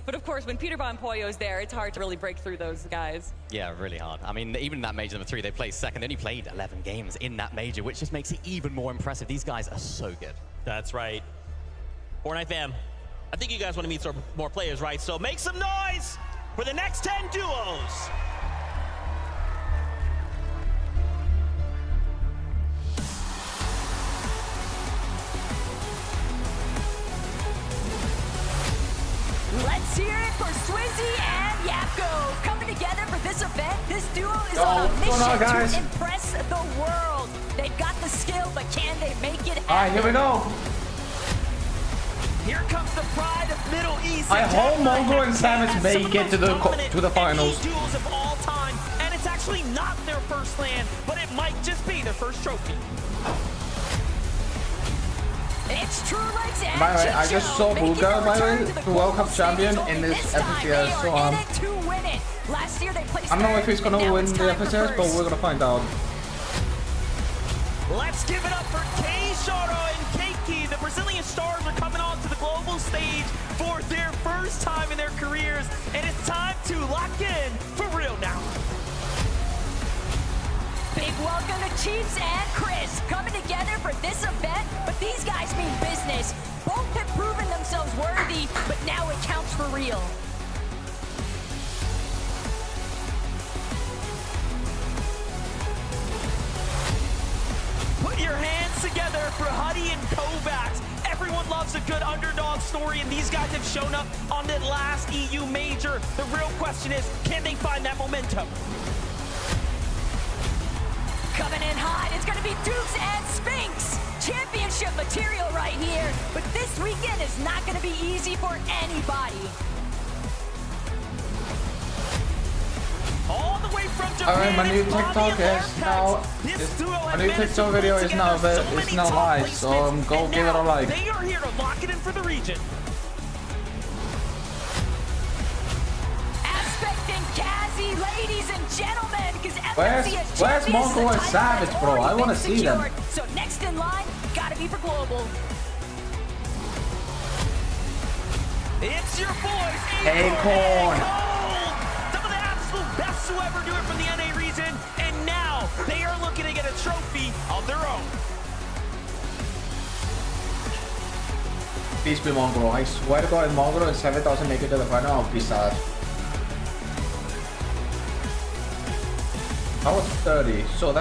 But of course, when Peter Von Pollo's there, it's hard to really break through those guys. Yeah, really hard. I mean, even in that major number 3, they placed second. They only played 11 games in that major, which just makes it even more impressive. These guys are so good. That's right. Fortnite fam, I think you guys want to meet some more players, right? So make some noise for the next 10 duos. Let's hear it for Swizzy and Yapko coming together for this event. This duo is on a mission to impress the world. They've got the skill, but can they make it happen? All right, here we go. Here comes the pride of Middle East. I hope Mongo and Savage make it to the finals. Duels of all time, and it's actually not their first land, but it might just be their first trophy. It's True Legs and By the way, I just saw Chicho Booga, by the way, making the World Cup champion in this FCS. So I don't know if he's gonna win the FCS, but we're gonna find out. Let's give it up for Kei Shoro and Keiki. The Brazilian stars are coming onto the global stage for their first time in their careers, and it's time to lock in for real now. Big welcome to Chiefs and Chris coming together for this event, but these guys mean business. Both have proven themselves worthy, but now it counts for real. Put your hands together for Huddy and Kovacs. Everyone loves a good underdog story, and these guys have shown up on the last EU major. The real question is, can they find that momentum? Coming in hot, it's going to be Dukes and Spinks. Championship material right here, but this weekend is not going to be easy for anybody. All the way from Japan. Alright, my new TikTok is now. My new TikTok video is now live, so go give it a like. They are here to lock it in for the region. Aspect and Kazi, ladies and gentlemen, because Where's Mongo and Savage, bro? I want to see them. So next in line, gotta be for global. It's your boys, Acorn. Some of the absolute best to ever do it from the NA region, and now they are looking to get a trophy of their own. Please be Mongo. I swear to God, if Mongo and Savage doesn't make it to the final, I'll be sad. I was 30, so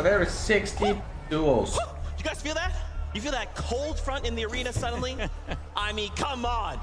there is 60 duels. You guys feel that? You feel that cold front in the arena suddenly? I mean, come on,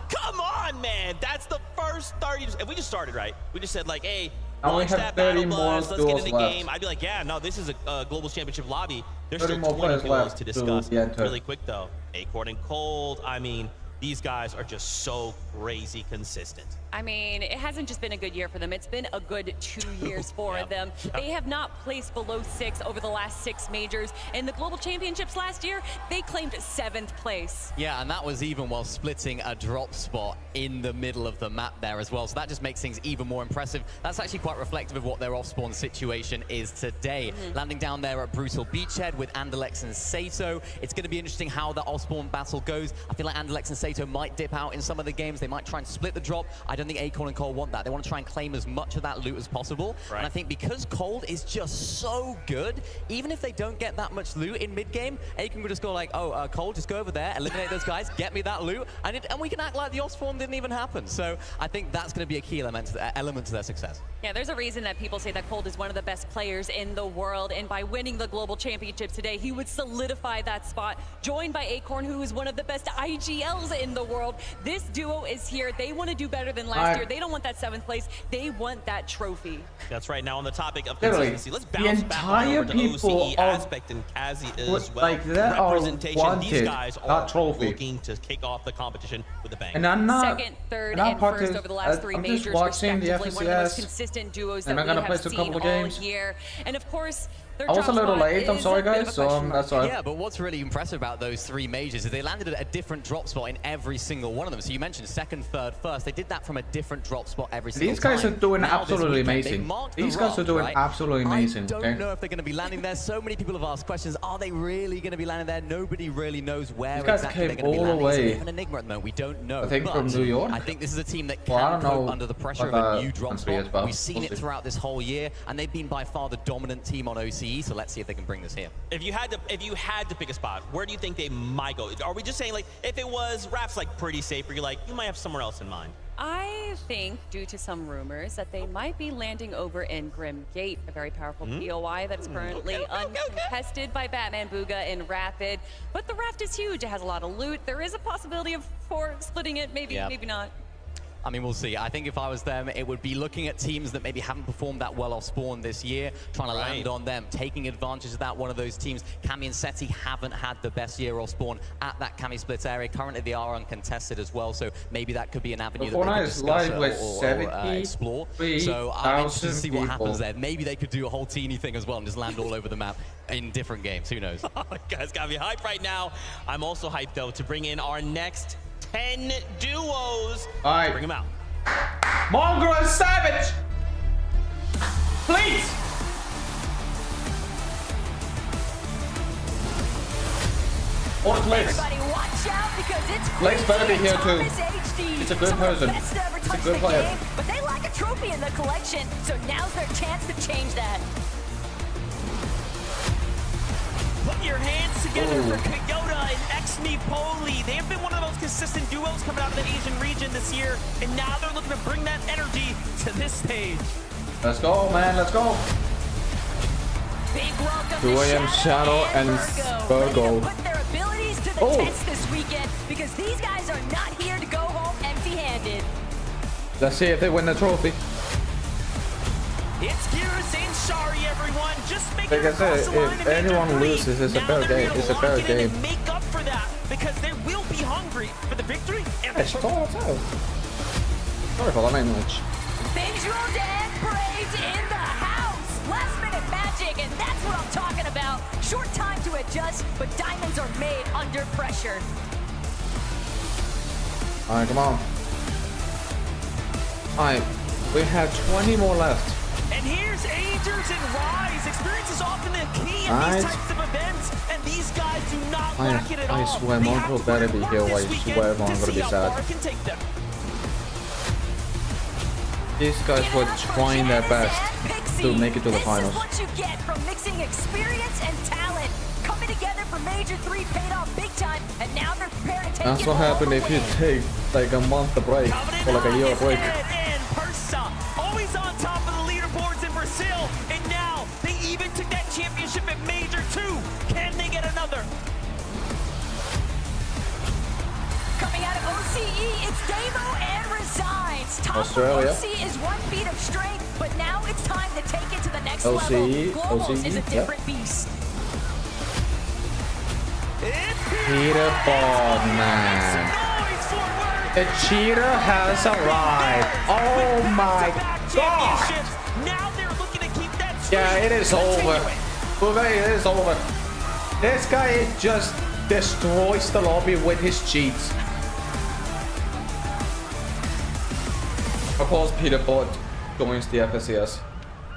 man. That's the first 30. If we just started, right? We just said like, hey, now we have 30 more let's get in the left. game. I'd be like, yeah, no, this is a global championship lobby. There's 30 still more 20 players duels left to discuss. enter. Really quick though, Acorn and Cold. I mean, these guys are just so crazy consistent. I mean, it hasn't just been a good year for them. It's been a good 2 years for them. They have not placed below 6 over the last 6 majors. In the Global Championships last year, they claimed 7th place. Yeah, and that was even while splitting a drop spot in the middle of the map there as well. So that just makes things even more impressive. That's actually quite reflective of what their off-spawn situation is today. Landing down there at Brutal Beachhead with Andalex and Sato. It's going to be interesting how the off-spawn battle goes. I feel like Andalex and Sato might dip out in some of the games. They might try and split the drop. I don't think Acorn and Cold want that. They want to try and claim as much of that loot as possible. Right. And I think because Cold is just so good, even if they don't get that much loot in mid-game, Acorn will just go like, oh, Cold, just go over there, eliminate those guys, get me that loot, and we can act like the off-spawn didn't even happen. So I think that's going to be a key element to their success. Yeah, there's a reason that people say that Cold is one of the best players in the world, and by winning the Global Championships today, he would solidify that spot, joined by Acorn, who is one of the best IGLs in the world. This duo is here. They want to do better than last year. They don't want that 7th place. They want that trophy. That's right. Now on the topic of consistency, let's bounce back over to OCE, Aspect, and Kazi as well. Like that representation. These guys are looking to kick off the competition with a bang. And I'm not second, third, and first over the last 3 majors, watching the respectively. One of the most FCS, consistent duos that and I'm we gonna play have a seen couple of all games. year. And of course, Their I was a drop little spot late, I'm is sorry a bit of a guys, so question mark. that's why. Yeah, but what's really impressive about those 3 majors is they landed at a different drop spot in every single one of them. So you mentioned second, third, first. They did that from a different drop spot every single time. These guys are doing Now, this absolutely weekend, they amazing. marked the These guys are rock, doing right? absolutely amazing. I don't Okay? know if they're going to be landing there. So many people have asked questions. Are they really going to be landing there? Nobody really knows where These guys exactly they're came going to be all the landing. It's a way. bit of an enigma at the moment. We don't know. I think But from New York. I think this is a team that Well, I can don't know cope under the pressure of what a new drop country spot. is, but We've seen we'll it see. throughout this whole year, and they've been by far the dominant team on OCE. So let's see if they can bring this here. If you had to pick a spot, where do you think they might go? Are we just saying, like, if it was Raps, like, pretty safe, or you're like, you might have somewhere else in mind? I think, due to some rumors, that they might be landing over in Grim Gate, a very powerful POI that is currently uncontested by Batman Booga in Rapid. But the raft is huge. It has a lot of loot. There is a possibility of splitting it. Maybe, maybe not. I mean, we'll see. I think if I was them, it would be looking at teams that maybe haven't performed that well off spawn this year, trying to land on them, taking advantage of that. One of those teams, Cammy and Seti, haven't had the best year off spawn at that Cammy split area. Currently, they are uncontested as well, so maybe that could be an avenue that they could discuss or explore. So I'm interested to see what happens there. Maybe they could do a whole teeny thing as well and just land all over the map in different games. Who knows? Oh, guys, got me hyped right now. I'm also hyped, though, to bring in our next 10 duos. All right. Bring them out. Mongrel and Savage! Please! Or Flex. Everybody watch out because it's Flex better be here too. HD. He's a good Some of the person. best to ever He's a touch good the player. game, but they lack a trophy in the collection, so now's their chance to change that. Put your hands together Ooh. for Kayota and Exmi Poli. They have been one of the most consistent duos coming out of the Asian region this year, and now they're looking to bring that energy to this stage. Let's go, man. Let's go. Big welcome 2 to a.m. Shadow and Virgo. Ready to put their abilities to the test this weekend because these guys are not here to go home empty-handed. Let's see if they win the trophy. It's Gears and Shari, everyone. Just make Like it I said, across the line if in Major anyone 3. loses, it's a Now fair they're game. here to It's a lock fair it in game. and make up for that because they will be hungry for the victory and the It's trophy. tall out. Sorry for that language. Visual Dan Braves in the house. Last minute magic, and that's what I'm talking about. Short time to adjust, but diamonds are made under pressure. Alright, come on. Alright, we have 20 more left. And here's Agers and Rise. Experience is often the key in Nice. these types of events, and these guys do not lack it at all. I swear, They Mongrel have to better put in be work here, this or I weekend swear to I'm gonna see be how sad. far it can take them. These guys Give it were up for trying their Genesis best and Pixie. to make it to the This finals. is what you get from mixing experience and talent. Coming together for Major 3 paid off big time, and now they're prepared to take That's it what all happened the if you way. take like a month of break Coming or like a in year on of break. his head, and Persa always on top of the leaderboards in Brazil, and now they even took that championship at Major 2. Can they get another? Coming out of OCE, it's Damo and Resigns. Top Australia. of OCE is 1 feat of strength, but now it's time to take it to the next OCE, level. Globals OCE, is a yeah. different beast. It's Peter Baldman. noise for Word. The cheater has arrived. Oh my god. Championships. Now they're looking to keep that streak Yeah, it is over. continuing. Bouvet, it is over. This guy just destroys the lobby with his cheats. Of course, Peter Bot joins the FSCS.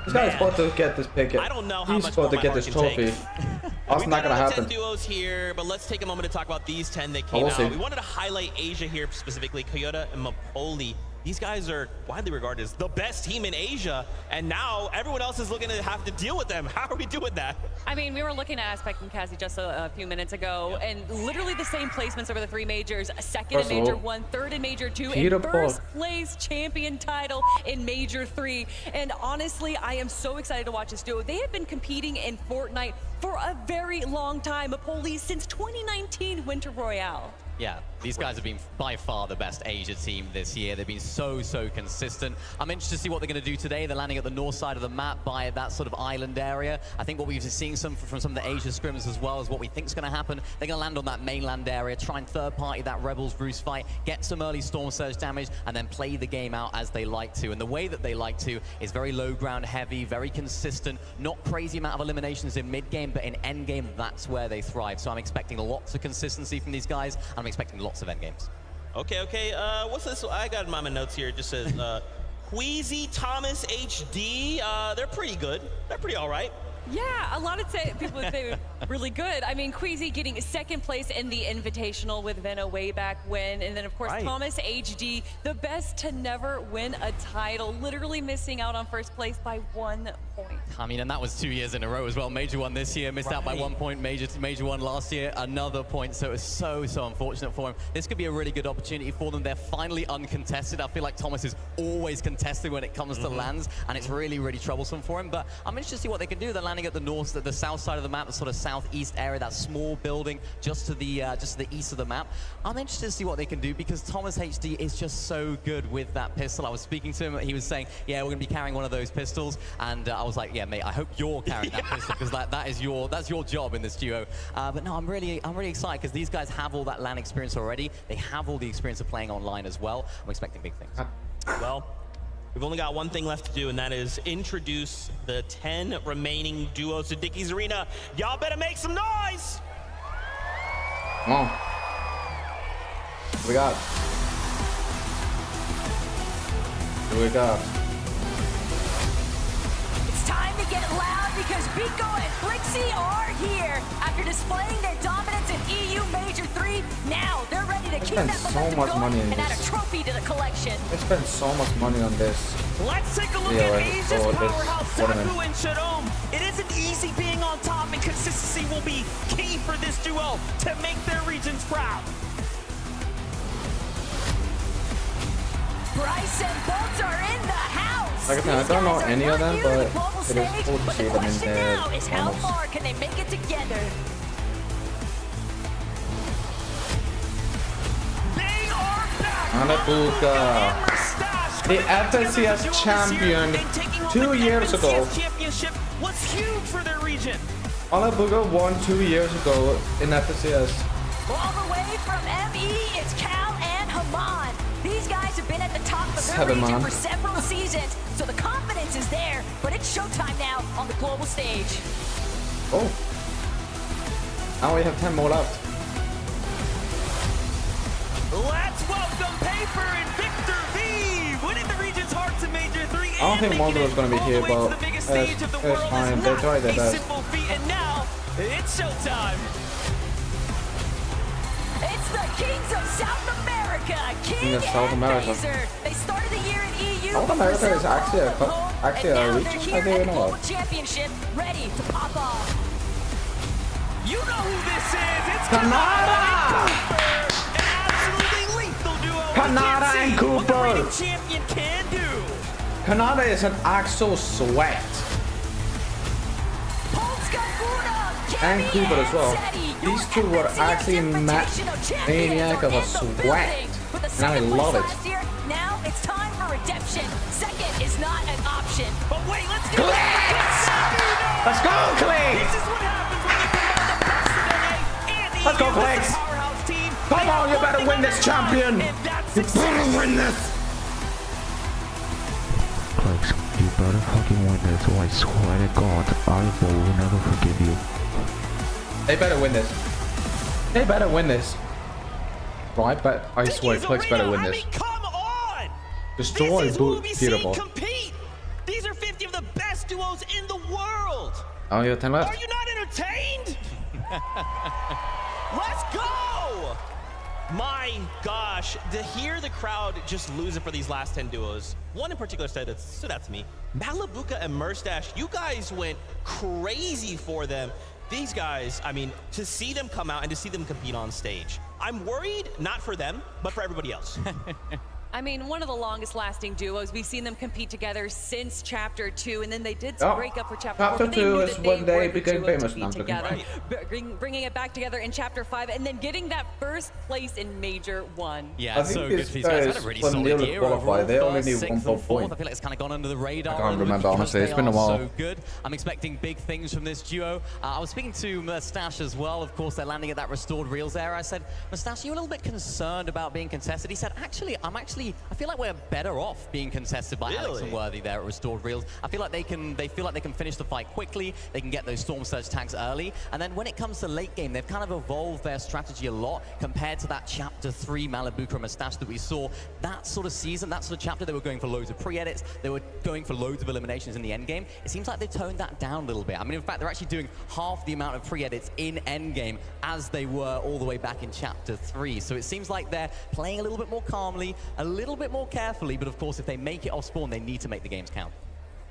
This guy's about to get this pick. I don't know how He's much about more to my get heart this can take. trophy. That's We've not got gonna another 10 happen. duos here, but let's take a moment to talk about these 10 that came we'll out. see. We wanted to highlight Asia here specifically, Kayota and Mapoli. These guys are widely regarded as the best team in Asia, and now everyone else is looking to have to deal with them. How are we doing that? I mean, we were looking at Aspect and Cassie just a few minutes ago, and literally the same placements over the 3 majors. Second First in of Major all, 1, third in Major 2, Peter and first Bot. place champion title in Major 3. And honestly, I am so excited to watch this duo. They have been competing in Fortnite for a very long time. Apoli since 2019 Winter Royale. Yeah, these guys have been by far the best Asia team this year. They've been so consistent. I'm interested to see what they're going to do today. They're landing at the north side of the map by that sort of island area. I think what we've been seeing from some of the Asia scrims as well is what we think is going to happen. They're going to land on that mainland area, try and third party that Rebels Roost fight, get some early Storm Surge damage, and then play the game out as they like to. And the way that they like to is very low ground heavy, very consistent, not crazy amount of eliminations in mid game, but in end game, that's where they thrive. So I'm expecting lots of consistency from these guys. I'm expecting lots of end games. Okay. What's this? I got my notes here. It just says Queasy, Thomas, HD. They're pretty good. They're pretty all right. Yeah, a lot of people would say really good. I mean, Queasy getting second place in the Invitational with Vena way back when. And then, of course, Thomas HD, the best to never win a title, literally missing out on first place by 1 point. I mean, and that was 2 years in a row as well. Major one this year, missed out by 1 point. Major one last year, another point. So it was so unfortunate for him. This could be a really good opportunity for them. They're finally uncontested. I feel like Thomas is always contested when it comes to lands, and it's really troublesome for him. But I'm interested to see what they can do. They're landing at the north, the south side of the map, the sort of southeast area, that small building just to the east of the map. I'm interested to see what they can do because Thomas HD is just so good with that pistol. I was speaking to him, he was saying, yeah, we're gonna be carrying one of those pistols, and I was like, yeah, mate, I hope you're carrying that pistol because that's your job in this duo. But no, I'm really excited because these guys have all that LAN experience already. They have all the experience of playing online as well. I'm expecting big things. Well, we've only got one thing left to do, and that is introduce the 10 remaining duos to Dickies Arena. Y'all better make some noise! Come on. We got. Here we go. It's time to get loud because Biko and Flixie are here. After displaying their dominance in EU Major 3, now they're ready to keep that momentum going and add a trophy to the collection. They spent so much money on this. Let's take a look at Asia's powerhouse, Zaku and Shadome. It isn't easy being on top, and consistency will be key for this duo to make their regions proud. Bryce and Bolts are in the house. Like I said, I don't know any of them, but it is cool to see them in there. Now is how far can they make it together? They are back. Anabuka, the FNCS champion 2 years ago. Championship was huge for their region. Anabuka won 2 years ago in FNCS. All the way from ME, it's Cal and Haman. These guys have been at the top of their region for several seasons, so the confidence is there, but it's showtime now on the global stage. Oh. Now we have 10 more left. Let's welcome Paper and Victor V, winning the region's hearts in Major 3. I don't think Mondo is going to be here, but it's fine. They tried their best. And now, it's showtime. It's the Kings of South America, King of South America. They started the year in EU. South America is actually a region. I didn't know. Championship, ready to pop off. You know who this is? It's Kanada! An absolutely lethal duo. Kanada and Cooper. What the reigning champion can do. Kanada is an actual sweat. And Cooper as well. These two were actually maniac of a sweat. And I love it. Now it's time for redemption. Second is not an option. But wait, let's do Clex! Let's go, Clex! This is what happens when you combine the best of NA and EU. Let's go, Clex! Come on, you better win this, champion! You better win this! Clex, you better fucking win this, or I swear to God, I will never forgive you. They better win this. They better win this. Right, but I swear, Clex better win this. I mean, come on! Destroy this is who we've seen beautiful. compete. These are 50 of the best duos in the world. Oh, you have 10 left. Are you not entertained? Let's go! My gosh, to hear the crowd just lose it for these last 10 duos. One in particular stood out to me. Malabuka and Murstache, you guys went crazy for them. These guys, I mean, to see them come out and to see them compete on stage, I'm worried not for them, but for everybody else. I mean, one of the longest lasting duos. We've seen them compete together since Chapter 2, and then they did break up for Chapter 4. Chapter 2 is when they became famous. Together, bringing it back together in Chapter 5, and then getting that first place in Major 1. Yeah, so good for these guys. Had a really solid year overall. They only need Sixth 1 and point. fourth. I feel like it's kind of gone under the radar. I can't remember, honestly. It's been a while. So good. I'm expecting big things from this duo. I was speaking to Mustache as well. Of course, they're landing at that restored reels era. I said, Mustache, you a little bit concerned about being contested? He said, actually, I feel like we're better off being contested by Alex and Worthy there at restored reels. I feel like they feel like they can finish the fight quickly. They can get those Storm Surge tags early. And then when it comes to late game, they've kind of evolved their strategy a lot compared to that Chapter 3 Malibuca and Mustache that we saw. That sort of season, that sort of chapter, they were going for loads of pre-edits. They were going for loads of eliminations in the end game. It seems like they toned that down a little bit. I mean, in fact, they're actually doing half the amount of pre-edits in end game as they were all the way back in Chapter 3. So it seems like they're playing a little bit more calmly, a little bit more carefully, but of course, if they make it off spawn, they need to make the games count.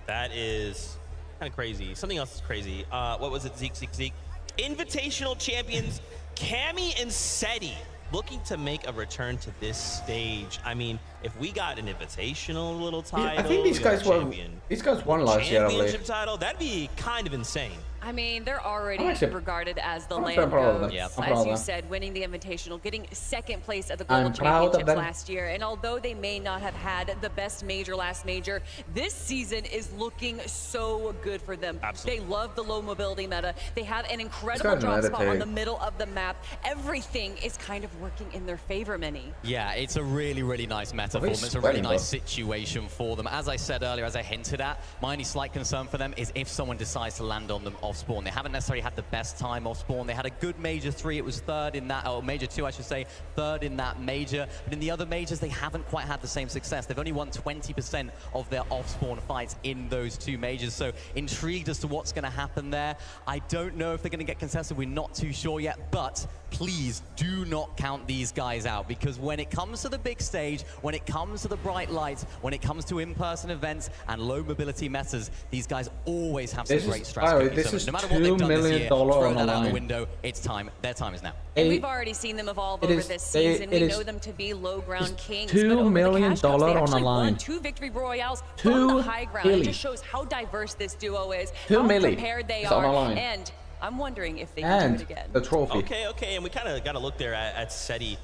That is kind of crazy. Something else is crazy. What was it? Zeke. Invitational champions Cammy and Seti looking to make a return to this stage. I mean, if we got an invitational little title, I think these guys won last year, I believe. Championship title, that'd be kind of insane. I mean, they're already regarded as the land of goats, as you said, winning the Invitational, getting second place at the Global Championships last year. And although they may not have had the best major last major, this season is looking so good for them. Absolutely. They love the low mobility meta. They have an incredible drop spot on the middle of the map. Everything is kind of working in their favor, Mini. Yeah, it's a really, really nice meta for them. It's a really nice situation for them. As I said earlier, as I hinted at, my only slight concern for them is if someone decides to land on them off spawn. They haven't necessarily had the best time off spawn. They had a good Major 3. It was third in that, or Major 2, I should say, third in that major. But in the other majors, they haven't quite had the same success. They've only won 20% of their off spawn fights in those 2 majors. So intrigued as to what's going to happen there. I don't know if they're going to get contested. We're not too sure yet, but please do not count these guys out, because when it comes to the big stage, when it comes to the bright lights, when it comes to in-person events and low mobility metas, these guys always have some great strategy. This is no matter what they've done this year, throw that out the window. It's time. Their time is now. And we've already seen them evolve over this season. We know them to be low ground kings. $2 million on the line. 2 victory royales from the high ground. It just shows how diverse this duo is, how prepared they are, and I'm wondering if they can do it again. The trophy. Okay, and we kind of got to look there at Seti.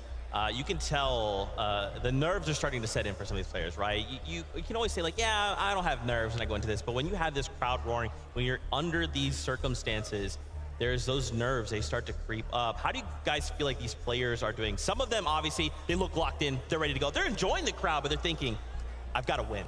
You can tell the nerves are starting to set in for some of these players, right? You can always say, like, yeah, I don't have nerves when I go into this, but when you have this crowd roaring, when you're under these circumstances, there's those nerves, they start to creep up. How do you guys feel like these players are doing? Some of them, obviously, they look locked in, they're ready to go. They're enjoying the crowd, but they're thinking, I've got to win.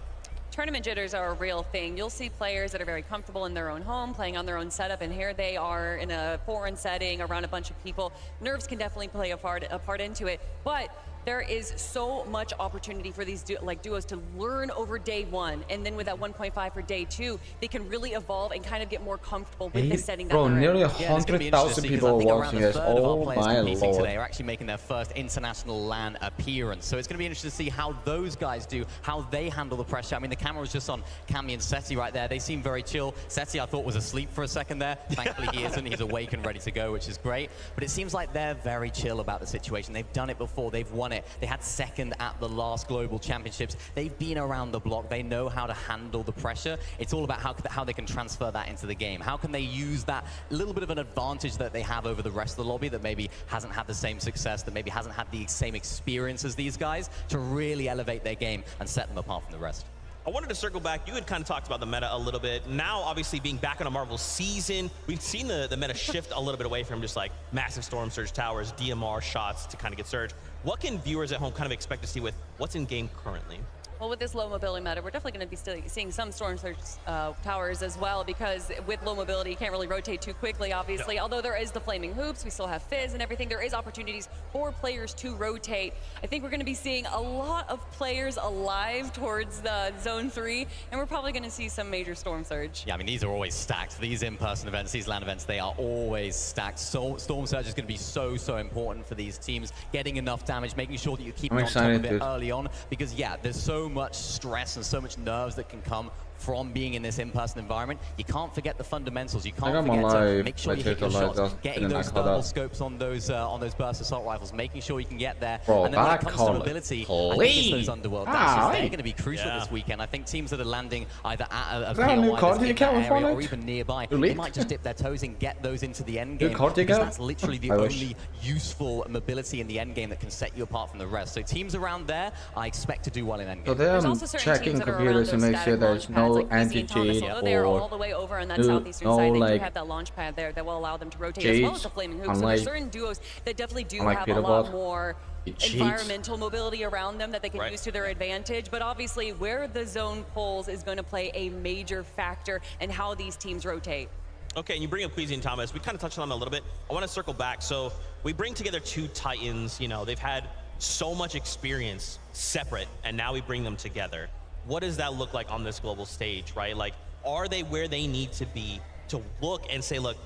Tournament jitters are a real thing. You'll see players that are very comfortable in their own home, playing on their own setup, and here they are in a foreign setting around a bunch of people. Nerves can definitely play a part into it, but there is so much opportunity for these duos to learn over day 1, and then with that 1.5 for day 2, they can really evolve and kind of get more comfortable with the setting that they're in. Nearly 100,000 people are watching this. Oh my lord! Today are actually making their first international LAN appearance, so it's going to be interesting to see how those guys do, how they handle the pressure. I mean, the camera was just on Cammy and Seti right there. They seem very chill. Seti, I thought, was asleep for a second there. Thankfully, he isn't. He's awake and ready to go, which is great. But it seems like they're very chill about the situation. They've done it before. They've won it. They had second at the last Global Championships. They've been around the block. They know how to handle the pressure. It's all about how they can transfer that into the game. How can they use that little bit of an advantage that they have over the rest of the lobby that maybe hasn't had the same success, that maybe hasn't had the same experience as these guys, to really elevate their game and set them apart from the rest. I wanted to circle back. You had kind of talked about the meta a little bit. Now, obviously, being back on a Marvel season, we've seen the meta shift a little bit away from just like massive Storm Surge towers, DMR shots to kind of get Surge. What can viewers at home kind of expect to see with what's in game currently? Well, with this low mobility meta, we're definitely going to be seeing some Storm Surge towers as well, because with low mobility, you can't really rotate too quickly, obviously. Although there is the flaming hoops, we still have Fizz and everything. There is opportunities for players to rotate. I think we're going to be seeing a lot of players alive towards the Zone 3, and we're probably going to see some major Storm Surge. Yeah, I mean, these are always stacked. These in-person events, these LAN events, they are always stacked. So Storm Surge is going to be so important for these teams. Getting enough damage, making sure that you keep on top of it early on, because yeah, there's so much stress and so much nerves that can come from being in this in-person environment, you can't forget the fundamentals. You can't I'm forget to alive. make sure you hit your shots, getting those thermal scopes on those burst assault rifles, making sure you can get there. Bro, and then when it comes to mobility, I think it's those underworld dashes. They're going to be crucial this weekend. I think teams that are landing either at a POI that's in that area or even nearby, they might just dip their toes and get those into the end game, because that's literally the only useful mobility in the end game that can set you apart from the rest. So teams around there, I expect to do well in end game. So they're checking computers to make sure there's no anti-cheat or they're all the way over on that southeastern side. They do have that launch pad there that will allow them to rotate as well as the flaming hoops. So there's certain duos that definitely do have a lot more environmental mobility around them that they can use to their advantage. But obviously, where the zone pulls is going to play a major factor in how these teams rotate. Okay, and you bring up Queasy and Thomas. We kind of touched on them a little bit. I want to circle back. So we bring together two Titans. You know, they've had so much experience separate, and now we bring them together. What does that look like on this global stage, right? Like, are they where they need to be to look and say, look,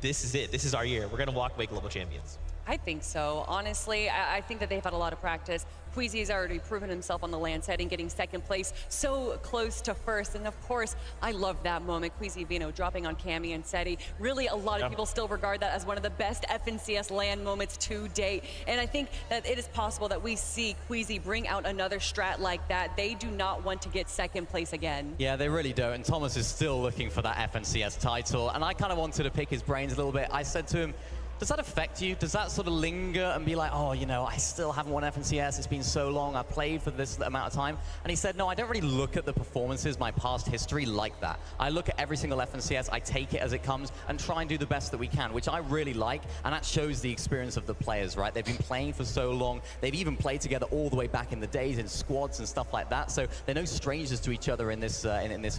this is it. This is our year. We're going to walk away global champions. I think so. Honestly, I think that they've had a lot of practice. Queasy has already proven himself on the land setting, getting second place, so close to first. And of course, I love that moment. Queasy Vino dropping on Cammy and Seti. Really, a lot of people still regard that as one of the best FNCS land moments to date. And I think that it is possible that we see Queasy bring out another strat like that. They do not want to get second place again. Yeah, they really don't. And Thomas is still looking for that FNCS title. And I kind of wanted to pick his brains a little bit. I said to him, does that affect you? Does that sort of linger and be like, oh, you know, I still haven't won FNCS. It's been so long. I played for this amount of time. And he said, no, I don't really look at the performances, my past history like that. I look at every single FNCS. I take it as it comes and try and do the best that we can, which I really like. And that shows the experience of the players, right? They've been playing for so long. They've even played together all the way back in the days in squads and stuff like that. So they're no strangers to each other in this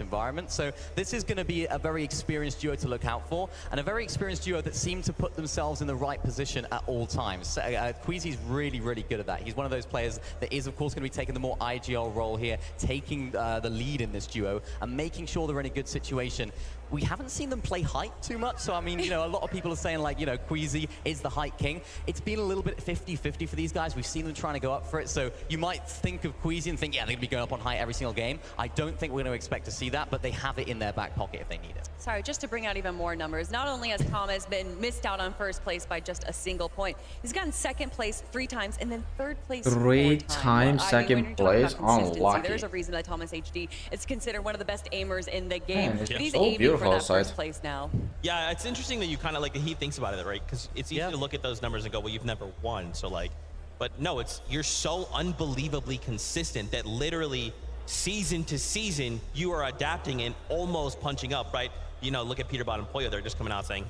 environment. So this is going to be a very experienced duo to look out for, and a very experienced duo that seem to put themselves in the right position at all times. Queasy's really, really good at that. He's one of those players that is, of course, going to be taking the more IGL role here, taking the lead in this duo and making sure they're in a good situation. We haven't seen them play height too much, so I mean, you know, a lot of people are saying, like, you know, Queasy is the height king. It's been a little bit 50-50 for these guys. We've seen them trying to go up for it, so you might think of Queasy and think, yeah, they're going to be going up on height every single game. I don't think we're going to expect to see that, but they have it in their back pocket if they need it. Sorry, just to bring out even more numbers, not only has Thomas been missed out on first place by just a single point, he's gotten second place 3 times and then third place 3 times second place? Unlucky. There's a reason that Thomas HD is considered one of the best aimers in the game. Man, but he's so aiming for that first place now. Yeah, it's interesting that you kind of like that he thinks about it, right? Because it's easy to look at those numbers and go, well, you've never won. So like, but no, you're so unbelievably consistent that literally season to season, you are adapting and almost punching up, right? You know, look at Peterbot and Poyo. They're just coming out saying,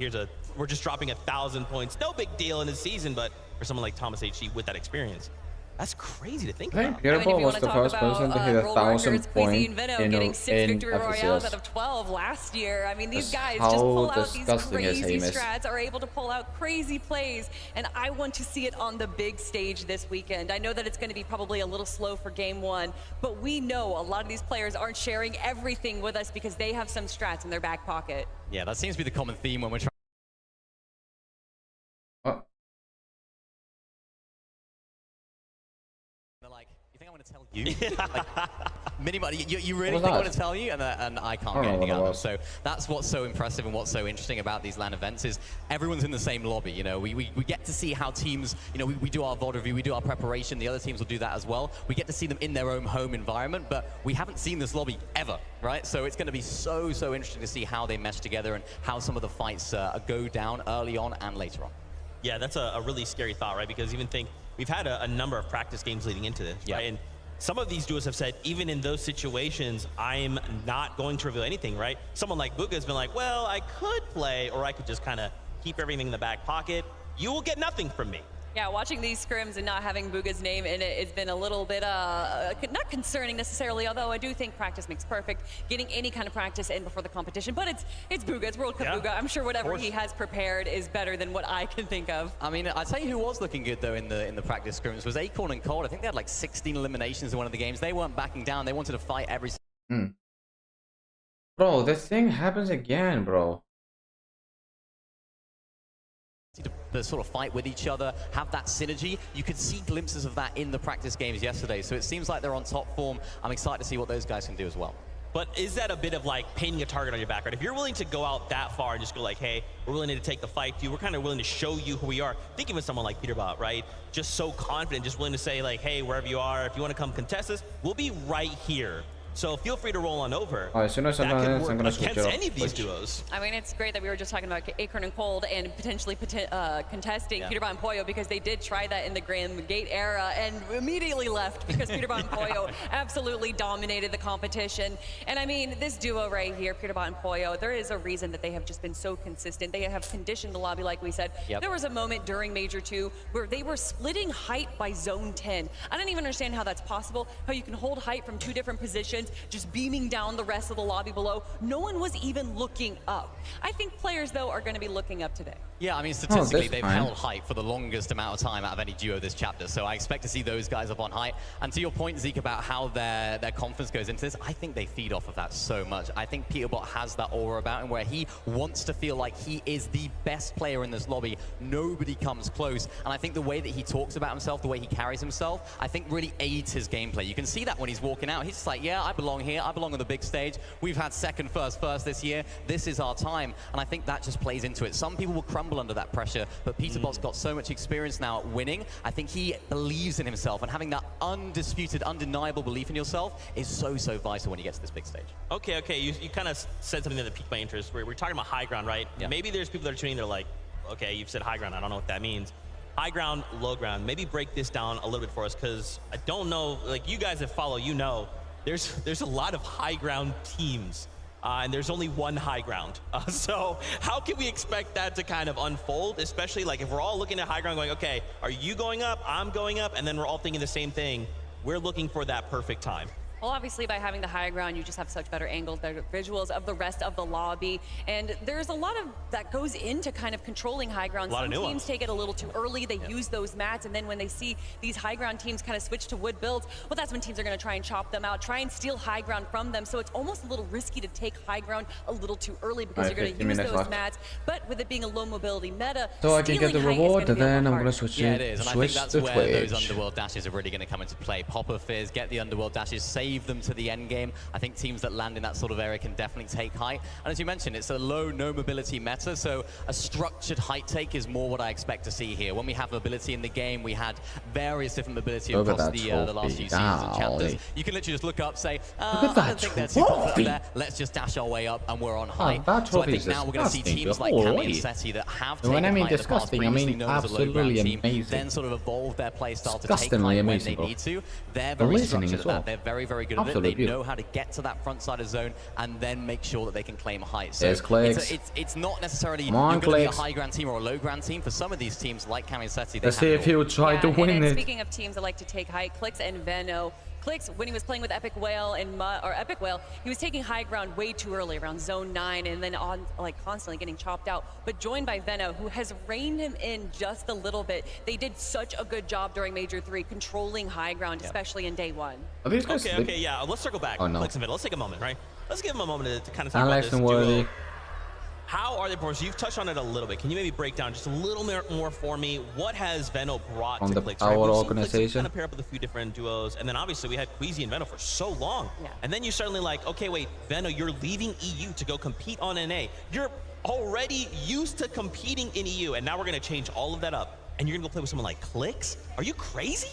we're just dropping 1,000 points. No big deal in the season, but for someone like Thomas HG with that experience, that's crazy to think about. Peterbot was the first person to hit 1,000 points getting 6 victory royales FNCS. out of 12 last year. I mean, these guys How just pull out these disgusting his crazy aim is. strats, are able to pull out crazy plays, and I want to see it on the big stage this weekend. I know that it's going to be probably a little slow for game 1, but we know a lot of these players aren't sharing everything with us because they have some strats in their back pocket. Yeah, that seems to be the common theme when we're trying. They're like, you think I want to tell you? Like, Minimod, you really think I want to tell you? And I can't get anything out of them. So that's what's so impressive and what's so interesting about these LAN events is everyone's in the same lobby. You know, we get to see how teams, you know, we do our VOD review, we do our preparation, the other teams will do that as well. We get to see them in their own home environment, but we haven't seen this lobby ever, right? So it's going to be so interesting to see how they mesh together and how some of the fights go down early on and later on. Yeah, that's a really scary thought, right? Because even think, we've had a number of practice games leading into this, right? And some of these duos have said, even in those situations, I'm not going to reveal anything, right? Someone like Bugha has been like, well, I could play, or I could just kind of keep everything in the back pocket. You will get nothing from me. Yeah, watching these scrims and not having Bugha's name in it, it's been a little bit, not concerning necessarily, although I do think practice makes perfect. Getting any kind of practice in before the competition, but it's Bugha, it's World Cup Bugha. I'm sure whatever he has prepared is better than what I can think of. I mean, I'll tell you who was looking good, though, in the practice scrims was Acorn and Cold. I think they had like 16 eliminations in one of the games. They weren't backing down. They wanted to fight every... Bro, this thing happens again, bro. To sort of fight with each other, have that synergy. You could see glimpses of that in the practice games yesterday. So it seems like they're on top form. I'm excited to see what those guys can do as well. But is that a bit of like painting a target on your back, right? If you're willing to go out that far and just go like, hey, we're willing to take the fight, dude, we're kind of willing to show you who we are. Think of someone like Peterbot, right? Just so confident, just willing to say like, hey, wherever you are, if you want to come contest us, we'll be right here. So feel free to roll on over. As soon as I'm done, I'm gonna switch it against off any of these Twitch. duos. I mean, it's great that we were just talking about Acorn and Cold and potentially contesting Peterbot and Pollo, because they did try that in the Grand Gate era and immediately left because Peterbot and Pollo absolutely dominated the competition. And I mean, this duo right here, Peterbot and Pollo, there is a reason that they have just been so consistent. They have conditioned the lobby, like we said. There was a moment during Major 2 where they were splitting height by zone 10. I don't even understand how that's possible, how you can hold height from 2 different positions, just beaming down the rest of the lobby below. No one was even looking up. I think players, though, are going to be looking up today. Yeah, I mean, statistically, that's they've fine. held height for the longest amount of time out of any duo this chapter, so I expect to see those guys up on height. And to your point, Zeke, about how their confidence goes into this, I think they feed off of that so much. I think Peterbot has that aura about him where he wants to feel like he is the best player in this lobby. Nobody comes close. And I think the way that he talks about himself, the way he carries himself, I think really aids his gameplay. You can see that when he's walking out. He's just like, yeah, I belong here. I belong on the big stage. We've had second, first this year. This is our time. And I think that just plays into it. Some people will crumble under that pressure, but Peterbot's got so much experience now at winning. I think he believes in himself, and having that undisputed, undeniable belief in yourself is so vital when you get to this big stage. Okay, you kind of said something that piqued my interest. We're talking about high ground, right? Yeah. Maybe there's people that are tuning in, they're like, okay, you've said high ground, I don't know what that means. High ground, low ground. Maybe break this down a little bit for us, because I don't know, like you guys that follow, you know, there's a lot of high ground teams. And there's only one high ground. So how can we expect that to kind of unfold, especially like if we're all looking at high ground going, okay, are you going up, I'm going up, and then we're all thinking the same thing. We're looking for that perfect time. Well, obviously, by having the high ground, you just have such better angles, better visuals of the rest of the lobby. And there's a lot of that goes into kind of controlling high ground. Some teams take it a little too early. They use those mats. And then when they see these high ground teams kind of switch to wood builds, well, that's when teams are going to try and chop them out, try and steal high ground from them. So it's almost a little risky to take high ground a little too early because you're going to use those mats. But with it being a low mobility meta, so I can get the reward, then I'm going to switch it is. And I think that's where Twitch. those underworld dashes are really going to come into play. Pop a Fizz, get the underworld dashes, save them to the end game. I think teams that land in that sort of area can definitely take height. And as you mentioned, it's a low, no mobility meta, so a structured height take is more what I expect to see here. When we have mobility in the game, we had various different mobility across the last few seasons and chapters. You can literally just look up, say, I don't think they're too confident there. Let's just dash our way up, and we're on height. So I think now we're going to see teams like Kami and Seti that have taken height in the past, previously known as a low ground team, then sort of evolve their playstyle to take height when they need to. They're very structured at that. They're very, very good at it. They know how to get to that front side of zone and then make sure that they can claim height. So it's not necessarily you're going to be a high ground team or a low ground team. For some of these teams like Kami and Seti, let's see if he would try to win it. Speaking of teams that like to take height, Clix and Veno. Clix, when he was playing with Epic Whale and Epic Whale, he was taking high ground way too early, around zone 9, and then on like constantly getting chopped out. But joined by Veno, who has reined him in just a little bit. They did such a good job during Major 3, controlling high ground, especially in day 1. Okay, yeah. Let's circle back. Oh, no. Clix and Veno. Let's take a moment, right? Let's give them a moment to kind of talk about this duo. How are they performing? So you've touched on it a little bit. Can you maybe break down just a little more for me? What has Veno brought on to the Clix? Power We've organization? kind of pair up with a few different duos, and then obviously we had Queasy and Veno for so long. Yeah. And then you're suddenly like, okay, wait, Veno, you're leaving EU to go compete on NA. You're already used to competing in EU, and now we're going to change all of that up, and you're going to go play with someone like Clix? Are you crazy?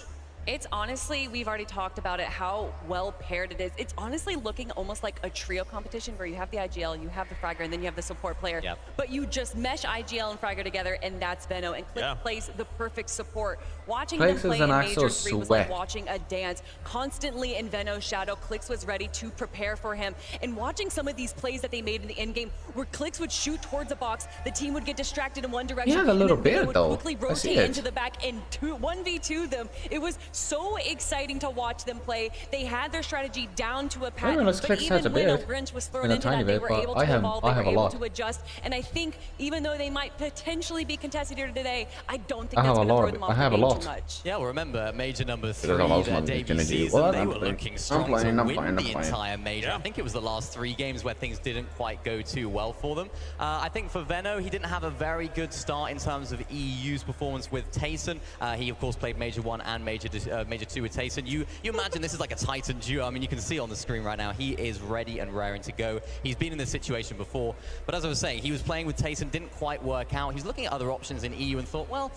It's honestly, we've already talked about it, how well paired it is. It's honestly looking almost like a trio competition where you have the IGL, you have the Fragger, and then you have the support player. Yep. But you just mesh IGL and Fragger together, and that's Veno. And Clix plays the perfect support. Watching them play in Major 3 was like watching a dance. Constantly in Veno's shadow, Clix was ready to prepare for him. And watching some of these plays that they made in the end game, where Clix would shoot towards a box, the team would get distracted in one direction. Yeah, a little and then bit would though. quickly rotate into the back and 1v2 them. It was so exciting to watch them play. They had their strategy down to a pattern, but even when a wrench was thrown into that, they were able to evolve, they were able to adjust. And I think even though they might potentially be contested here today, I don't think that's going to throw them off the game too much. Yeah, well, remember, Major number 3, their debut season, they were looking strong to win the entire Major. I think it was the last 3 games where things didn't quite go too well for them. I think for Veno, he didn't have a very good start in terms of EU's performance with Tayson. He, of course, played Major 1 and Major 2 Major 2 with Tayson. You imagine this is like a Titan duo. I mean, you can see on the screen right now, he is ready and raring to go. He's been in this situation before, but as I was saying, he was playing with Tayson, didn't quite work out. He's looking at other options in EU and thought, well,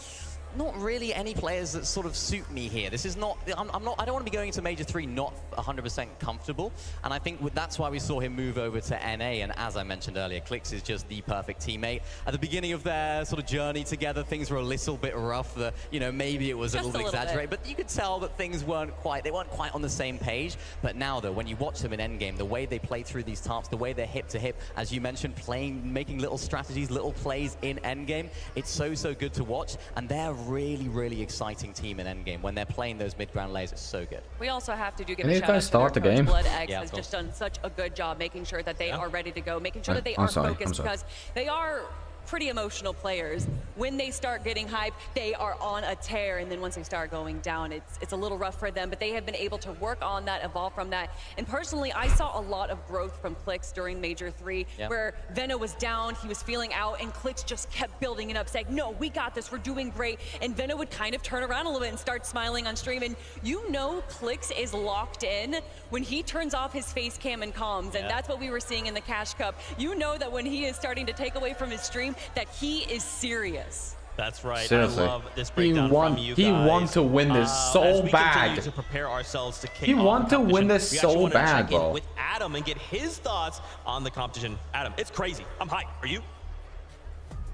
not really any players that sort of suit me here. This is not, I don't want to be going into Major 3 not 100% comfortable. And I think that's why we saw him move over to NA. And as I mentioned earlier, Clix is just the perfect teammate. At the beginning of their sort of journey together, things were a little bit rough. You know, maybe it was a little exaggerated, but you could tell that things weren't quite on the same page. But now though, when you watch them in endgame, the way they play through these tarps, the way they're hip to hip, as you mentioned, making little strategies, little plays in endgame, it's so good to watch. And they're really exciting team in endgame. When they're playing those mid-ground layers, it's so good. We also have to give Can a you shout out guys to start their the coach. game? Blood X Yeah, has just done such a good job making sure that they are ready to go, making sure that they I'm are sorry, focused, because they are pretty emotional players. When they start getting hyped, they are on a tear, and then once they start going down, it's a little rough for them, but they have been able to work on that, evolve from that. And personally, I saw a lot of growth from Clix during Major 3, where Veno was down, he was feeling out, and Clix just kept building it up, saying, no, we got this, we're doing great. And Veno would kind of turn around a little bit and start smiling on stream, and you know Clix is locked in when he turns off his face cam and comms, and that's what we were seeing in the Cash Cup. You know that when he is starting to take away from his stream, that he is serious. That's right. Seriously. I love this breakdown from you guys. He wants to win this so as we bad. continue to prepare ourselves to kick He off wants the to win competition, this we actually so wanted to bad, check in bro. with Adam and get his thoughts on the competition. Adam, it's crazy. I'm hyped. Are you?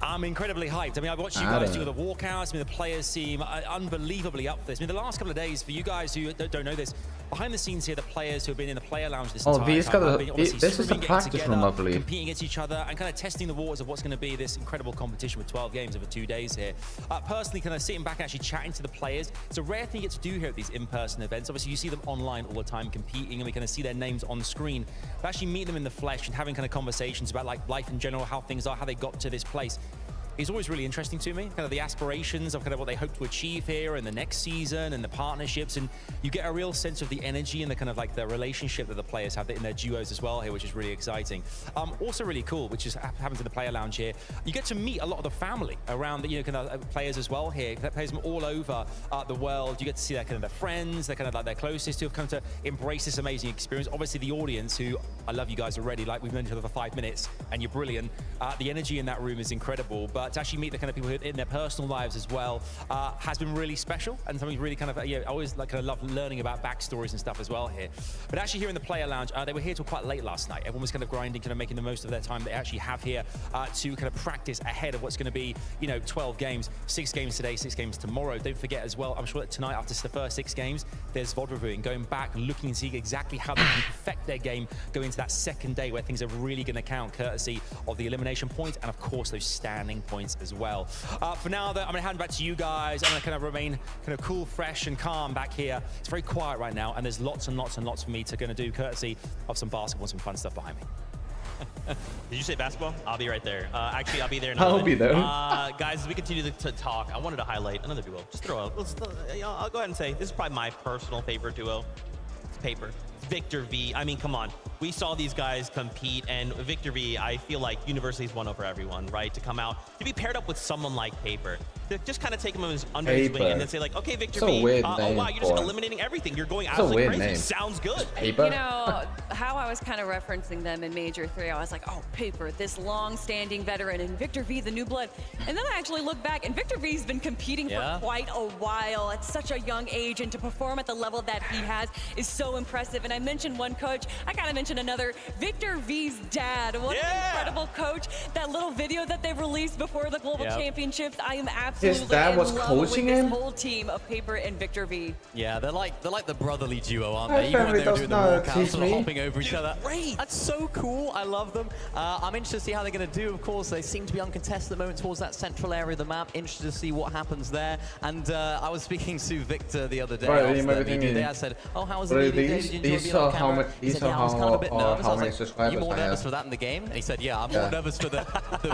I'm incredibly hyped. I mean, I've watched you guys do the walkouts. I mean, the players seem unbelievably up for this. I mean, the last couple of days, for you guys who don't know this, behind the scenes here, the players who have been in the player lounge this entire time, this is the practice room, I believe. Competing against each other and kind of testing the waters of what's going to be this incredible competition with 12 games over 2 days here. Personally, kind of sitting back and actually chatting to the players. It's a rare thing you get to do here at these in-person events. Obviously, you see them online all the time competing, and we kind of see their names on screen. But actually meet them in the flesh and having kind of conversations about like life in general, how things are, how they got to this place, is always really interesting to me. Kind of the aspirations of kind of what they hope to achieve here in the next season and the partnerships, and you get a real sense of the energy and the kind of like the relationship that the players have in their duos as well here, which is really exciting. Also really cool, which is happens in the player lounge here, you get to meet a lot of the family around the kind of players as well here. Players from all over the world. You get to see their kind of their friends, their kind of like their closest, who have come to embrace this amazing experience. Obviously the audience, who I love you guys already, like we've known each other for 5 minutes and you're brilliant. The energy in that room is incredible, but to actually meet the kind of people who in their personal lives as well has been really special, and something really kind of I always like kind of love learning about backstories and stuff as well here. But actually here in the player lounge, they were here till quite late last night. Everyone was kind of grinding, kind of making the most of their time they actually have here to kind of practice ahead of what's going to be 12 games, 6 games today, 6 games tomorrow. Don't forget as well, I'm sure that tonight after the first 6 games, there's VOD reviewing, going back, looking and seeing exactly how they can perfect their game going into that second day where things are really going to count, courtesy of the elimination points and of course those standing points as well. For now though, I'm going to hand back to you guys. I'm going to kind of remain kind of cool, fresh and calm back here. It's very quiet right now and there's lots and lots and lots for me to do, courtesy of some basketball and some fun stuff behind me. Did you say basketball? I'll be right there. Actually, I'll be there in a I'll minute. be there. Guys, as we continue to talk, I wanted to highlight another duo. Just throw out. I'll go ahead and say this is probably my personal favorite duo. It's Paper. Victor V. I mean, come on. We saw these guys compete, and Victor V, I feel like University's won over everyone, right? To come out, to be paired up with someone like Paper, to just kind of take him under his wing and then say like, okay, Victor V, oh wow, you're just eliminating everything. You're going absolutely crazy. Name. Sounds good. Paper? You know, how I was kind of referencing them in Major 3, I was like, oh, Paper, this long-standing veteran, and Victor V, the new blood. And then I actually look back, and Victor V's been competing for quite a while at such a young age, and to perform at the level that he has is so impressive. And I mentioned one coach, I gotta mention another, Victor V's dad. What an incredible coach. That little video that they released before the Global Championships, I am absolutely His dad was coaching him? this whole team of Paper and Victor V. Yeah, they're like the brotherly duo, aren't My they? Even when family they were does doing the not walkouts, tease sort of me. hopping over each other. Great. That's so cool. I love them. I'm interested to see how they're going to do. Of course, they seem to be uncontested at the moment towards that central area of the map. Interested to see what happens there. And I was speaking to Victor the other day. I said, oh, how was the media day? Did you enjoy being on camera? He said, yeah, I was kind of a bit nervous. I was like, are you more nervous for that in the game? And he said, yeah, I'm more nervous for the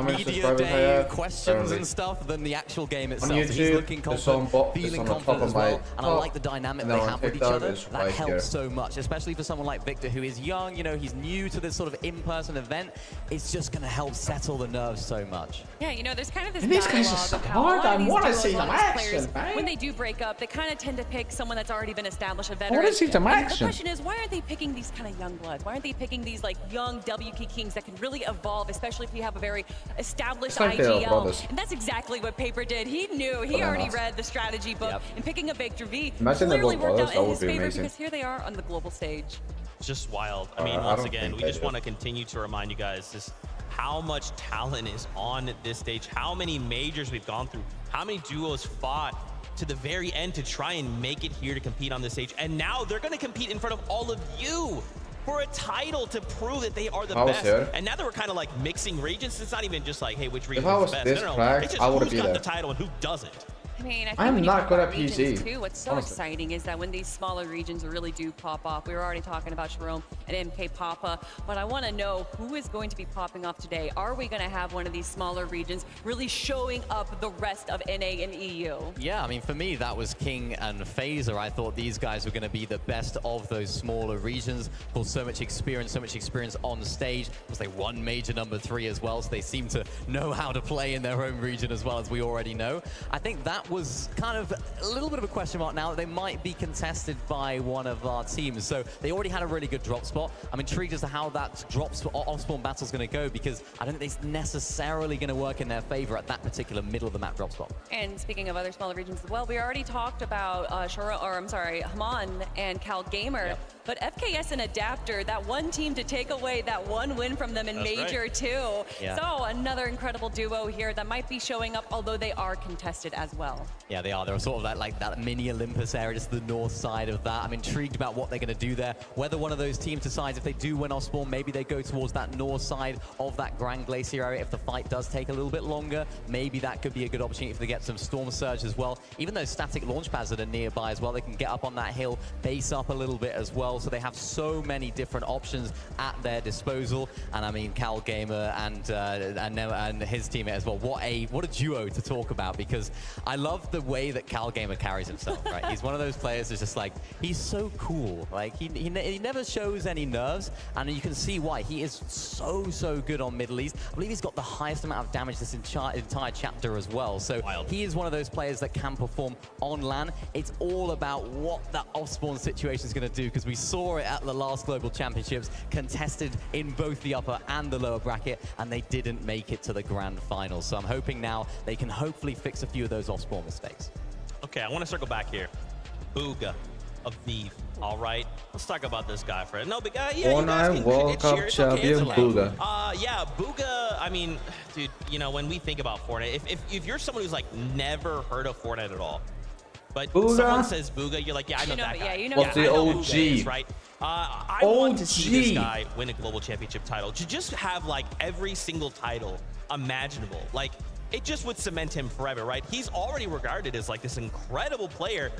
media day questions and stuff than the actual game itself. YouTube, He's looking confident, feeling confident as well. And I like the dynamic they have with each other. That helps so much, especially for someone like Victor, who is young, you know, he's new to this sort of in-person event. It's just going to help settle the nerves so much. Yeah, you know, there's kind of this And these guys dialogue are so of how hard. a lot I of these wanna duos, see a lot some of these action, players, man. when they do break up, they kind of tend to pick someone that's already been established, a I veteran. wanna see some And action. the question is, why aren't they picking these kind of young bloods? Why aren't they picking these like young WK Kings that can really evolve, especially if you have a very established It's like the IGL? brothers. And that's exactly what Paper did. He knew, he But already enough. read the strategy book, Yep. and picking a Victor V Imagine they clearly were worked brothers, out that in would his be favor amazing. because here they are on the global stage. It's just wild. I mean, I once don't again, think we they just do. want to continue to remind you guys just how much talent is on this stage, how many majors we've gone through, how many duos fought to the very end to try and make it here to compete on this stage. And now they're going to compete in front of all of you for a title to prove that they are the I was best. here. And now that we're kind of like mixing regions, it's not even just like, hey, which region I is was the best. this No, cracked, it's just I would've who's been got there. the title and who doesn't. I mean, I think I'm when you not talk good about at regions PC, too, what's so honestly. exciting is that when these smaller regions really do pop off, we were already talking about Jerome and MK Papa, but I want to know who is going to be popping off today. Are we going to have one of these smaller regions really showing up the rest of NA and EU? Yeah, I mean, for me, that was King and Phaser. I thought these guys were going to be the best of those smaller regions. Of course, so much experience on stage. Of course, they won Major number 3 as well, so they seem to know how to play in their home region as well, as we already know. I think that was kind of a little bit of a question mark now that they might be contested by one of our teams. So they already had a really good drop spot. I'm intrigued as to how that drop spot off-spawn battle is going to go, because I don't think it's necessarily going to work in their favor at that particular middle of the map drop spot. And speaking of other smaller regions as well, we already talked about Haman and Cal Gamer. Yep. But FKS and Adapter, that one team to take away that one win from them in That's Major right. 2. Yeah. So another incredible duo here that might be showing up, although they are contested as well. Yeah, they are. They're sort of like that mini Olympus area, just the north side of that. I'm intrigued about what they're going to do there. Whether one of those teams decides if they do win off spawn, maybe they go towards that north side of that Grand Glacier area. If the fight does take a little bit longer, maybe that could be a good opportunity if they get some Storm Surge as well. Even those static launch pads that are nearby as well, they can get up on that hill, base up a little bit as well. So they have so many different options at their disposal. And I mean, Cal Gamer and his teammate as well. What a duo to talk about, because I love the way that Cal Gamer carries himself, right? He's one of those players that's just like, he's so cool. Like, he never shows any nerves, and you can see why. He is so good on Middle East. I believe he's got the highest amount of damage this entire chapter as well. So Wild. he is one of those players that can perform on LAN. It's all about what that off-spawn situation is going to do, because we saw it at the last Global Championships, contested in both the upper and the lower bracket, and they didn't make it to the grand final. So I'm hoping now they can hopefully fix a few of those off-spawn mistakes. Okay, I want to circle back here. Bugha of Vive. All right, let's talk about this guy for it. No, but yeah, you guys can World Cup cheer. It's okay, champion it's okay. Bugha. Yeah, Bugha. I mean, dude, you know, when we think about Fortnite, if you're someone who's like never heard of Fortnite at all, but Bugha? someone says Bugha, you're like, yeah, I know that guy. Yeah, you know What's that the I know OG? who that is, right? I want to see this OG. guy win a global championship title. To just have like every single title imaginable, like it just would cement him forever, right? He's already regarded as like this incredible player,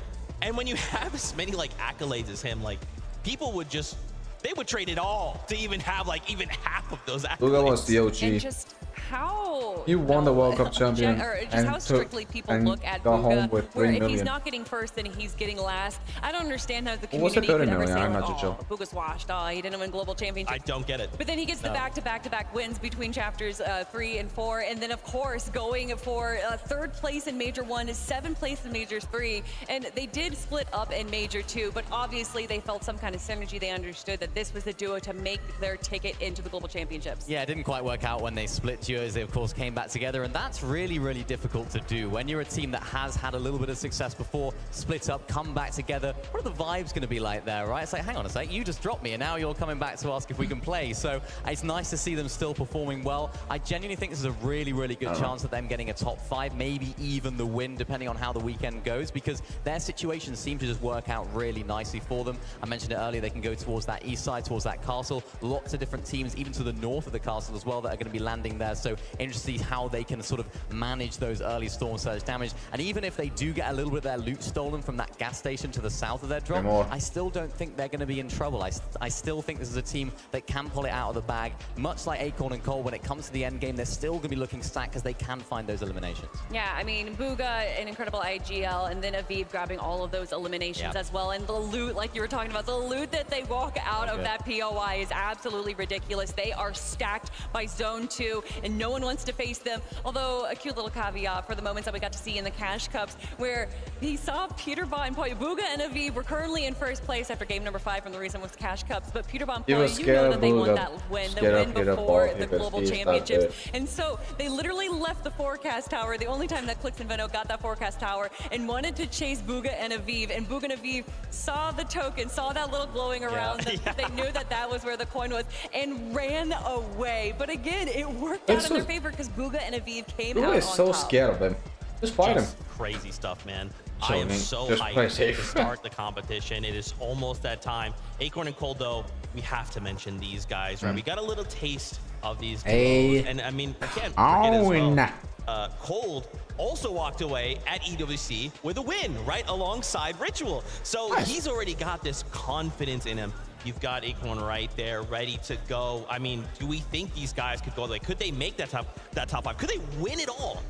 and when you have as many like accolades as him, like people would just, they would trade it all to even have like even half of those accolades. Bugha was the OG. And just how You won the World Cup champion or just and how took- strictly people and look at got home Bugha, with where 3 if he's million. not getting first, then he's getting last. I don't understand how the What was community it, 30 could ever million? say, I'm like, not too sure. oh, Bugha's washed. Oh, he didn't win global championship. I don't get it. But then he gets the back-to-back-to-back wins between chapters 3 and 4, and then of course going for 3rd place in Major 1 is 7th place in Major 3, and they did split up in Major 2, but obviously they felt some kind of synergy. They understood that this was the duo to make their ticket into the global championships. Yeah, it didn't quite work out when they split duos. They, of course, came back together, and that's really difficult to do. When you're a team that has had a little bit of success before, split up, come back together, what are the vibes going to be like there, right? It's like, hang on a sec, you just dropped me, and now you're coming back to ask if we can play. So it's nice to see them still performing well. I genuinely think this is a really good chance of them getting a top 5, maybe even the win, depending on how the weekend goes, because their situations seem to just work out really nicely for them. I mentioned it earlier, they can go towards that east side, towards that castle. Lots of different teams, even to the north of the castle as well, that are going to be landing there. So interesting to see how they can sort of manage those early Storm Surge damage. And even if they do get a little bit of their loot stolen from that gas station to the south of their drop, I still don't think they're going to be in trouble. I still think this is a team that can pull it out of the bag. Much like Acorn and Cole, when it comes to the end game, they're still going to be looking stacked because they can find those eliminations. Yeah, I mean, Bugha, an incredible IGL, and then Aviv grabbing all of those eliminations as well. And the loot, like you were talking about, the loot that they walk out of that POI is absolutely ridiculous. They are stacked by Zone 2, and no one wants to face them. Although, a cute little caveat for the moments that we got to see in the Cash Cups, where he saw Peter Bon Poyo. Bugha and Aviv were currently in first place after game number 5 from the reason was Cash Cups, but Peter Bon Poyo, you know that they won that win, the win before the global championships. And so they literally left the forecast tower, the only time that Clix and Veno got that forecast tower, and wanted to chase Bugha and Aviv. And Bugha and Aviv saw the token, saw that little glowing around them. They knew that that was where the coin was, and ran away. But again, it worked out in their favor because Bugha and Aviv came out on top. Bugha is so scared of them. Just fight him. Crazy stuff, man. I am so hyped to start the competition. It is almost that time. Acorn and Cold, though, we have to mention these guys, right? We got a little taste of these duos. And I mean, I can't forget as well, Cold also walked away at EWC with a win, right alongside Ritual. So he's already got this confidence in him. You've got Acorn right there, ready to go. I mean, do we think these guys could go? Like, could they make that top 5? Could they win it all?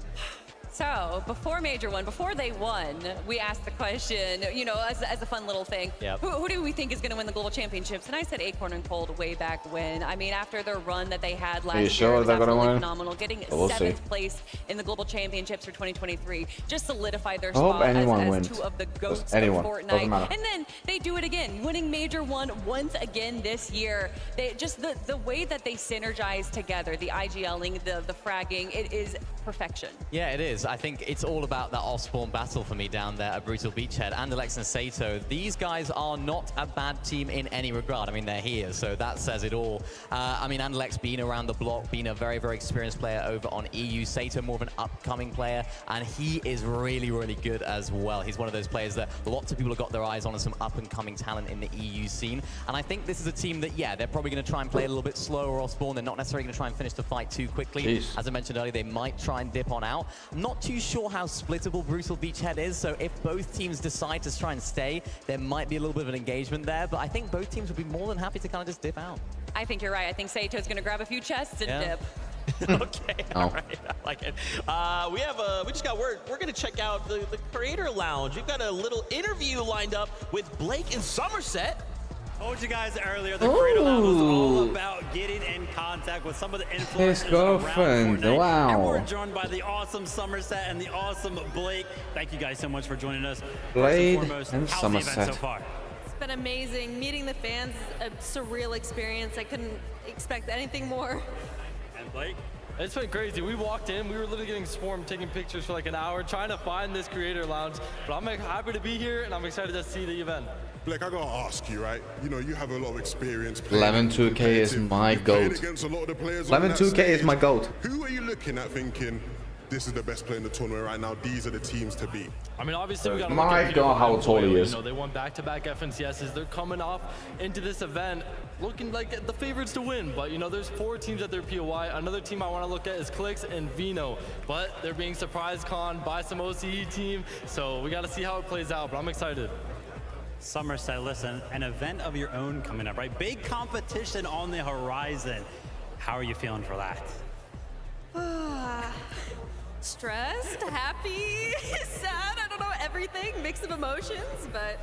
So before Major One, before they won, we asked the question, you know, as a fun little thing, who do we think is going to win the global championships? And I said Acorn and Cold way back when. I mean, after their run that they had last year, it was absolutely phenomenal. Getting 7th place in the global championships for 2023 just solidified their spot as 2 of the GOATs of Fortnite. And then they do it again, winning Major One once again this year. They just the way that they synergize together, the IGLing, the fragging, it is perfection. Yeah, it is. I think it's all about that off-spawn battle for me down there at Brutal Beachhead. Andalex and Sato, these guys are not a bad team in any regard. I mean, they're here, so that says it all. I mean, Andalex being around the block, being a very, very experienced player over on EU. Sato, more of an upcoming player, and he is really, really good as well. He's one of those players that lots of people have got their eyes on as some up-and-coming talent in the EU scene. And I think this is a team that, yeah, they're probably going to try and play a little bit slower off-spawn. They're not necessarily going to try and finish the fight too quickly. As I mentioned earlier, they might try and dip on out. I'm not too sure how splittable Brutal Beachhead is, so if both teams decide to try and stay, there might be a little bit of an engagement there, but I think both teams would be more than happy to kind of just dip out. I think you're right. I think Sato's going to grab a few chests and dip. Okay, all right, I like it. We just got word. We're gonna check out the Creator Lounge. We've got a little interview lined up with Blake in Somerset. I told you guys earlier, the Creator Lounge was all about getting in contact with some of the influencers His girlfriend, around Fortnite. wow. And we're joined by the awesome Somerset and the awesome Blake. Thank you guys so much for joining us. Blade First and foremost, and how's the event Somerset. so far? It's been amazing. Meeting the fans, a surreal experience. I couldn't expect anything more. And Blake? It's been crazy. We walked in, we were literally getting swarmed, taking pictures for like an hour, trying to find this Creator Lounge. But I'm happy to be here, and I'm excited to see the event. Blake, I gotta ask you, right? You know, you have a lot of experience. Lemon 2K is my goat. Lemon 2K is my goat. Who are you looking at thinking, this is the best player in the tournament right now? These are the teams to beat. I mean, obviously, we got to My God, how tall he is. You know, they won back-to-back FNCSs. They're coming off into this event looking like the favorites to win. But, you know, there's 4 teams at their POI. Another team I want to look at is Clix and Veno. But they're being surprise con by some OCE team. So we got to see how it plays out. But I'm excited. Somerset, listen, an event of your own coming up, right? Big competition on the horizon. How are you feeling for that? Stressed, happy, sad, I don't know, everything, mix of emotions, but,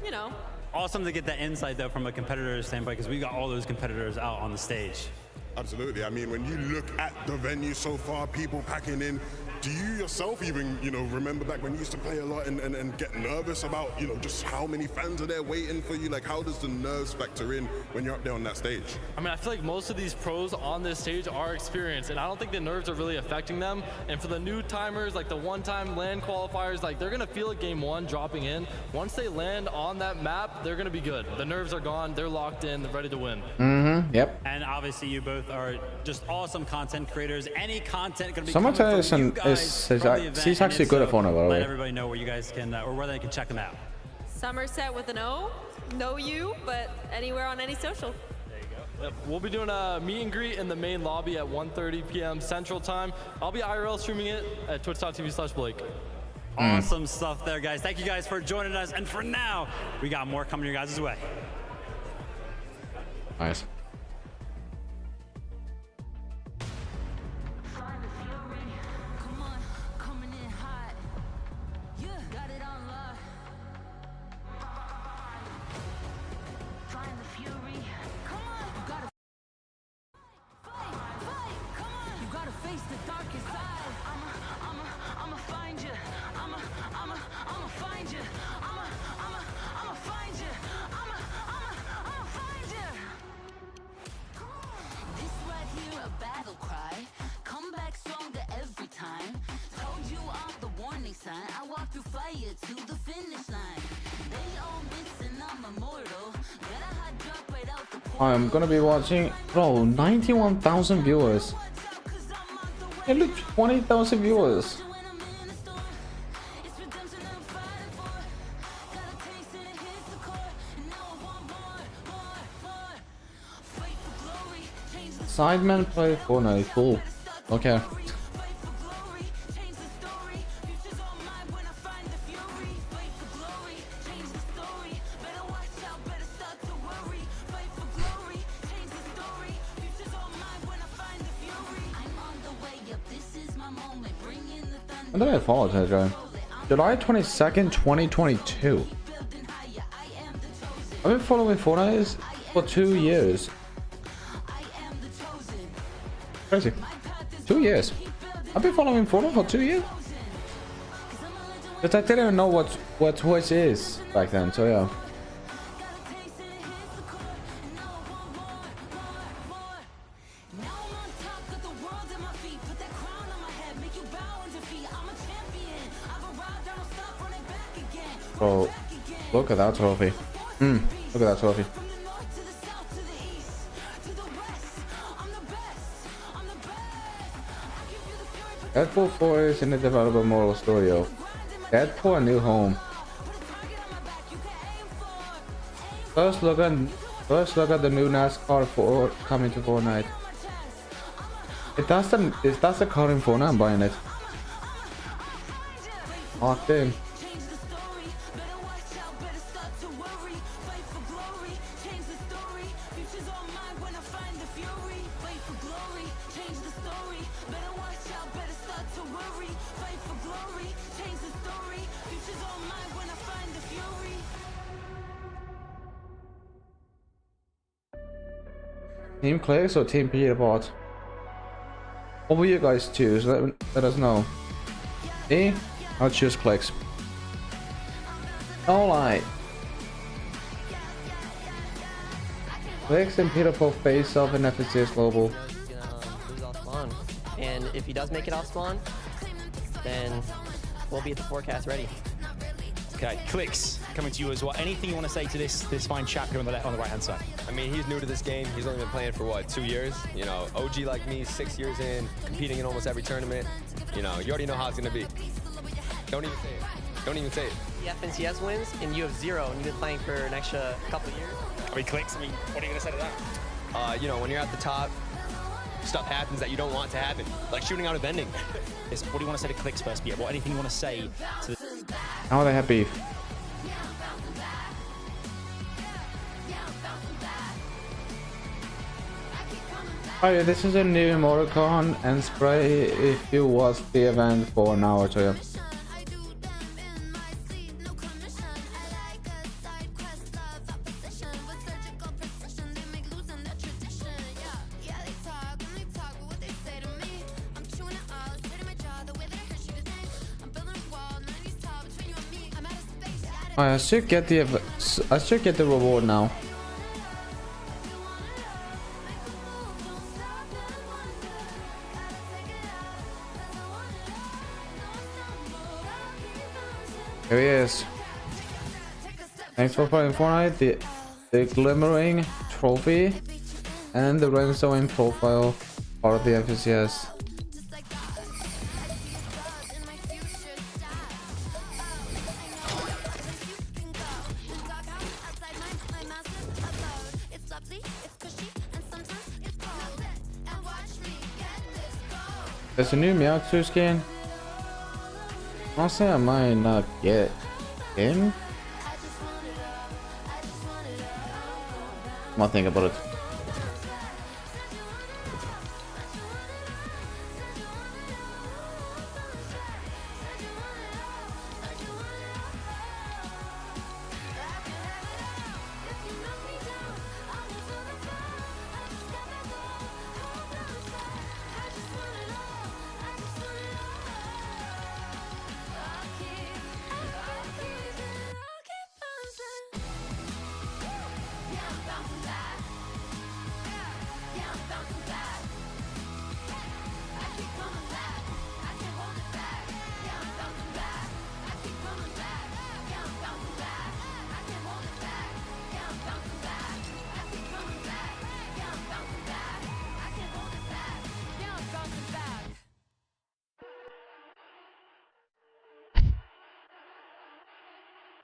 you know. Awesome to get that insight, though, from a competitor's standpoint, because we got all those competitors out on the stage. Absolutely. I mean, when you look at the venue so far, people packing in, do you yourself even, you know, remember back when you used to play a lot and get nervous about, you know, just how many fans are there waiting for you? Like, how does the nerves factor in when you're up there on that stage? I mean, I feel like most of these pros on this stage are experienced, and I don't think the nerves are really affecting them. And for the new timers, like the one-time land qualifiers, like they're gonna feel it game 1 dropping in. Once they land on that map, they're gonna be good. The nerves are gone, they're locked in, they're ready to win. Yep. And obviously you both are just awesome content creators. Any content gonna be Somerset coming from you guys he's actually good at Fortnite, by the way. Let everybody know where you guys can, or where they can check them out. Somerset with an O, no U, but anywhere on any social. There you go. We'll be doing a meet and greet in the main lobby at 1:30 p.m. Central Time. I'll be IRL streaming it at twitch.tv/Blake. Awesome stuff there, guys. Thank you guys for joining us. And for now, we got more coming your guys' way. Nice. I'm gonna be watching, bro, 91,000 viewers. Hey, look, 20,000 viewers. Sidemen play Fortnite, cool. Okay. When did I follow that guy? July 22nd, 2022. I've been following Fortnite for 2 years. Crazy. 2 years. I've been following Fortnite for 2 years. But I didn't even know what Twitch is back then, so yeah. Bro, look at that trophy. Look at that trophy. Deadpool 4 is in the developer Mortal Studio. Deadpool a new home. First look at the new NASCAR 4 coming to Fortnite. If that's the car in Fortnite, I'm buying it. Locked in. Team Clicks or Team Peterbot? What will you guys choose? Let us know. Me? I'll choose Clicks. Alright. Clicks and Peterbot face off in FNCS Global. Lose off spawn. And if he does make it off spawn, then we'll be at the forecast ready. Okay, Clicks, coming to you as well. Anything you want to say to this fine chap here on the right hand side? I mean, he's new to this game. He's only been playing for what, 2 years? You know, OG like me, 6 years in, competing in almost every tournament. You know, you already know how it's gonna be. Don't even say it. Don't even say it. The FNCS wins, and you have 0, and you've been playing for an extra couple of years. I mean, Clicks, I mean, what are you gonna say to that? You know, when you're at the top, stuff happens that you don't want to happen, like shooting out a vending. What do you want to say to Clicks first, Peter? What anything you want to say to the... How they have beef? Oh yeah, this is a new Morricon and spray if you watch the event for an hour or two. I should get the reward now. Here he is. Thanks for playing Fortnite. The glimmering trophy and the Renzo profile part of the FNCS. There's a new Mewtwo skin. Honestly, I might not get him. I'm not thinking about it.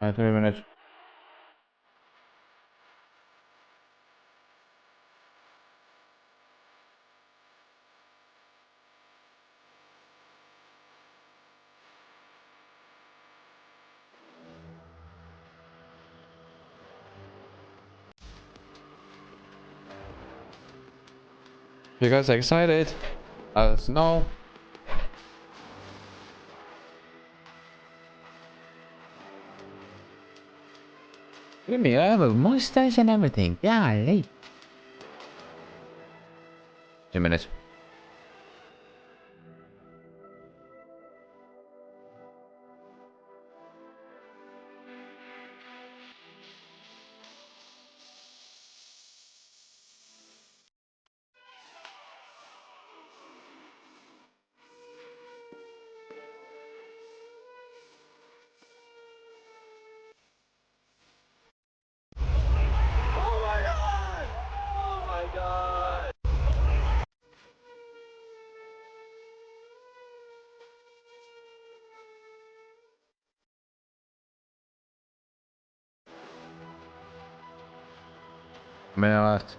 Alright, 3 minutes. You guys excited? Let us know. Look at me, I have a mustache and everything. Golly. 2 minutes. A minute left.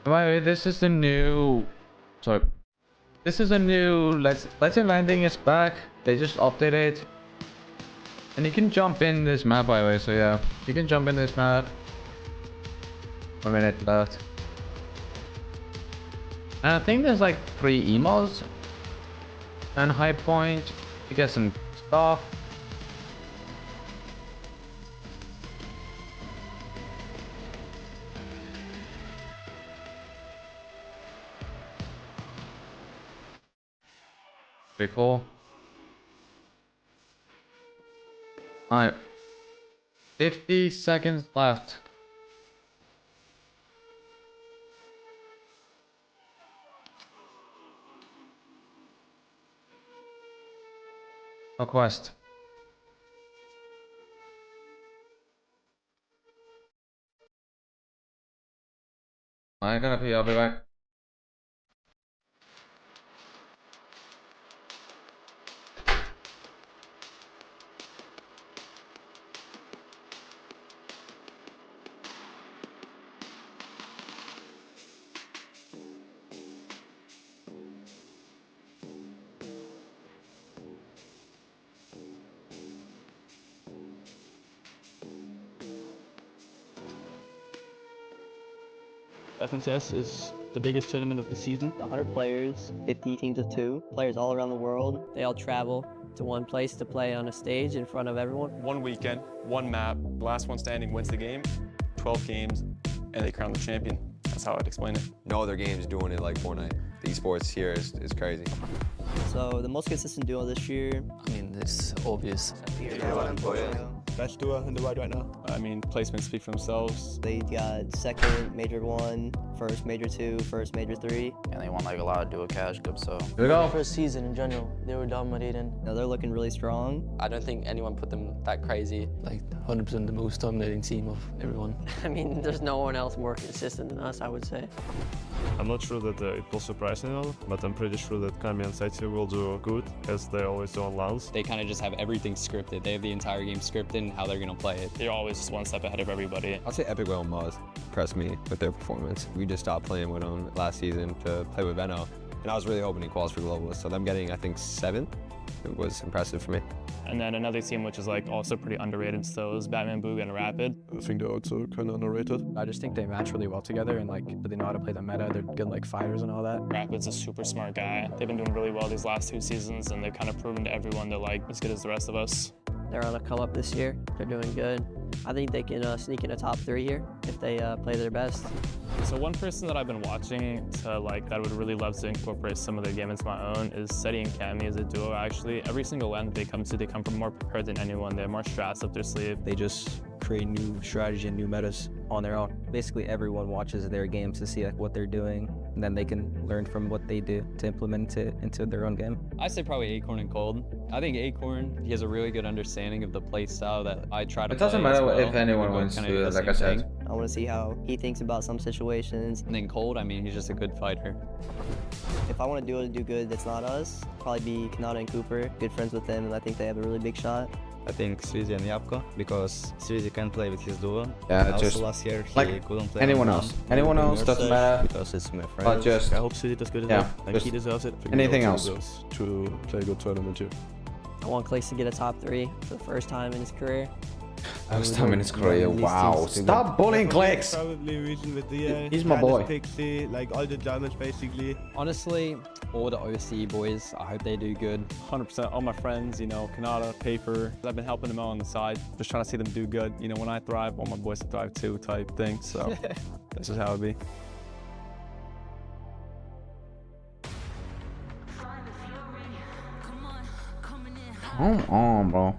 By the way, this is the new... Sorry. This is a new... Legend Landing is back. They just updated. And you can jump in this map, by the way, so yeah. You can jump in this map. 1 minute left. And I think there's like 3 emos and high point to get some stuff. Pretty cool. Alright. 50 seconds left. No quest. I gotta pee, I'll be back. FNCS is the biggest tournament of the season. 100 players, 50 teams of 2, players all around the world. They all travel to one place to play on a stage in front of everyone. One weekend, one map, the last one standing wins the game, 12 games, and they crown the champion. That's how I'd explain it. No other game's doing it like Fortnite. The esports here is crazy. So the most consistent duo this year, I mean, it's obvious. Best duo in the world right now. I mean, placements speak for themselves. They got second, Major 1, First Major 2, first Major 3. And they won like a lot of duo cash cups, so. Here we go. First season in general, they were dominating. No, they're looking really strong. I don't think anyone put them that crazy. Like 100% the most dominating team of everyone. I mean, there's no one else more consistent than us, I would say. I'm not sure that it will surprise anyone, but I'm pretty sure that Kami and Saiti will do good, as they always do on LANs. They kind of just have everything scripted. They have the entire game scripted and how they're going to play it. They're always just one step ahead of everybody. I'll say Epic Whale and Muz impressed me with their performance. We just stopped playing with them last season to play with Veno, and I was really hoping he quals for Globalists. So them getting, I think, 7th, it was impressive for me. And then another team which is like also pretty underrated still is Batman Booga and Rapid. I think they're also kind of underrated. I just think they match really well together and like they know how to play the meta. They're good like fighters and all that. Rapid's a super smart guy. They've been doing really well these last 2 seasons, and they've kind of proven to everyone they're like as good as the rest of us. They're on a come up this year. They're doing good. I think they can sneak in a top 3 here if they play their best. So one person that I've been watching to like that I would really love to incorporate some of their game into my own is Seti and Kami as a duo. Actually, every single land they come to, they come from more prepared than anyone. They have more strats up their sleeve. They just create new strategy and new metas on their own. Basically, everyone watches their games to see like what they're doing, and then they can learn from what they do to implement it into their own game. I say probably Acorn and Cold. I think Acorn, he has a really good understanding of the play style that I try to play. It doesn't matter if anyone wants to do it, like I said. I want to see how he thinks about some situations. And then Cold, I mean, he's just a good fighter. If I want to do good that's not us, probably be Kanata and Cooper. Good friends with them, and I think they have a really big shot. I think Svizi and Yapko, because Svizi can play with his duo. Yeah, just last year he like couldn't play anyone else. Anyone else doesn't matter. Because it's my friend. But just I hope Svizi does good as well. Like, he deserves it. Anything else to play a good tournament too. I want Clicks to get a top 3 for the first time in his career. First time in his career, wow. Stop bullying Clicks! Probably reason with the He's my boy. Pixie, like all the Germans basically. Honestly, all the OC boys, I hope they do good. 100%. All my friends, you know, Kanata, Paper, I've been helping them out on the side, just trying to see them do good. You know, when I thrive, all my boys thrive too, type thing. So this is how it be. Come on, bro.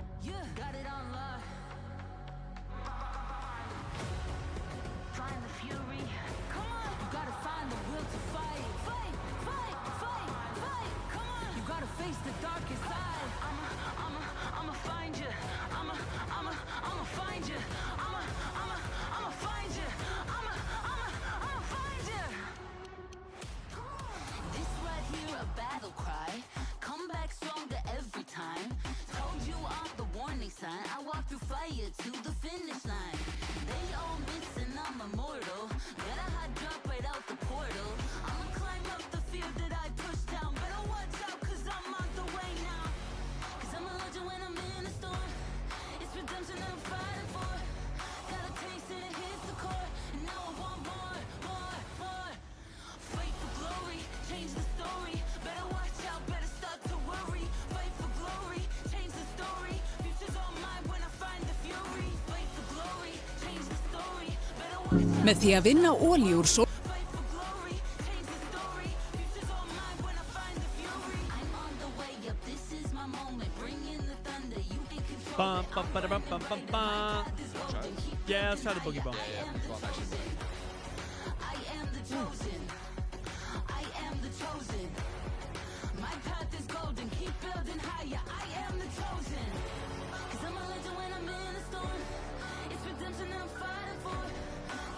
I walk through fire to the finish line. They all miss and I'm immortal. Get a hot drop right out the portal. I'ma climb up the fear that I pushed down. Better watch out cause I'm on the way now. Cause I'm a legend when I'm in a storm. It's redemption I'm fighting for. Got a taste and it hits the core. And now I want more. Fight for glory, change the story. Better watch out, better start to worry. Fight for glory, change the story. Future's all mine when I find the fury. Fight for glory, change the story. Better watch out. Með því að vinna olíu úr sól. Bum, bum, bum, bum, bum, bum, bum. Yeah, let's try the boogie bomb. I am the chosen. I am the chosen. My path is golden. Keep building higher. I am the chosen. Cause I'm a legend when I'm in a storm. It's redemption I'm fighting for.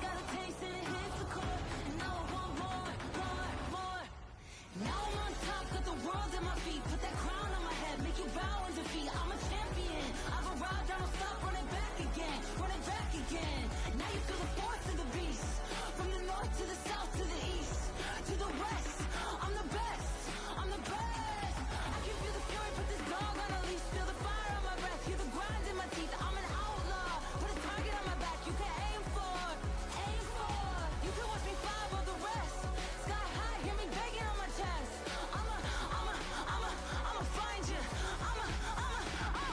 Got a taste and it hits the core. And now I want more. Now I'm on top, got the world at my feet. Put that crown on my head, make you bow in defeat. I'm a champion. I've arrived, I don't stop running back again. Now you feel the force of the beast. From the north to the south to the east to the west. I'm the best. I can feel the fury, put this dog on a leash. Feel the fire on my breath, hear the grind in my teeth. I'm an outlaw, put a target on my back. You can aim for. You can watch me fly above the rest. Sky high, hear me begging on my chest. I'ma find you. I'ma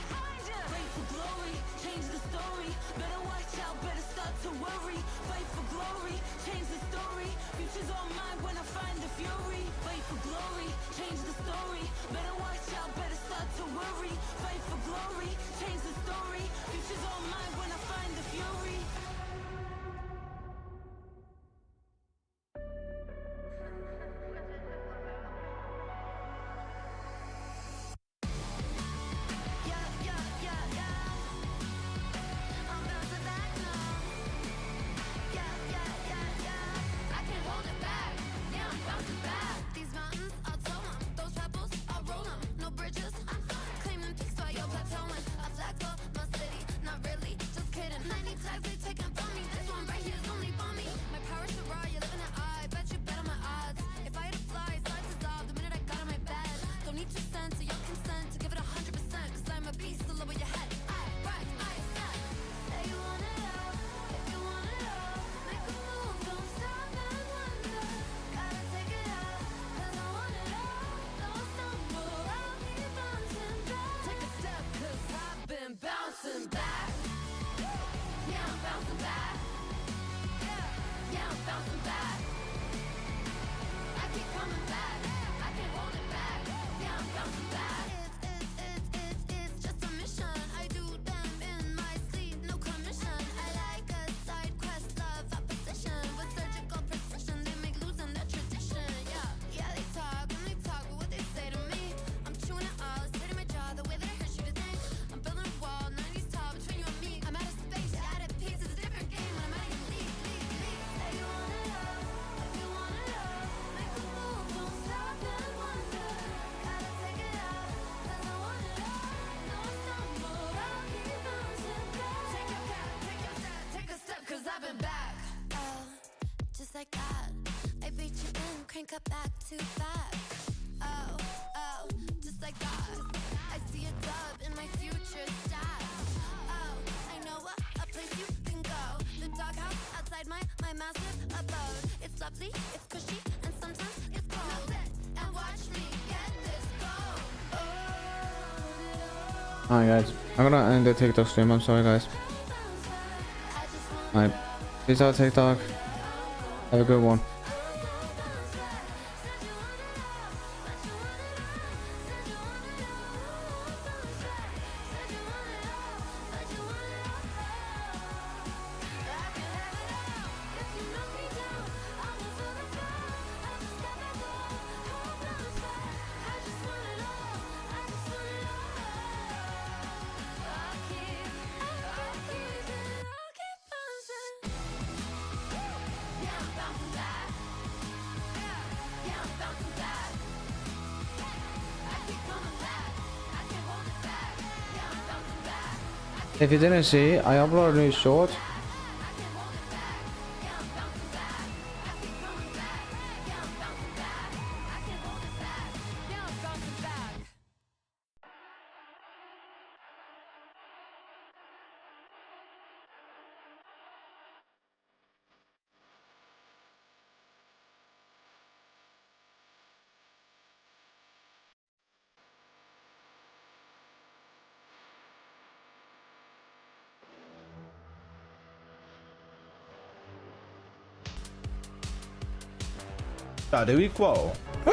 find you. Fight for glory, change the story. Better watch out, better start to worry. Fight for glory, change the story. Future's all mine when I find the fury. Fight for glory, change the story. Better watch out, better start to worry. Fight for glory, change the story. Future's all mine when I find the fury. cut back too fast. Oh, oh, just like that. I see a dub in my future stats. Oh, I know a place you can go. The doghouse outside my massive abode. It's lovely, it's cushy, and sometimes it's cold. Now sit and watch me get this gold. Alright guys, I'm gonna end the TikTok stream, I'm sorry guys. Alright, peace out TikTok. Have a good one. If you didn't see, I uploaded a new short. Do we quo? We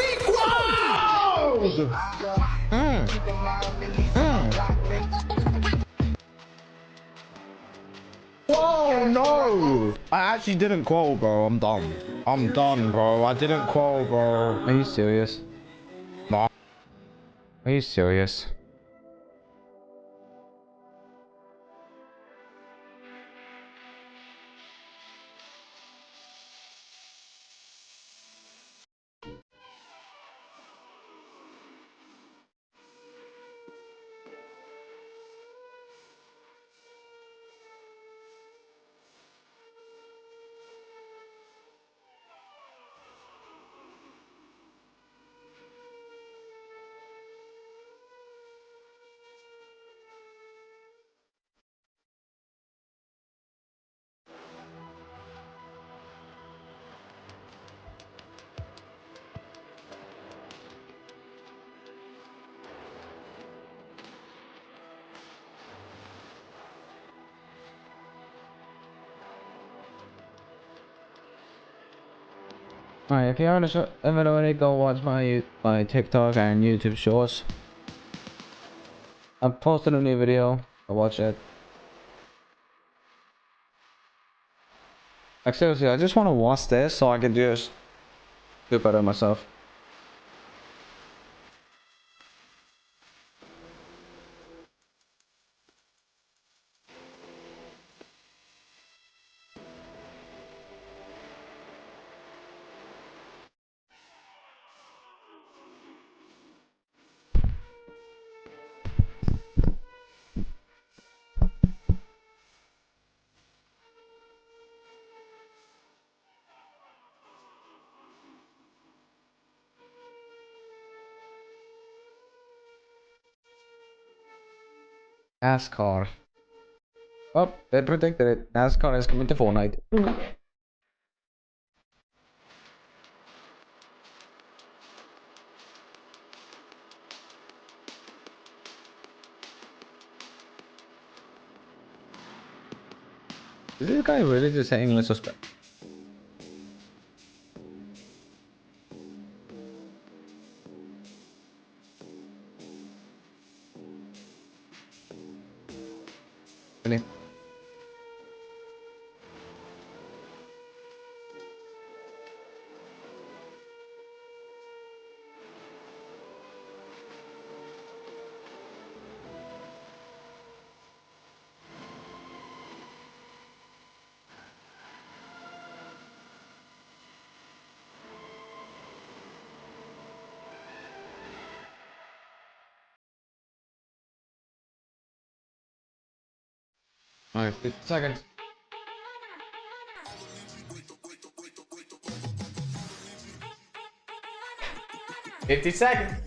Whoa, no! I actually didn't quote, bro. I'm done. I'm done, bro. I didn't quote, bro. Are you serious? No. Are you serious? Alright, if you haven't already, go watch my TikTok and YouTube shorts. I've posted a new video. Go watch it. Like seriously, I just want to watch this so I can just do better myself. NASCAR. Oh, they predicted it. NASCAR is coming to Fortnite. Is this guy really just saying English suspect? Really? Alright, 50 seconds. 50 seconds.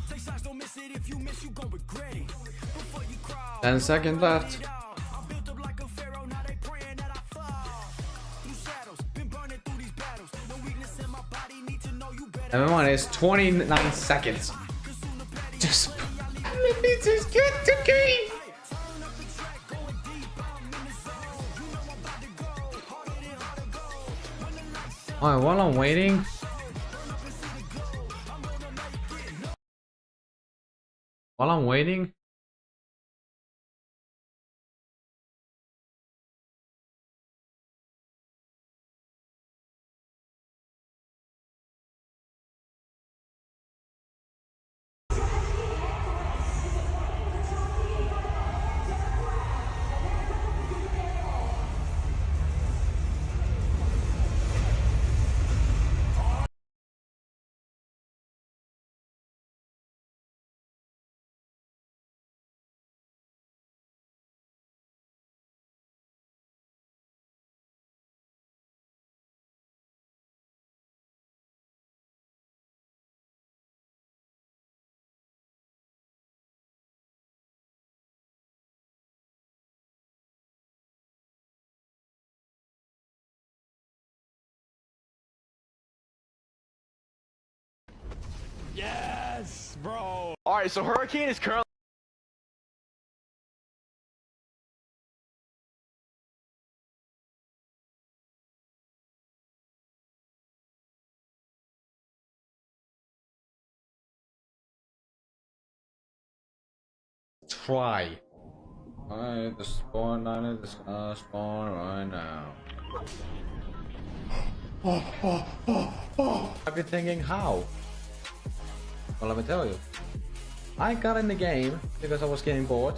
Take shots, don't miss it. If you miss, you gon' regret it. Before you cry, 10 seconds left. built up like a pharaoh. Now they praying that I fall. Through shadows, been burning through these battles. No weakness in my body. Need to know you better. Everyone, it's 29 seconds. Just let me just get the game. Alright, while I'm waiting. While I'm waiting. Yes, bro. All right, so Hurricane is currently. Try. Alright, the spawn, I need this spawn right now. I've been thinking how? Well, let me tell you. I got in the game because I was getting bored.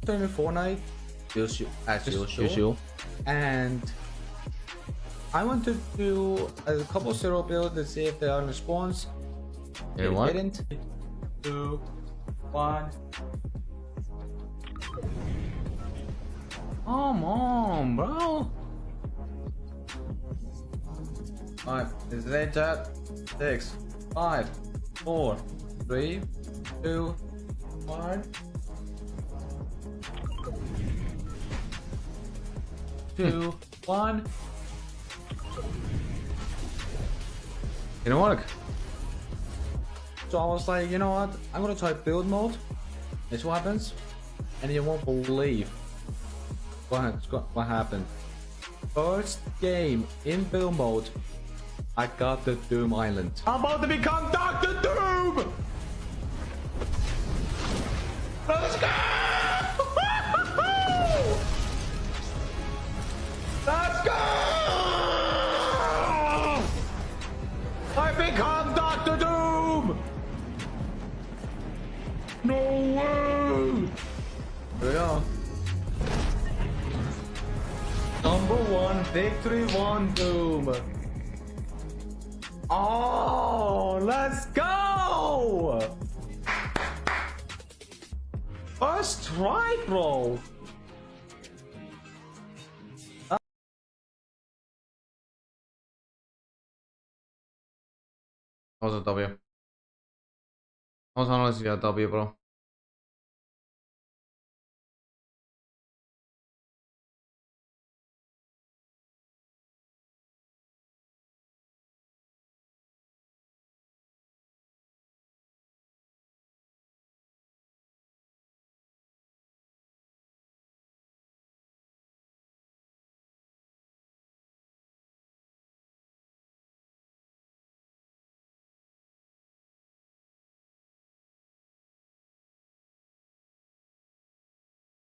Playing Fortnite, as usual. And I went to do a couple zero builds to see if they are in response. It didn't. 2, 1. Come on, bro. Alright, is it chat? 6, 5, 4, 3, 2, 1. 2, 1. You know what? So I was like, you know what? I'm gonna try build mode. This what happens, and you won't believe what happened. First game in build mode, I got the Doom Island. I'm about to become Dr. Doom! Let's go! Let's go! I become Dr. Doom! No way! Here we are. Number 1, victory 1, Doom. Oh, let's go! First try, bro. That was a W. That was honestly a W, bro.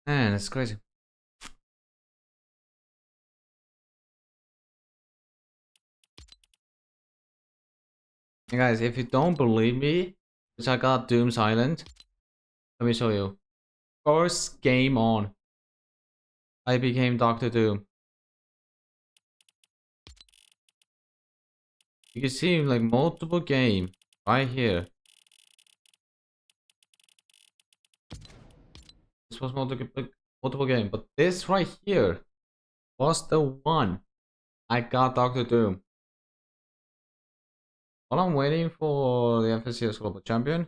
Man, it's crazy. Hey guys, if you don't believe me, which I got Doom's Island, let me show you. first game on, I became Dr. Doom. You can see like multiple game right here. This was multiple game, but this right here was the one I got Dr. Doom. While I'm waiting for the FNCS Global Champion.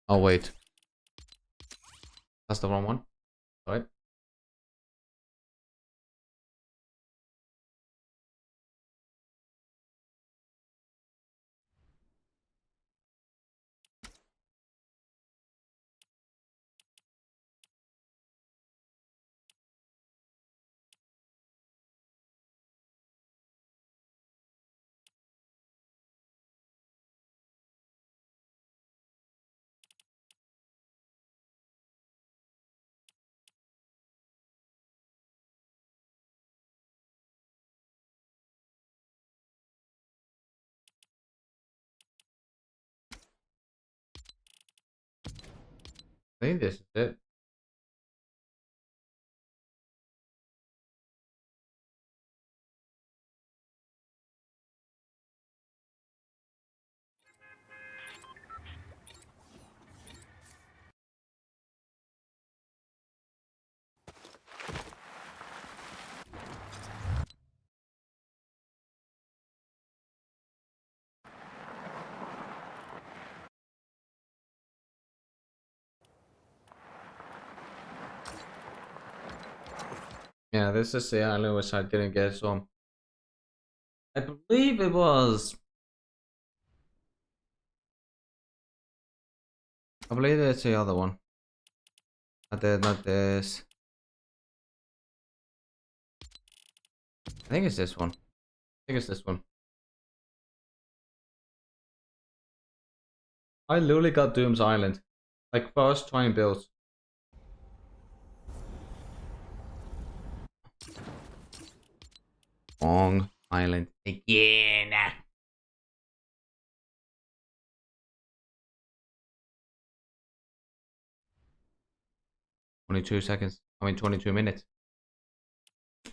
Oh wait, that's the wrong one. Sorry. I think this is it. Yeah, this is the island which I didn't get some. I believe it was. I believe it's the other one. Not this. I think it's this one. I think it's this one. I literally got Doom's Island. Like first trying builds. Wrong island again. Only 2 seconds. I mean 22 minutes. I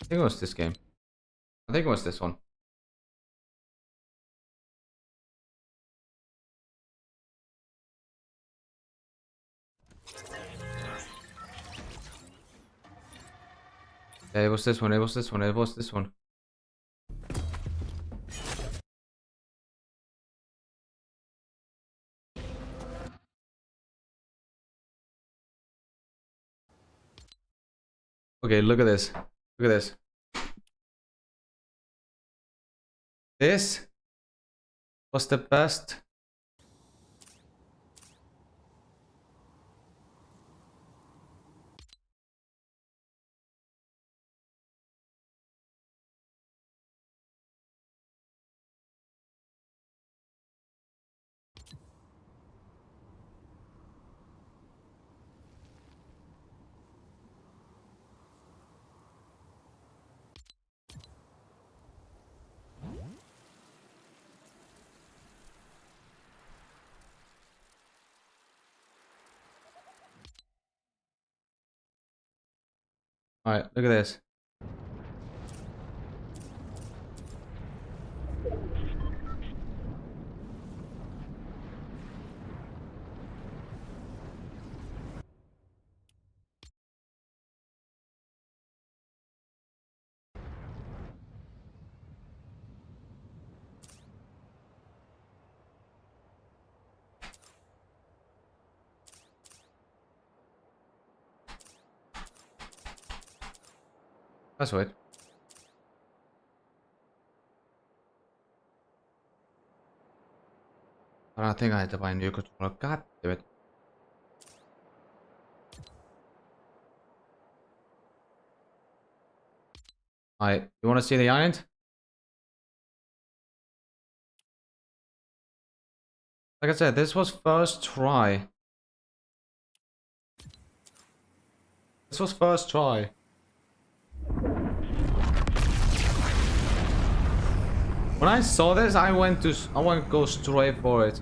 think it was this game. I think it was this one. Yeah, it was this one, it was this one, it was this one. Okay, look at this. Look at this. This was the best. Alright, look at this. That's weird. I don't think I had to buy a new controller. God damn it. Alright, you want to see the island? Like I said, this was first try. This was first try. When I saw this, I went to go straight for it.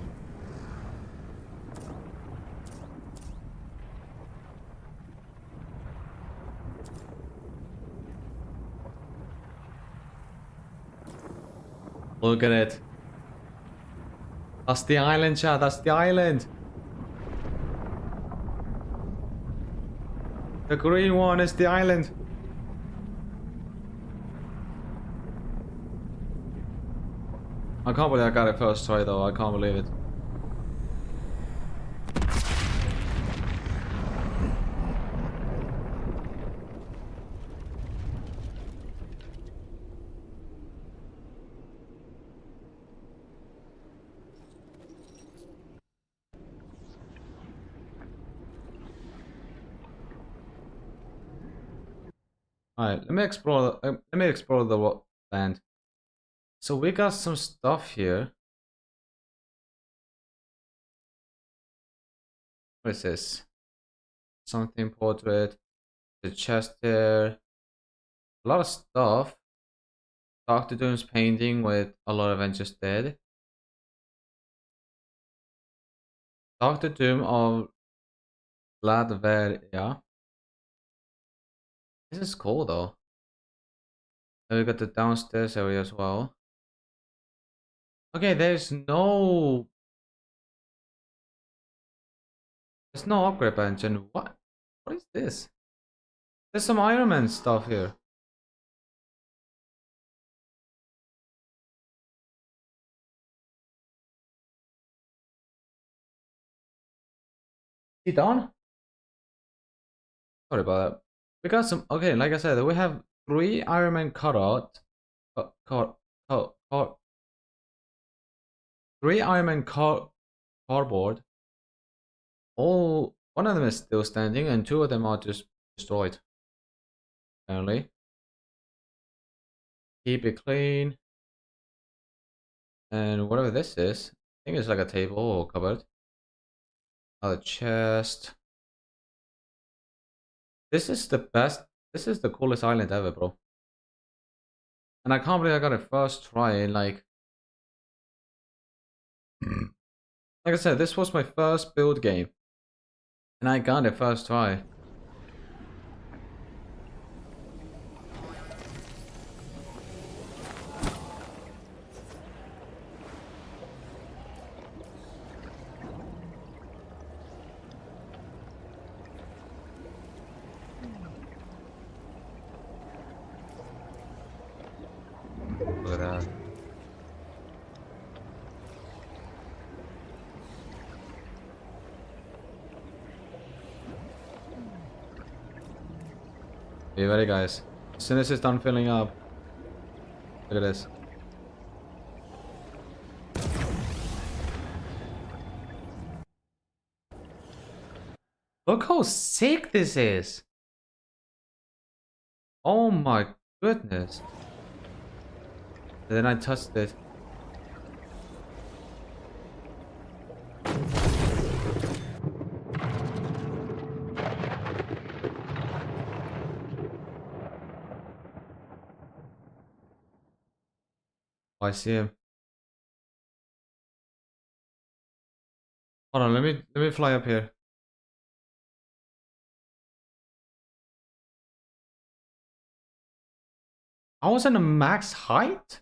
Look at it. That's the island, chat. That's the island. The green one is the island. I can't believe I got it first try though. I can't believe it. Alright, let me explore the land. So we got some stuff here. What is this? Something portrait. The chest there. A lot of stuff. Dr. Doom's painting with a lot of Avengers dead. Dr. Doom of Latveria. This is cool though. Then we got the downstairs area as well. Okay, there's no upgrade engine. What is this? There's some Iron Man stuff here. Is he done? Sorry about that. We got some. Okay, like I said, we have 3 Iron Man cutout. 3 Iron Man cardboard. All one of them is still standing, and 2 of them are just destroyed. Apparently. Keep it clean. And whatever this is, I think it's like a table or cupboard. Another chest. This is the best. This is the coolest island ever, bro. And I can't believe I got it first try. Like I said, this was my first build game. And I got it first try. Look at that. Be ready, guys. As soon as it's done filling up. Look at this. Look how sick this is. Oh my goodness. And then I touched it. Oh, I see him. Hold on, let me fly up here. I was in a max height?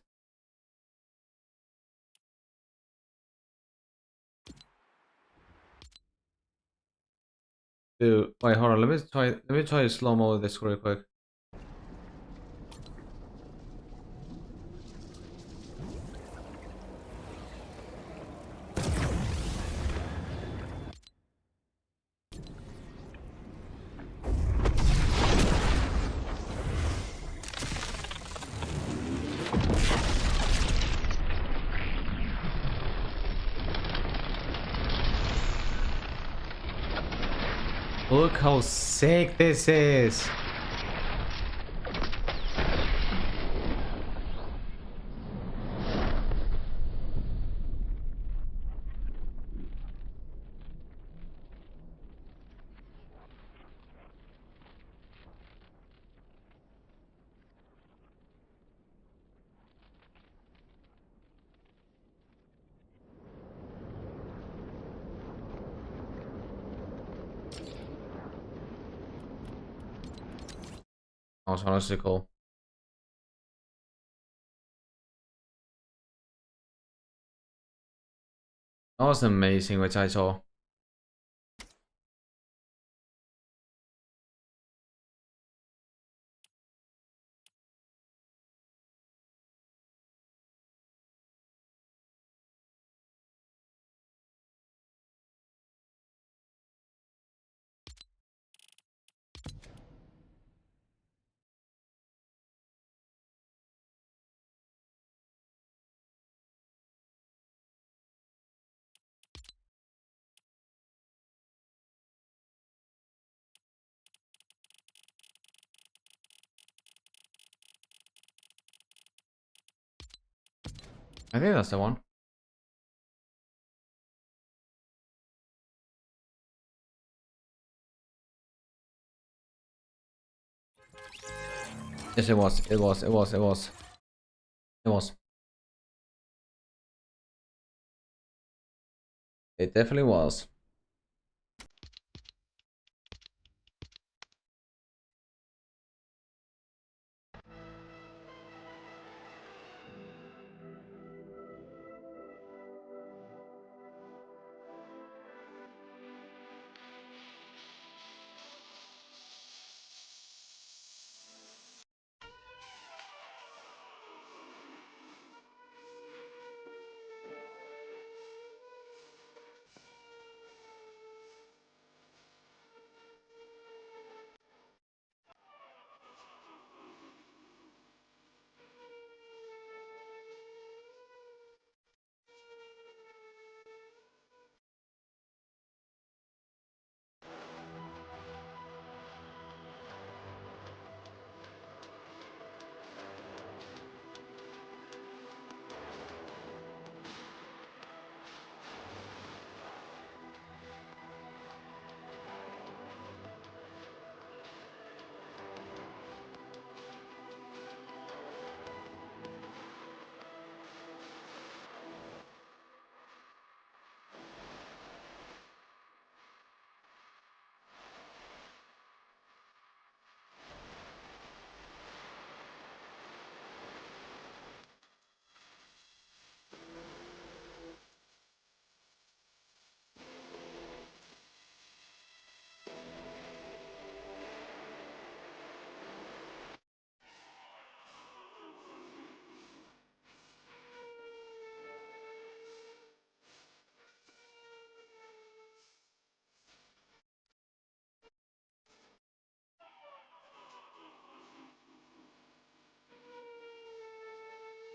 Dude, wait, hold on, let me try slow-mo this real quick. Look how sick this is. That was honestly cool. That was amazing, which I saw. I think that's the one. Yes, it was. It was. It was. It was. It was. It definitely was.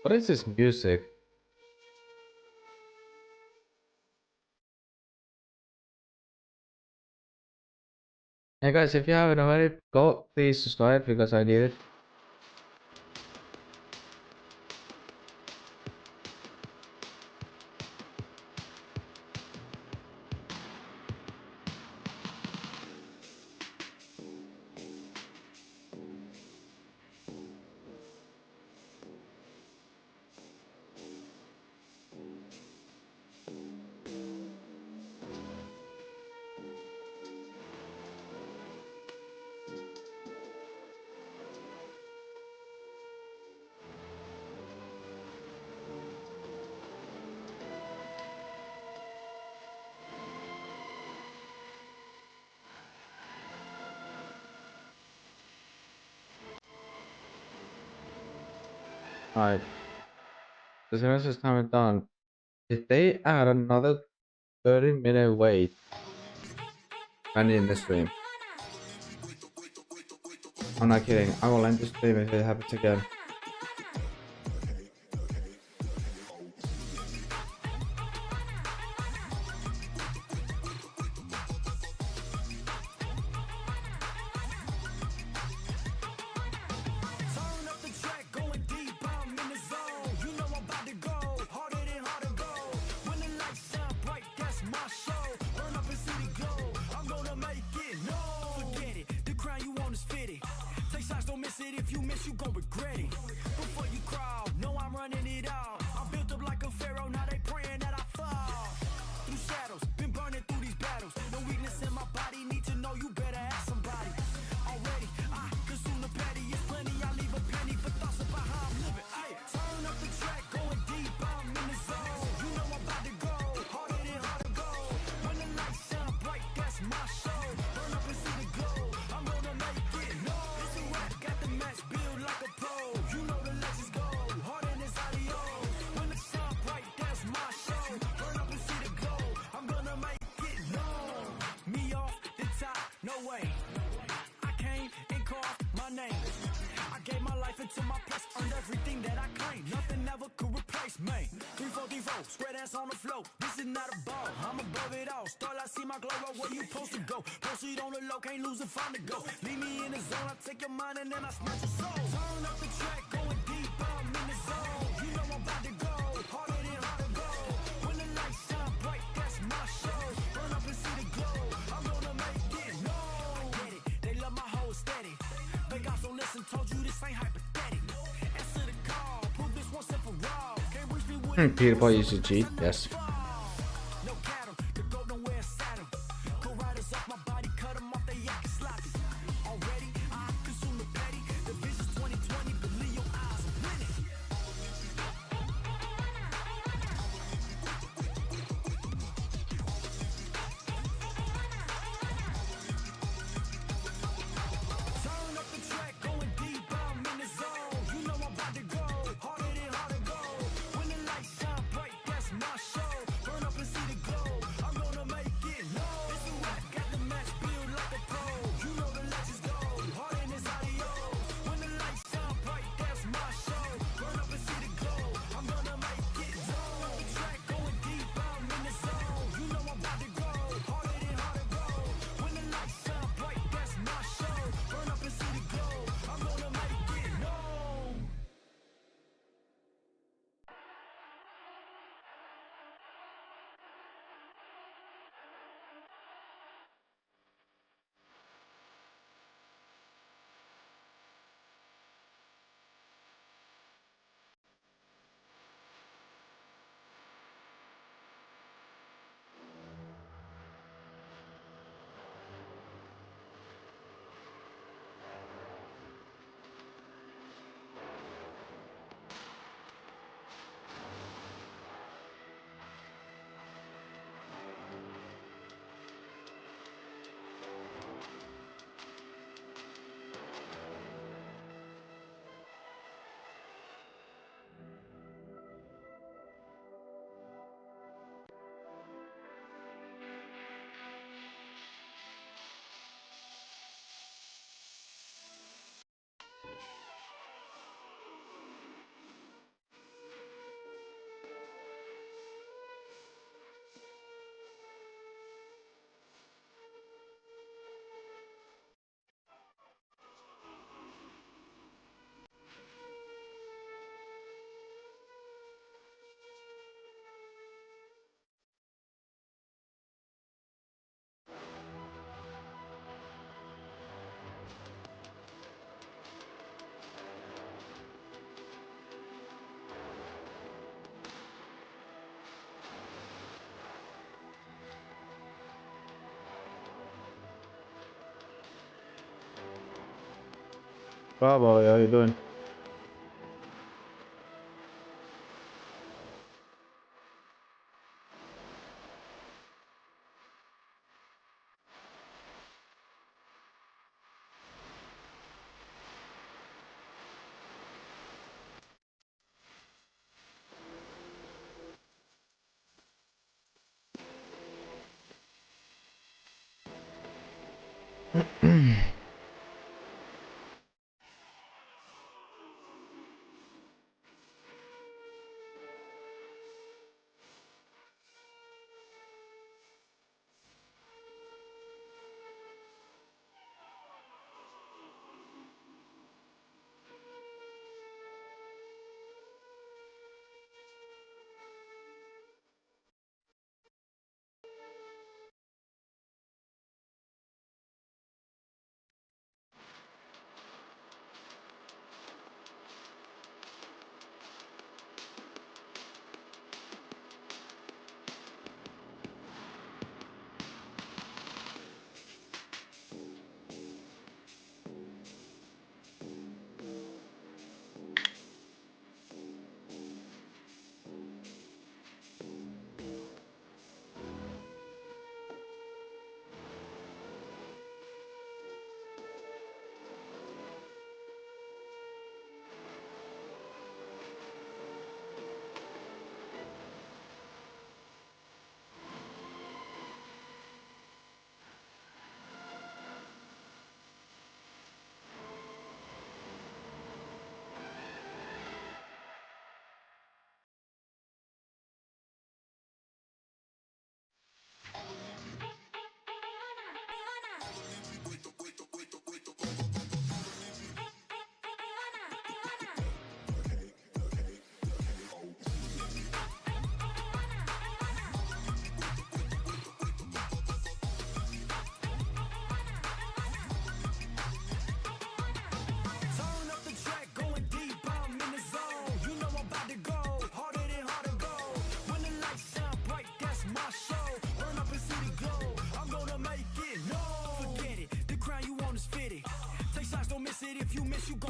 What is this music? Hey guys, if you haven't already, go please subscribe because I need it. Alright. As soon as this time is done, did they add another 30-minute wait in this stream? I'm not kidding. I will end the stream if it happens again. If you miss, you gon' regret it. to my place, earned everything that I claim. Nothing ever could replace me. 3-4-3-4, square dance on the floor. This is not a ball, I'm above it all. Start, I see my glow up, where you supposed to go. Proceed on the low, can't lose and find the go. Leave me in the zone, I take your mind and then I snatch your soul. Turn up the track, going deep, I'm in the zone. You know I'm about to go, harder than hard to go. When the lights shine bright, that's my show. Burn up and see the glow, I'm gonna make it known. I get it, they love my whole aesthetic. They got so listen, told you this ain't hypothetical. Answer the call, prove this once and for all. Can't reach me with PewDiePie used to cheat, yes. no cattle, the goat don't wear a saddle. Go riders off my body, cut them off, they yak sloppy. Already, I consume the petty. The vision's 2020, believe your eyes are winning. Turn up the track, going deep, I'm in the zone. You know I'm about to go, harder than hard to go. When the lights shine bright, that's my show. Burn up and see the glow, I'm gonna make it known. It's a rap, got the match built like a pro. You know the legends go, harder than this audio. When the lights shine bright, that's my show. Burn up and see the glow, I'm gonna make it known. The track going deep, I'm in the zone. You know I'm about to go, harder than hard to go. When the lights shine bright, that's my show. Burn up and see the glow, I'm gonna make it known. Bravo, how you doing?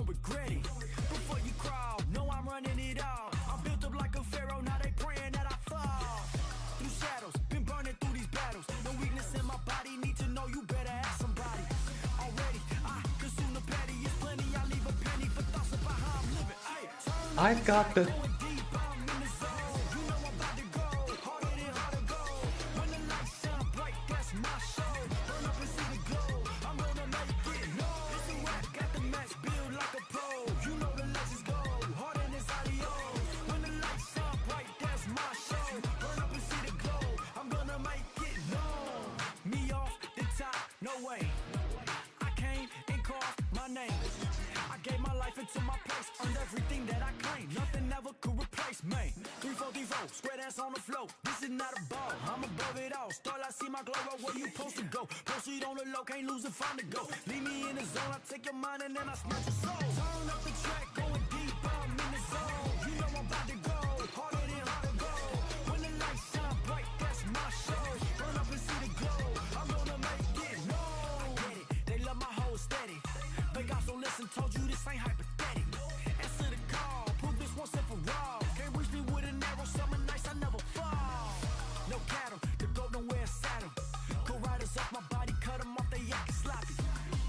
gon' regret it. Before you crawl, know I'm running it all. I'm built up like a pharaoh, now they praying that I fall. Through shadows, been burning through these battles. No weakness in my body, need to know you better ask somebody. Already, I consume the petty, it's plenty. I leave a penny for thoughts about how I'm living. Ay, I got the. To my place, earned everything that I claim. Nothing ever could replace me. 3-4-3-4, square ass on the floor. This is not a ball, I'm above it all. Start, I see my glow up where you supposed to go. Proceed on the low, can't lose and find a go. Leave me in the zone, I take your mind and then I snatch your soul. Turn up the track, going deep, I'm in the zone. You know I'm about to go, harder than hard to go. When the lights shine bright, that's my show. Burn up and see the glow, I'm gonna make it known. I get it, they love my whole steady. They got so listen, told you this ain't hypothetical. Answer the call, prove this once and for all. Can't reach me with an arrow, summer nights I never fall. No cattle, the goat don't wear a saddle. Go riders off my body, cut them off, they acting sloppy.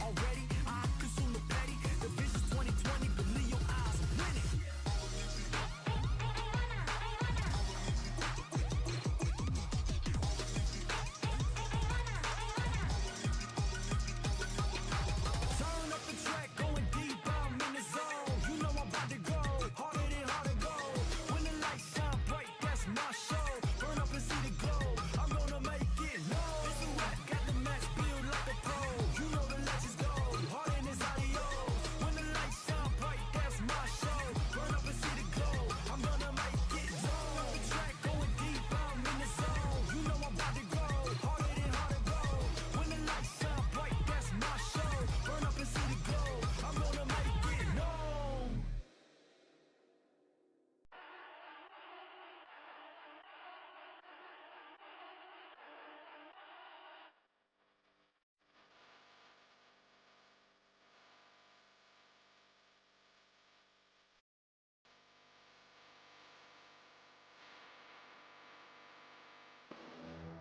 Already, I consume the petty. The vision's 2020, believe your eyes are winning. Turn up the track, going deep, I'm in the zone. You know I'm about to go, harder than hard to go. When the lights shine bright, that's my show. Burn up and see the glow, I'm gonna make it known. It's a rap, got the match, build like a pro. You know the legends go, harder than adios. When the lights shine bright, that's my show. Burn up and see the glow, I'm gonna make it known. Up the track, going deep, I'm in the zone. You know I'm about to go, harder than hard to go. When the lights shine bright, that's my show. Burn up and see the glow, I'm gonna make it known.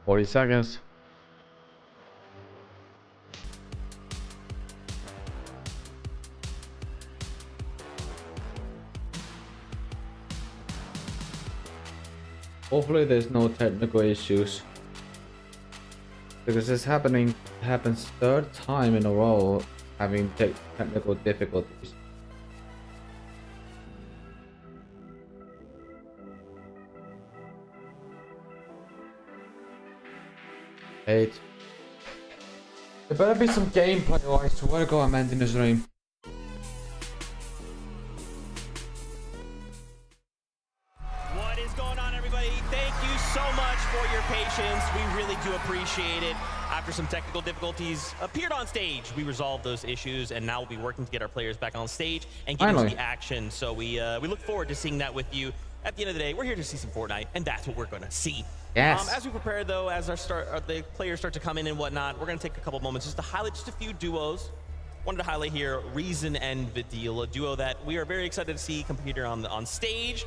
Forty seconds. Hopefully there's no technical issues, because this happens third time in a row having technical difficulties. Eight. There better be some gameplay or I swear to God I'm ending this stream. What is going on, everybody? Thank you so much for your patience. We really do appreciate it. After some technical difficulties appeared on stage, we resolved those issues, and now we'll be working to get our players back on stage and get into the action. So we look forward to seeing that with you. At the end of the day, we're here to see some Fortnite, and that's what we're going to see. Yes. As we prepare, though, as the players start to come in and whatnot, we're going to take a couple moments just to highlight just a few duos. Wanted to highlight here Reason and Vidil, a duo that we are very excited to see compete here on stage.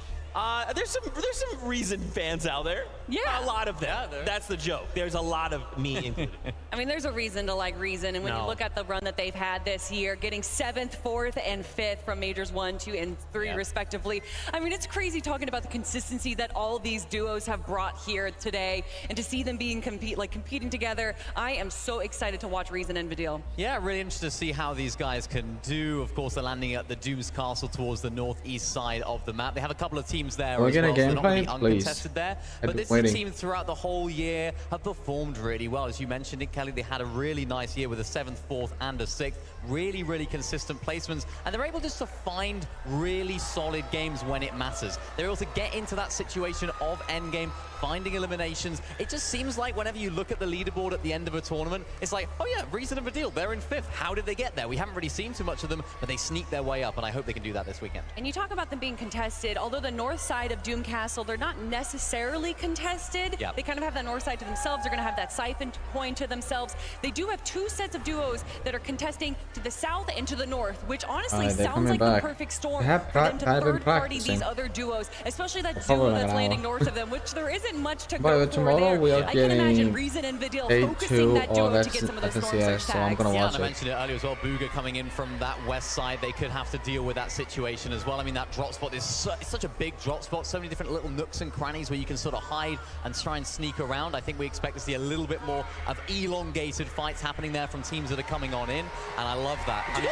There's some Reason fans out there. Yeah. A lot of them. Yeah, that's the joke. There's a lot of me included. I mean, there's a reason to like Reason, and when you look at the run that they've had this year, getting 7th, 4th, and 5th from Majors 1, 2, and 3 respectively. I mean, it's crazy talking about the consistency that all these duos have brought here today, and to see them competing together. I am so excited to watch Reason and Vidil. Yeah, really interested to see how these guys can do. Of course, they're landing at the Doom's Castle towards the northeast side of the map. They have a couple of teams there We're as well, so they're not gameplay, really uncontested there. I've But been this waiting. is a team throughout the whole year have performed really well. As you mentioned it, Kelly, they had a really nice year with a 7th, 4th, and a 6th. Really, really consistent placements, and they're able just to find really solid games when it matters. They're able to get into that situation of endgame, finding eliminations. It just seems like whenever you look at the leaderboard at the end of a tournament, it's like, oh yeah, Reason and Vidil, they're in 5th. How did they get there? We haven't really seen too much of them, but they sneak their way up, and I hope they can do that this weekend. And you talk about them being contested, although the North north side of Doom Castle, they're not necessarily contested. Yep. They kind of have that north side to themselves. They're going to have that siphon coin to themselves. They do have 2 sets of duos that are contesting to the south and to the north, which honestly they're sounds coming like back. the perfect storm They have for them to been third-party these practicing. other duos, especially that For duo like that's an landing hour. north of them, which there isn't much to By go the for tomorrow there. we are I can imagine getting Reason and Vidal day focusing 2 that duo of to get some of those storm FNCS, surge so I'm tags. gonna Yeah, watch and I it. mentioned it earlier as well. Bugha coming in from that west side, they could have to deal with that situation as well. I mean, that drop spot is it's such a big drop spot, so many different little nooks and crannies where you can sort of hide and try and sneak around. I think we expect to see a little bit more of elongated fights happening there from teams that are coming on in, and I love that. I mean,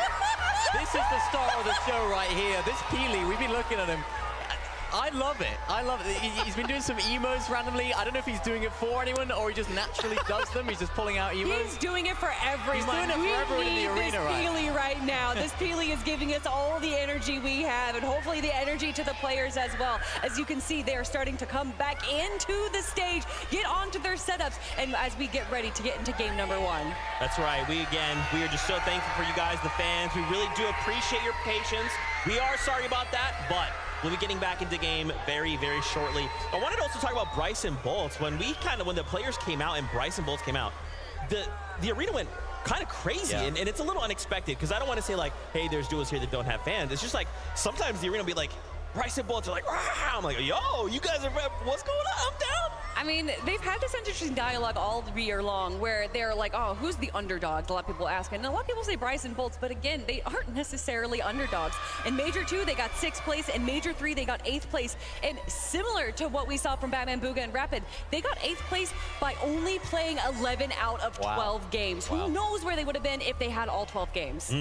this is the star of the show right here. This Peely, we've been looking at him. I love it. I love it. He's been doing some emos randomly. I don't know if he's doing it for anyone or he just naturally does them. He's just pulling out emos. He's doing it for everyone. He's doing it for everyone in the arena, this right? Peely right now. This Peely is giving us all the energy we have, and hopefully the energy to the players as well. As you can see, they are starting to come back into the stage, get onto their setups, and as we get ready to get into game number 1. That's right. We are just so thankful for you guys, the fans. We really do appreciate your patience. We are sorry about that, but we'll be getting back into game very, very shortly. I wanted to also talk about Bryson Bolts. When the players came out and Bryson Bolts came out, the arena went kind of crazy, and it's a little unexpected because I don't want to say like, hey, there's duos here that don't have fans. It's just like sometimes the arena will be like, Bryson Bolts are like, rah! I'm like, yo, you guys are, what's going on? I'm down. I mean, they've had this interesting dialogue all year long where they're like, oh, who's the underdog? A lot of people ask, and a lot of people say Bryson Bolts, but again, they aren't necessarily underdogs. In Major 2, they got 6th place. In Major 3, they got 8th place. And similar to what we saw from Batman, Bugha, and Rapid, they got 8th place by only playing 11 out of 12 games. Who knows where they would have been if they had all 12 games?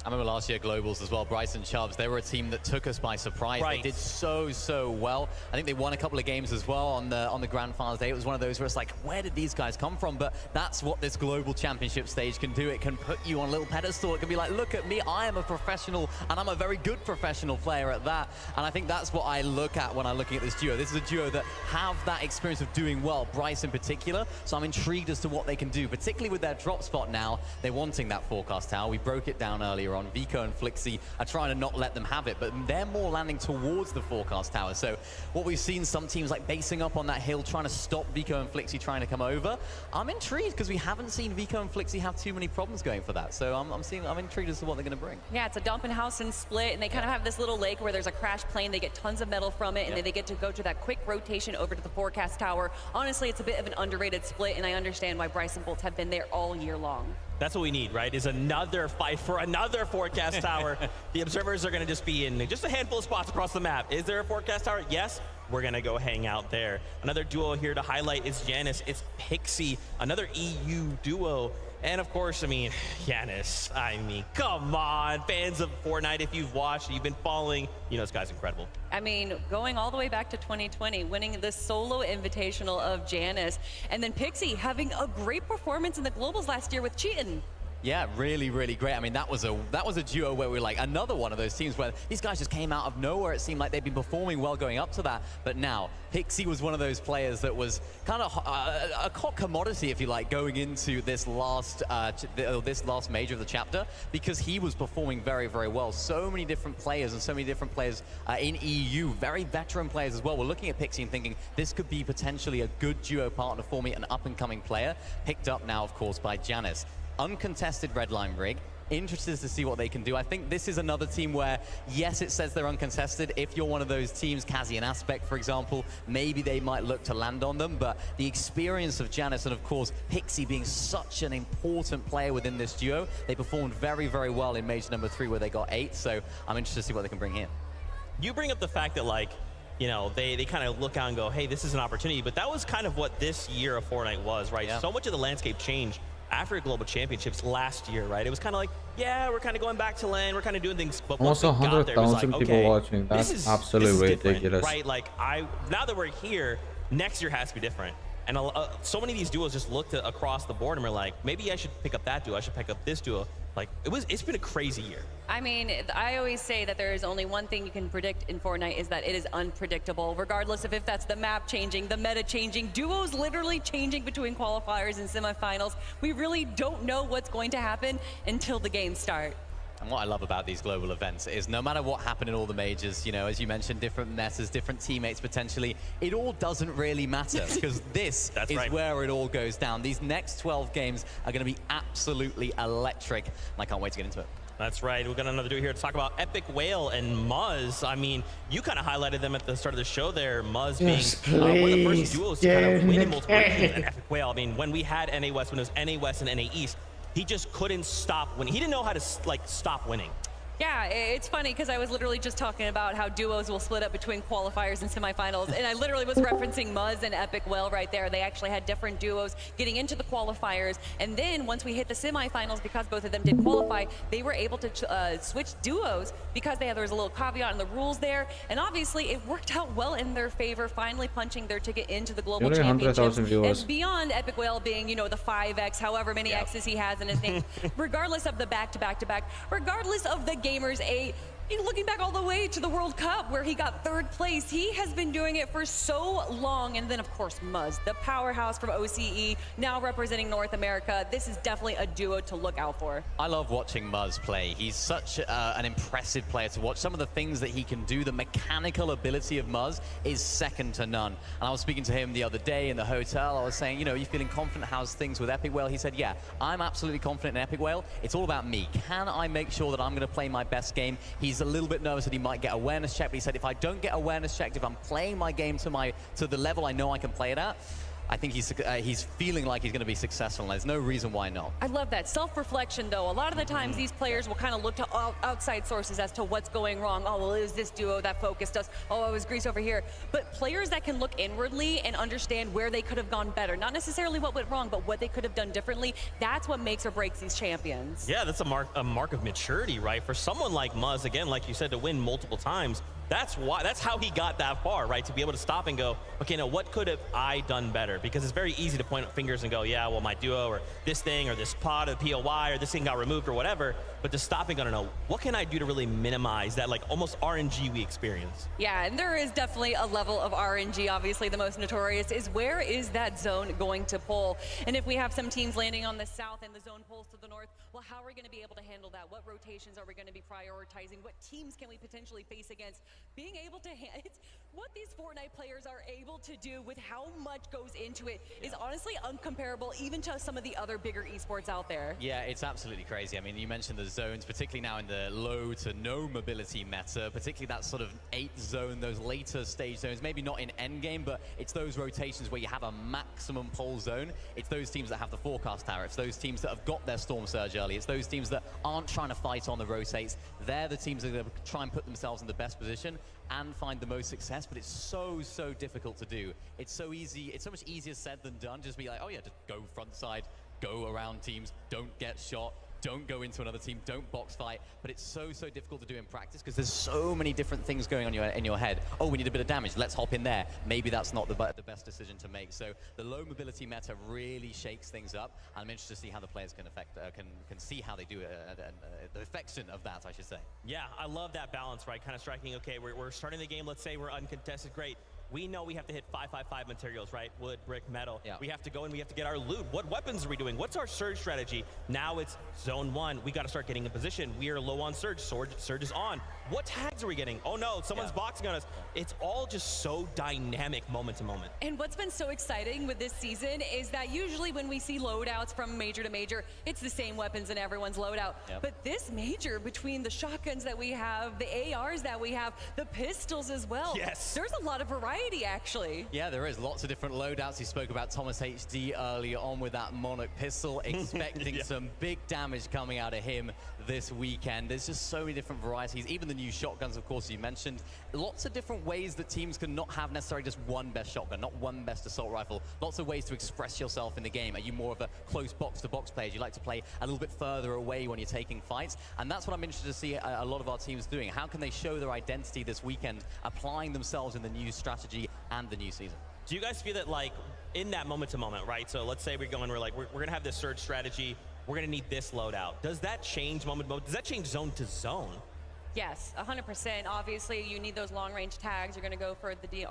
I remember last year Globals as well, Bryson Chubbs, they were a team that took us by surprise. Right. They did so well. I think they won a couple of games as well on the Grand Finals day. It was one of those where it's like, where did these guys come from? But that's what this global championship stage can do. It can put you on a little pedestal. It can be like, look at me, I am a professional, and I'm a very good professional player at that. And I think that's what I look at when I'm looking at this duo. This is a duo that have that experience of doing well, Bryce in particular. So I'm intrigued as to what they can do, particularly with their drop spot now. They're wanting that forecast tower. We broke it down earlier on. Vico and Flixie are trying to not let them have it, but they're more landing towards the forecast tower. So what we've seen, some teams like basing up on that hill, trying to stop Vico and Flixie trying to come over. I'm intrigued because we haven't seen Vico and Flixie have too many problems going for that. So I'm intrigued as to what they're going to bring. Yeah, it's a dump and house and split, and they kind of have this little lake where there's a crash plane. They get tons of metal from it, and then they get to go to that quick rotation over to the forecast tower. Honestly, it's a bit of an underrated split, and I understand why Bryson Bolts have been there all year long. That's what we need, right? Is another fight for another forecast tower. The observers are going to just be in just a handful of spots across the map. Is there a forecast tower? Yes. We're going to go hang out there. Another duo here to highlight is Janus. It's Pixie, another EU duo. And of course, I mean, Janus, I mean, come on, fans of Fortnite, if you've watched, you've been following, you know this guy's incredible. I mean, going all the way back to 2020, winning the solo invitational of Janus, and then Pixie having a great performance in the Globals last year with Cheatin'. Yeah, really great. I mean, that was a duo where we were like another one of those teams where these guys just came out of nowhere. It seemed like they'd been performing well going up to that, but now Pixie was one of those players that was kind of a hot commodity, if you like, going into this last major of the chapter, because he was performing very well. So many different players and so many different players in EU, very veteran players as well. We're looking at Pixie and thinking this could be potentially a good duo partner for me, an up-and-coming player, picked up now, of course, by Janus. Uncontested Redline rig. Interested to see what they can do. I think this is another team where, yes, it says they're uncontested. If you're one of those teams, Kazi and Aspect, for example, maybe they might look to land on them, but the experience of Janus and, of course, Pixie being such an important player within this duo, they performed very well in Major number 3 where they got 8, so I'm interested to see what they can bring here. You bring up the fact that, like, you know, they kind of look out and go, hey, this is an opportunity, but that was kind of what this year of Fortnite was, right? Yeah. So much of the landscape changed after Global Championships last year, right? It was kind of like, yeah, we're kind of going back to LAN, we're kind of doing things, but almost 100,000 people okay, watching. That's absolutely ridiculous, right? Like, now that we're here, next year has to be different. And so many of these duos just looked across the board and we're like, maybe I should pick up that duo, I should pick up this duo. Like, it's been a crazy year. I mean, I always say that there is only one thing you can predict in Fortnite, is that it is unpredictable, regardless of if that's the map changing, the meta changing, duos literally changing between qualifiers and semifinals. We really don't know what's going to happen until the games start. And what I love about these global events is no matter what happened in all the majors, you know, as you mentioned, different metas, different teammates potentially, it all doesn't really matter because this is where it all goes down. These next 12 games are going to be absolutely electric, and I can't wait to get into it. That's right. We've got another duo here to talk about Epic Whale and Muzz. I mean, you kind of highlighted them at the start of the show there. Muzz being one of the first duos to kind of win in multiple regions, and Epic Whale. I mean, when we had NA West, when it was NA West and NA East, he just couldn't stop winning. He didn't know how to like stop winning. Yeah, it's funny because I was literally just talking about how duos will split up between qualifiers and semifinals, and I literally was referencing Muzz and Epic Whale right there. They actually had different duos getting into the qualifiers, and then once we hit the semifinals, because both of them did qualify, they were able to switch duos because there was a little caveat in the rules there, and obviously it worked out well in their favor, finally punching their ticket into the global championships. And beyond Epic Whale being, you know, the 5X, however many X's he has in his name, regardless of the back-to-back-to-back, regardless of the Gamers 8, looking back all the way to the World Cup where he got 3rd place, he has been doing it for so long. And then of course Muzz, the powerhouse from OCE, now representing North America. This is definitely a duo to look out for. I love watching Muzz play. He's such an impressive player to watch. Some of the things that he can do, the mechanical ability of Muzz is second to none. And I was speaking to him the other day in the hotel. I was saying, you know, you feeling confident? How's things with Epic Whale? He said, yeah, I'm absolutely confident in Epic Whale. It's all about me. Can I make sure that I'm going to play my best game? He's a little bit nervous that he might get awareness checked, but he said if I don't get awareness checked, if I'm playing my game to the level I know I can play it at, I think he's feeling like he's going to be successful, and there's no reason why not. I love that. Self-reflection, though. A lot of the times, these players will kind of look to outside sources as to what's going wrong. Oh, well, it was this duo that focused us. Oh, it was Greece over here. But players that can look inwardly and understand where they could have gone better, not necessarily what went wrong, but what they could have done differently, that's what makes or breaks these champions. Yeah, that's a mark of maturity, right? For someone like Muzz, again, like you said, to win multiple times, that's how he got that far, right? To be able to stop and go, okay, now what could have I done better? Because it's very easy to point fingers and go, yeah, well, my duo or this thing or this pod of POY or this thing got removed or whatever. But to stop and go, no, what can I do to really minimize that, like, almost RNG we experience? Yeah, and there is definitely a level of RNG. Obviously, the most notorious is where is that zone going to pull? And if we have some teams landing on the south and the zone pulls to the north, well, how are we going to be able to handle that? What rotations are we going to be prioritizing? What teams can we potentially face against? Being able to it's what these Fortnite players are able to do with how much goes into it is honestly uncomparable even to some of the other bigger esports out there. Yeah, it's absolutely crazy. I mean, you mentioned the zones, particularly now in the low to no mobility meta, particularly that sort of 8th zone, those later stage zones, maybe not in endgame, but it's those rotations where you have a maximum pull zone. It's those teams that have the forecast tower. It's those teams that have got their storm surge early. It's those teams that aren't trying to fight on the rotates. They're the teams that are going to try and put themselves in the best position and find the most success, but it's so difficult to do. It's so easy, it's so much easier said than done. Just be like, oh yeah, just go front side, go around teams, don't get shot, don't go into another team, don't box fight. But it's so difficult to do in practice because there's so many different things going on in your head. Oh, we need a bit of damage, let's hop in there. Maybe that's not the best decision to make. So the low mobility meta really shakes things up. I'm interested to see how the players can see how they do the affection of that, I should say. Yeah, I love that balance, right? Kind of striking, okay, we're starting the game, let's say we're uncontested, great. We know we have to hit 555 materials, right? Wood, brick, metal. Yeah. We have to go and we have to get our loot. What weapons are we doing? What's our surge strategy? Now it's zone 1. We got to start getting in position. We are low on surge. Surge is on. What tags are we getting? Oh no, someone's boxing on us. It's all just so dynamic moment to moment. And what's been so exciting with this season is that usually when we see loadouts from major to major, it's the same weapons in everyone's loadout. Yep. But this major, between the shotguns that we have, the ARs that we have, the pistols as well. Yes. There's a lot of variety, actually. Yeah, there is lots of different loadouts. He spoke about Thomas HD earlier on with that Monarch pistol, expecting some big damage coming out of him this weekend. There's just so many different varieties. Even the new shotguns, of course, you mentioned. Lots of different ways that teams can not have necessarily just one best shotgun, not one best assault rifle. Lots of ways to express yourself in the game. Are you more of a close box-to-box player? Do you like to play a little bit further away when you're taking fights? And that's what I'm interested to see a lot of our teams doing. How can they show their identity this weekend, applying themselves in the new strategy and the new season? Do you guys feel that, like, in that moment to moment, right? So let's say we're gonna have this surge strategy. We're gonna need this loadout. Does that change moment to moment? Does that change zone to zone? Yes, 100%. Obviously, you need those long-range tags. You're going to go for the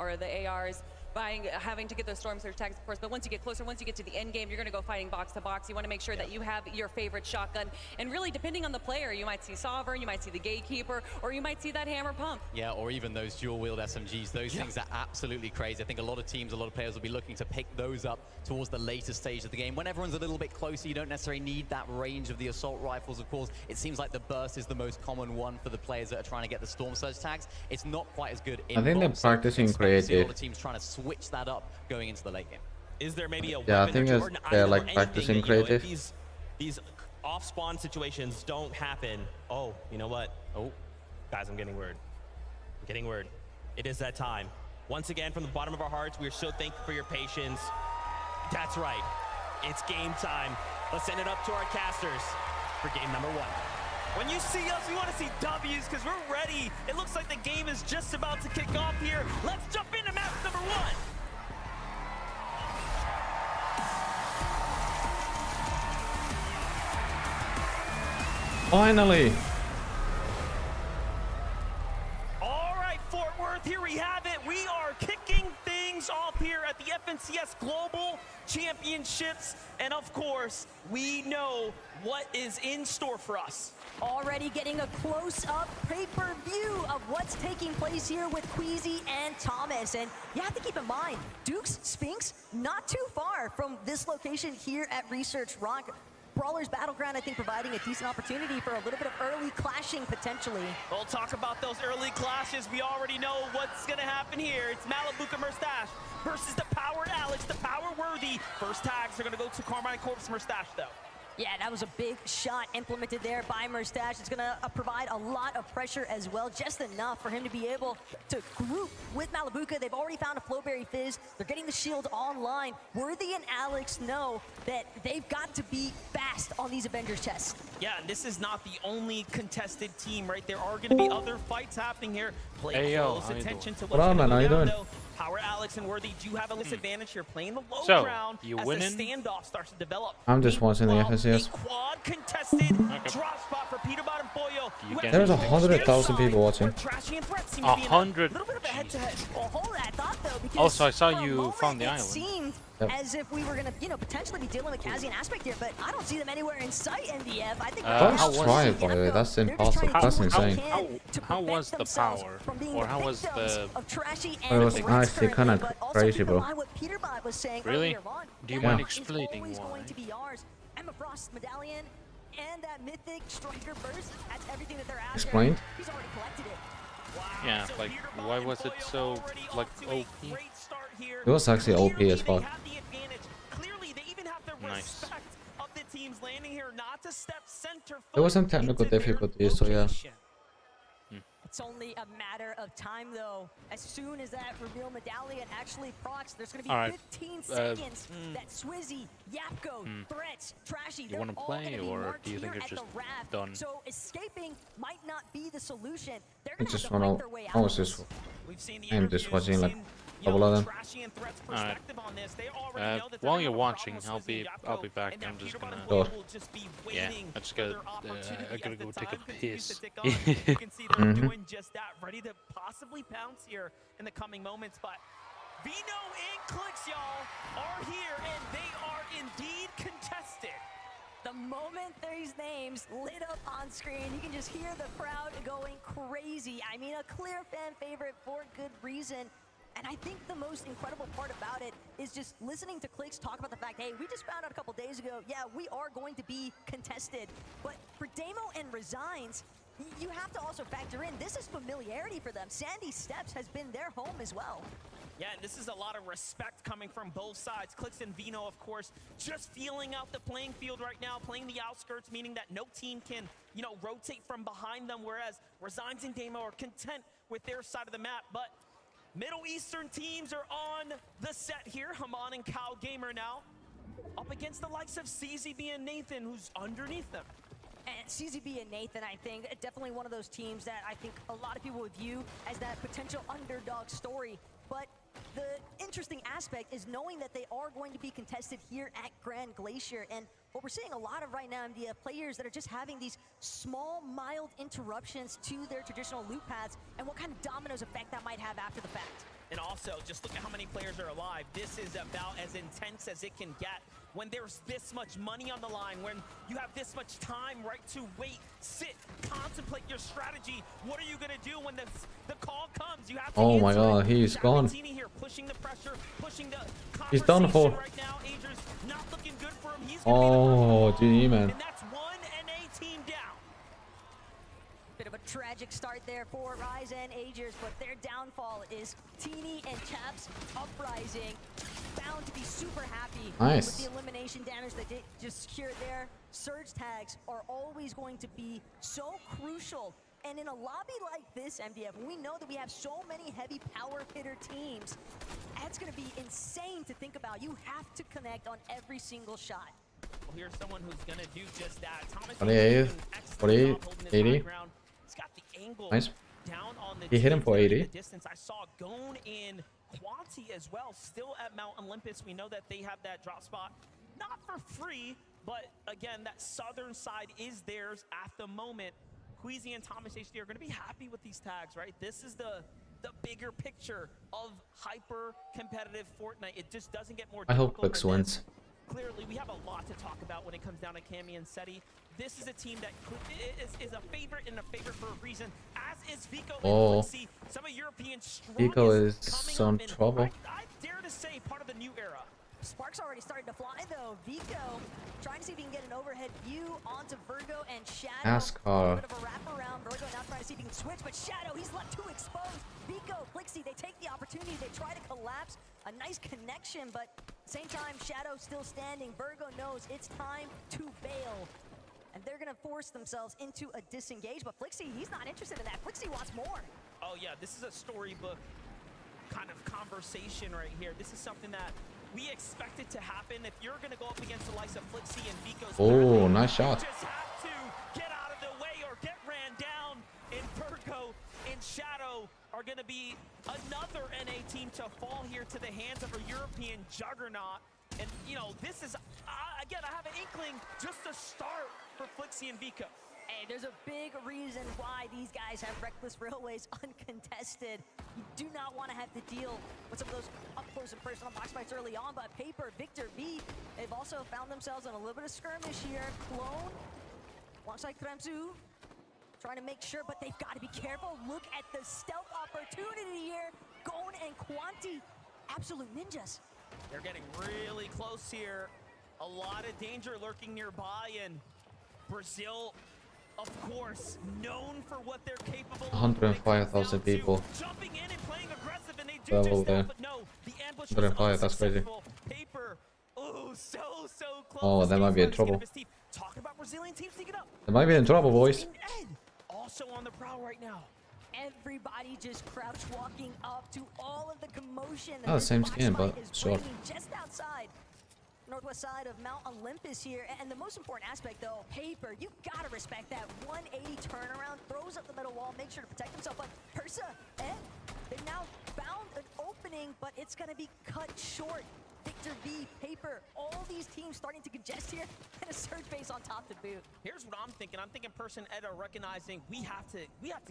ARs. having to get those Storm Surge tags, of course, but once you get closer, once you get to the end game, you're going to go fighting box to box. You want to make sure that you have your favorite shotgun. And really, depending on the player, you might see Sovereign, you might see the Gatekeeper, or you might see that Hammer Pump. Yeah, or even those dual-wield SMGs. Those things are absolutely crazy. I think a lot of teams, a lot of players will be looking to pick those up towards the later stage of the game. When everyone's a little bit closer, you don't necessarily need that range of the assault rifles, of course. It seems like the burst is the most common one for the players that are trying to get the Storm Surge tags. It's not quite as good in I think they're Bomb, so practicing expect to see a lot creative. of teams trying to switch that up going into the late game. Is there maybe a Yeah, I weapon, think a it's, Jordan they're item, or like anything practicing that, you know, if creative. these off-spawn situations don't happen? Oh, you know what? Oh, guys, I'm getting word. I'm getting word. It is that time. Once again, from the bottom of our hearts, we are so thankful for your patience. That's right. It's game time. Let's send it up to our casters for game number 1. When you see us, we want to see W's because we're ready. It looks like the game is just about to kick off here. Let's jump into match number 1. Finally! All right, Fort Worth, here we have it. We are kicking things off here at the FNCS Global Championships. And of course, we know what is in store for us. Already getting a close-up pay-per-view of what's taking place here with Queasy and Thomas. And you have to keep in mind, Duke's Sphinx, not too far from this location here at Research Rock. Brawlers Battleground, I think, providing a decent opportunity for a little bit of early clashing potentially. We'll talk about those early clashes. We already know what's going to happen here. It's Malibuca Murstache versus the Powered Alex, the Power Worthy. First tags are going to go to Carmine Corpse Murstache, though. Yeah, that was a big shot implemented there by Murstache. It's going to provide a lot of pressure as well, just enough for him to be able to group with Malibuca. They've already found a Flowberry Fizz. They're getting the shield online. Worthy and Alex know that they've got to be fast on these Avengers chests. Yeah, and this is not the only contested team, right? There are going to be other fights happening here. Play close attention to what's What on, going man? How you to go down, doing? though. Power Alex and Worthy do have a disadvantage here, playing the low So, ground you as winning? the standoff starts to develop. I'm just watching the FNCS. Quad contested drop spot for Peterbot and Boyo. There's 100,000 people watching. Trashy and Threat seem to be in 100. a little bit of a head-to-head. Well, hold that thought, though, because Also, I saw for a you moment, found the it island. seemed as if we were going to, you know, potentially be dealing with Kazi and Aspect here, but I don't see them anywhere in sight, NDF. I think Don't try it, by the way. That's impossible. That's insane. How was the power? Or how was the... It was actually kind of crazy, bro. Really? Do you Yeah. mind explaining why? To be ours. Emma Frost medallion and that mythic striker burst. That's everything that they're after. Explained? He's already collected it. Yeah, like, why was it so, like, OP? It was actually OP as fuck. Nice. There was some technical difficulties, so yeah. It's only a matter of time, though. As soon as that reveal medallion actually procs, there's going to be Alright, 15 seconds that Swizzy, Yapko, Threats, Trashy, You wanna play, or do you think it's just done? So escaping might not be the solution. They're I going to just have to wanna. fight their way I out. was just. I'm just watching like a couple of them. Alright. While you're watching, I'll be back. I'm just gonna. Sure. Yeah, I just gotta. I gotta go take a piss. You can see they're doing just that, ready to possibly pounce here in the coming moments. But Vino and Clicks, y'all, are here, and they are indeed contested. The moment these names lit up on screen, you can just hear the crowd going crazy. I mean, a clear fan favorite for good reason. And I think the most incredible part about it is just listening to Clicks talk about the fact, hey, we just found out a couple days ago, yeah, we are going to be contested. But for Damo and Resigns, you have to also factor in, this is familiarity for them. Sandy Steps has been their home as well. Yeah, and this is a lot of respect coming from both sides. Clicks and Vino, of course, just feeling out the playing field right now, playing the outskirts, meaning that no team can, you know, rotate from behind them, whereas Resigns and Damo are content with their side of the map. But Middle Eastern teams are on the set here. Haman and Cow Gamer now up against the likes of CZB and Nathan, who's underneath them. And CZB and Nathan, I think, definitely one of those teams that I think a lot of people would view as that potential underdog story. But the interesting aspect is knowing that they are going to be contested here at Grand Glacier. And what we're seeing a lot of right now, MDF players that are just having these small, mild interruptions to their traditional loot paths, and what kind of dominoes effect that might have after the fact. And also, just look at how many players are alive. This is about as intense as it can get when there's this much money on the line, when you have this much time, right, to wait, sit, contemplate your strategy. What are you gonna do when the call comes? You have to Oh my god, he's gone. here pushing the pressure, pushing the He's done for. right now. Adrian's not looking good for him. He's Oh, GG, man. and that's one NA team down. Bit of a tragic start there for Rise and Agers, but their downfall is Teeny and Chaps Uprising. Bound to be super happy Nice. with the elimination damage that they just secured there. Surge tags are always going to be so crucial. And in a lobby like this, MDF, we know that we have so many heavy power hitter teams. That's going to be insane to think about. You have to connect on every single shot. Well, here's someone who's going to do just that. Thomas 48, 48, 80. Nice. down on the He hit him for 80. distance. I saw Gone in Quanti as well, still at Mount Olympus. We know that they have that drop spot, not for free, but again, that southern side is theirs at the moment. Queasy and Thomas HD are going to be happy with these tags, right? This is the bigger picture of hyper competitive Fortnite. It just doesn't get more I hope difficult Clix than wins. this. Clearly, we have a lot to talk about when it comes down to Cammy and Seti. This is a team that is a favorite and a favorite for a reason, as is Vico Oh. and Quixi. Some of Europeans Vico is some trouble. I dare to say part of the new era. Sparks already starting to fly though. Vico trying to see if he can get an overhead view onto Virgo and Shadow. NASCAR. Bit of a wraparound. Virgo now trying to see if he can switch, but Shadow, he's left too exposed. Vico, Flixie, they take the opportunity. They try to collapse. A nice connection, but at the same time, Shadow still standing. Virgo knows it's time to bail. And they're gonna force themselves into a disengage, but Flixie, he's not interested in that. Flixie wants more. Oh yeah, this is a storybook kind of conversation right here. This is something that we expected to happen. If you're going to go up against the likes of Flixie and Vico's Oh, nice shot. you just have to get out of the way or get ran down. And Virgo and Shadow are going to be another NA team to fall here to the hands of a European juggernaut. And, you know, this is, again, I have an inkling just to start for Flixie and Vico. Hey, there's a big reason why these guys have Reckless Railways uncontested. You do not want to have to deal with some of those up-close and personal box fights early on, but Paper, Victor V, they've also found themselves in a little bit of skirmish here. Clone, alongside Kremzu, trying to make sure, but they've got to be careful. Look at the stealth opportunity here. Gone and Quanti, absolute ninjas. They're getting really close here. A lot of danger lurking nearby, and Brazil, of course, known for what they're capable of. 105,000 people. Jumping in and playing aggressive, and they do Level just there. that, but no, the ambush was 105, that's crazy. unsuccessful. Paper, oh, so close. Oh, they might be in trouble. Talk about Brazilian teams sneaking up. They might be in trouble, boys. Ed, also on the prowl right now. Everybody just crouch walking up to all of the commotion. that Oh, this same box skin, fight but is short. bringing just outside northwest side of Mount Olympus here. And the most important aspect though, Paper, you gotta respect that 180 turnaround, throws up the middle wall, make sure to protect himself. But Persa, they've now found an opening, but it's gonna be cut short. Victor V, Paper, all these teams starting to congest here, and a surge base on top to boot. Here's what I'm thinking. I'm thinking Person Ed are recognizing we have to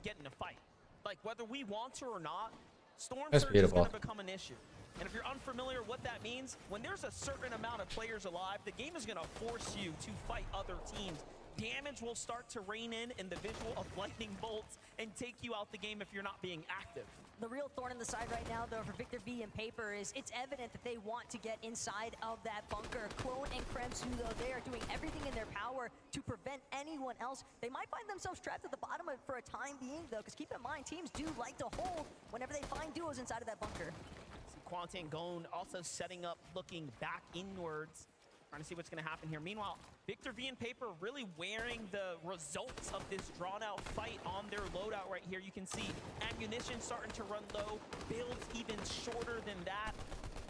get in a fight. Like whether we want to or not, Storm That's Surge is beautiful. going to become an issue. And if you're unfamiliar what that means, when there's a certain amount of players alive, the game is going to force you to fight other teams. Damage will start to rain in the visual of lightning bolts and take you out the game if you're not being active. The real thorn in the side right now, though, for Victor V and Paper is it's evident that they want to get inside of that bunker. Clone and Kremzu, though, they are doing everything in their power to prevent anyone else. They might find themselves trapped at the bottom of it for a time being, though, because keep in mind, teams do like to hold whenever they find duos inside of that bunker. Quanti and Gone also setting up, looking back inwards, trying to see what's going to happen here. Meanwhile, Victor V and Paper really wearing the results of this drawn-out fight on their loadout right here. You can see ammunition starting to run low, builds even shorter than that.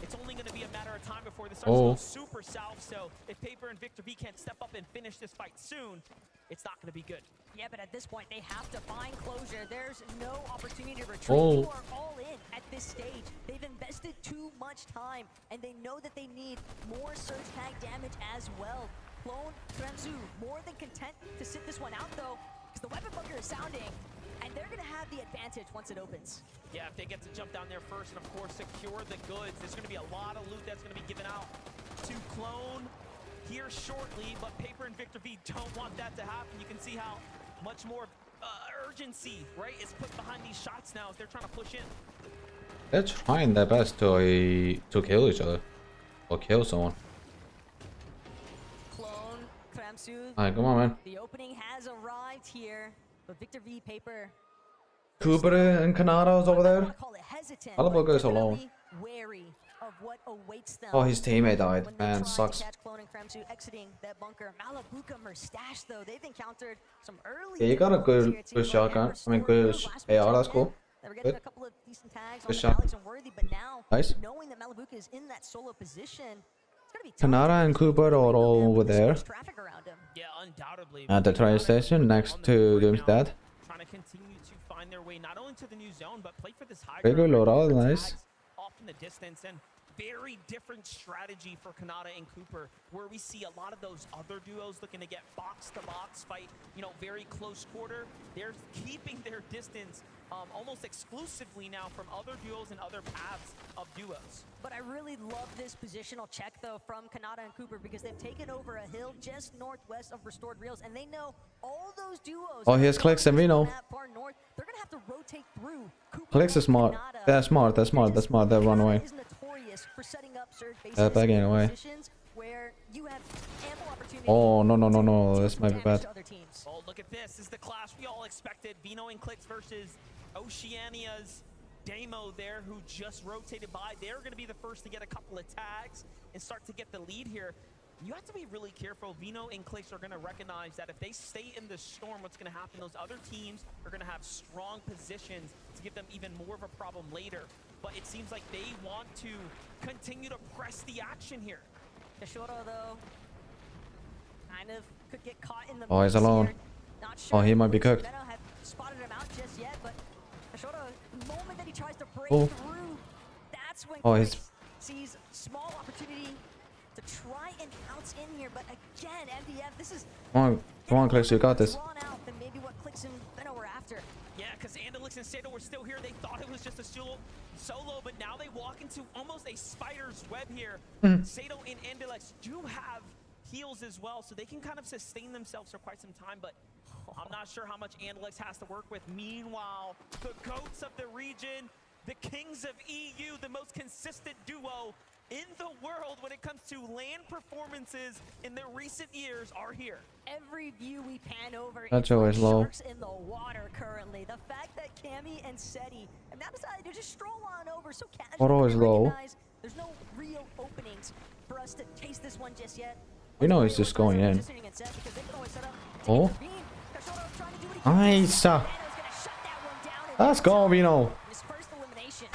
It's only going to be a matter of time before this starts to go super south, so if Paper and Victor V can't step up and finish this fight soon, it's not going to be good. Yeah, but at this point, they have to find closure. There's no opportunity to retreat. Oh. They are all in at this stage. They've invested too much time, and they know that they need more surge tag damage as well. Clone, Kremzu, more than content to sit this one out, though, because the weapon bunker is sounding. And they're going to have the advantage once it opens. Yeah, if they get to jump down there first and, of course, secure the goods, there's going to be a lot of loot that's going to be given out to Clone here shortly, but Paper and Victor V don't want that to happen. You can see how much more urgency, right, is put behind these shots now as they're trying to push in. They're trying their best to kill each other. Or kill someone. Clone, Kramsu. Alright, come on, man. The opening has arrived here, but Victor V, Paper, Cooper and Kanada's over there. Malabuka is alone. wary of what awaits them. Oh, his teammate died. when they Man, try sucks. to catch Clone and Kramsu exiting that bunker. Malabuka, Merstash, though, they've encountered some early Yeah, you got a difficulties good, here, too, good but shotgun. Amber I mean, Storm good last AR. That's weekend, cool. They were getting Good. a couple of decent tags Good on shot. Alex and Worthy, but now, Nice. knowing that Malabuka is in that solo position, Kanada and Cooper are all over there. traffic around him. Yeah, undoubtedly. At the train station next to Doomsdad. Trying to continue to find their way not only to the new zone, but play for this high Very ground, loadout, for nice. tags off in the distance, and very different strategy for Kanata and Cooper, where we see a lot of those other duos looking to get box to box fight, you know, very close quarter. They're keeping their distance almost exclusively now from other duos and other paths of duos. But I really love this positional check, though, from Kanata and Cooper, because they've taken over a hill just northwest of Restored Reels, and they know all those duos. Oh, here's Clicks and Vino. Far north, they're gonna have to rotate through. Clicks is smart. They're smart. They're smart. They're smart. They run away. Is notorious for setting up surge bases They're backing in away. positions where you have ample opportunity. Oh, no, no, no, no. This might be bad. Oh, look at this. This is the clash we all expected. Vino and Clicks versus Oceania's Damo there, who just rotated by. They're going to be the first to get a couple of tags and start to get the lead here. You have to be really careful. Vino and Clicks are going to recognize that if they stay in the storm, what's going to happen, those other teams are going to have strong positions to give them even more of a problem later. But it seems like they want to continue to press the action here. Kashoro, though, kind of could get caught in the Oh, he's mix alone. here. Not sure Oh, he might be if cooked. Meta have spotted him out just yet, but Kashoro, the moment that he tries to break Oh. through, that's when Oh, Chris he's- sees small opportunity to try and bounce in here. But again, MDF, this is Come on, Clicks. You got this. drawn out than maybe what Clicks and Benno were after. Yeah, because Andalix and Sato were still here. They thought it was just a solo, but now they walk into almost a spider's web here. Sato and Andalix do have heals as well, so they can kind of sustain themselves for quite some time, but I'm not sure how much Andalix has to work with. Meanwhile, the GOATs of the region, the Kings of EU, the most consistent duo in the world when it comes to LAN performances in the recent years are here. Every view we pan over, That's it's like always low. sharks in the water currently. The fact that Cammy and Seti have now decided to just stroll on over so casually. Photo is they low. recognize there's no real openings for us to taste this one just yet. We know he's just going in. Positioning and set because they can always set up to Oh. intervene. Kashoro trying to do what he can. Nice. Let's go, Vino. His first elimination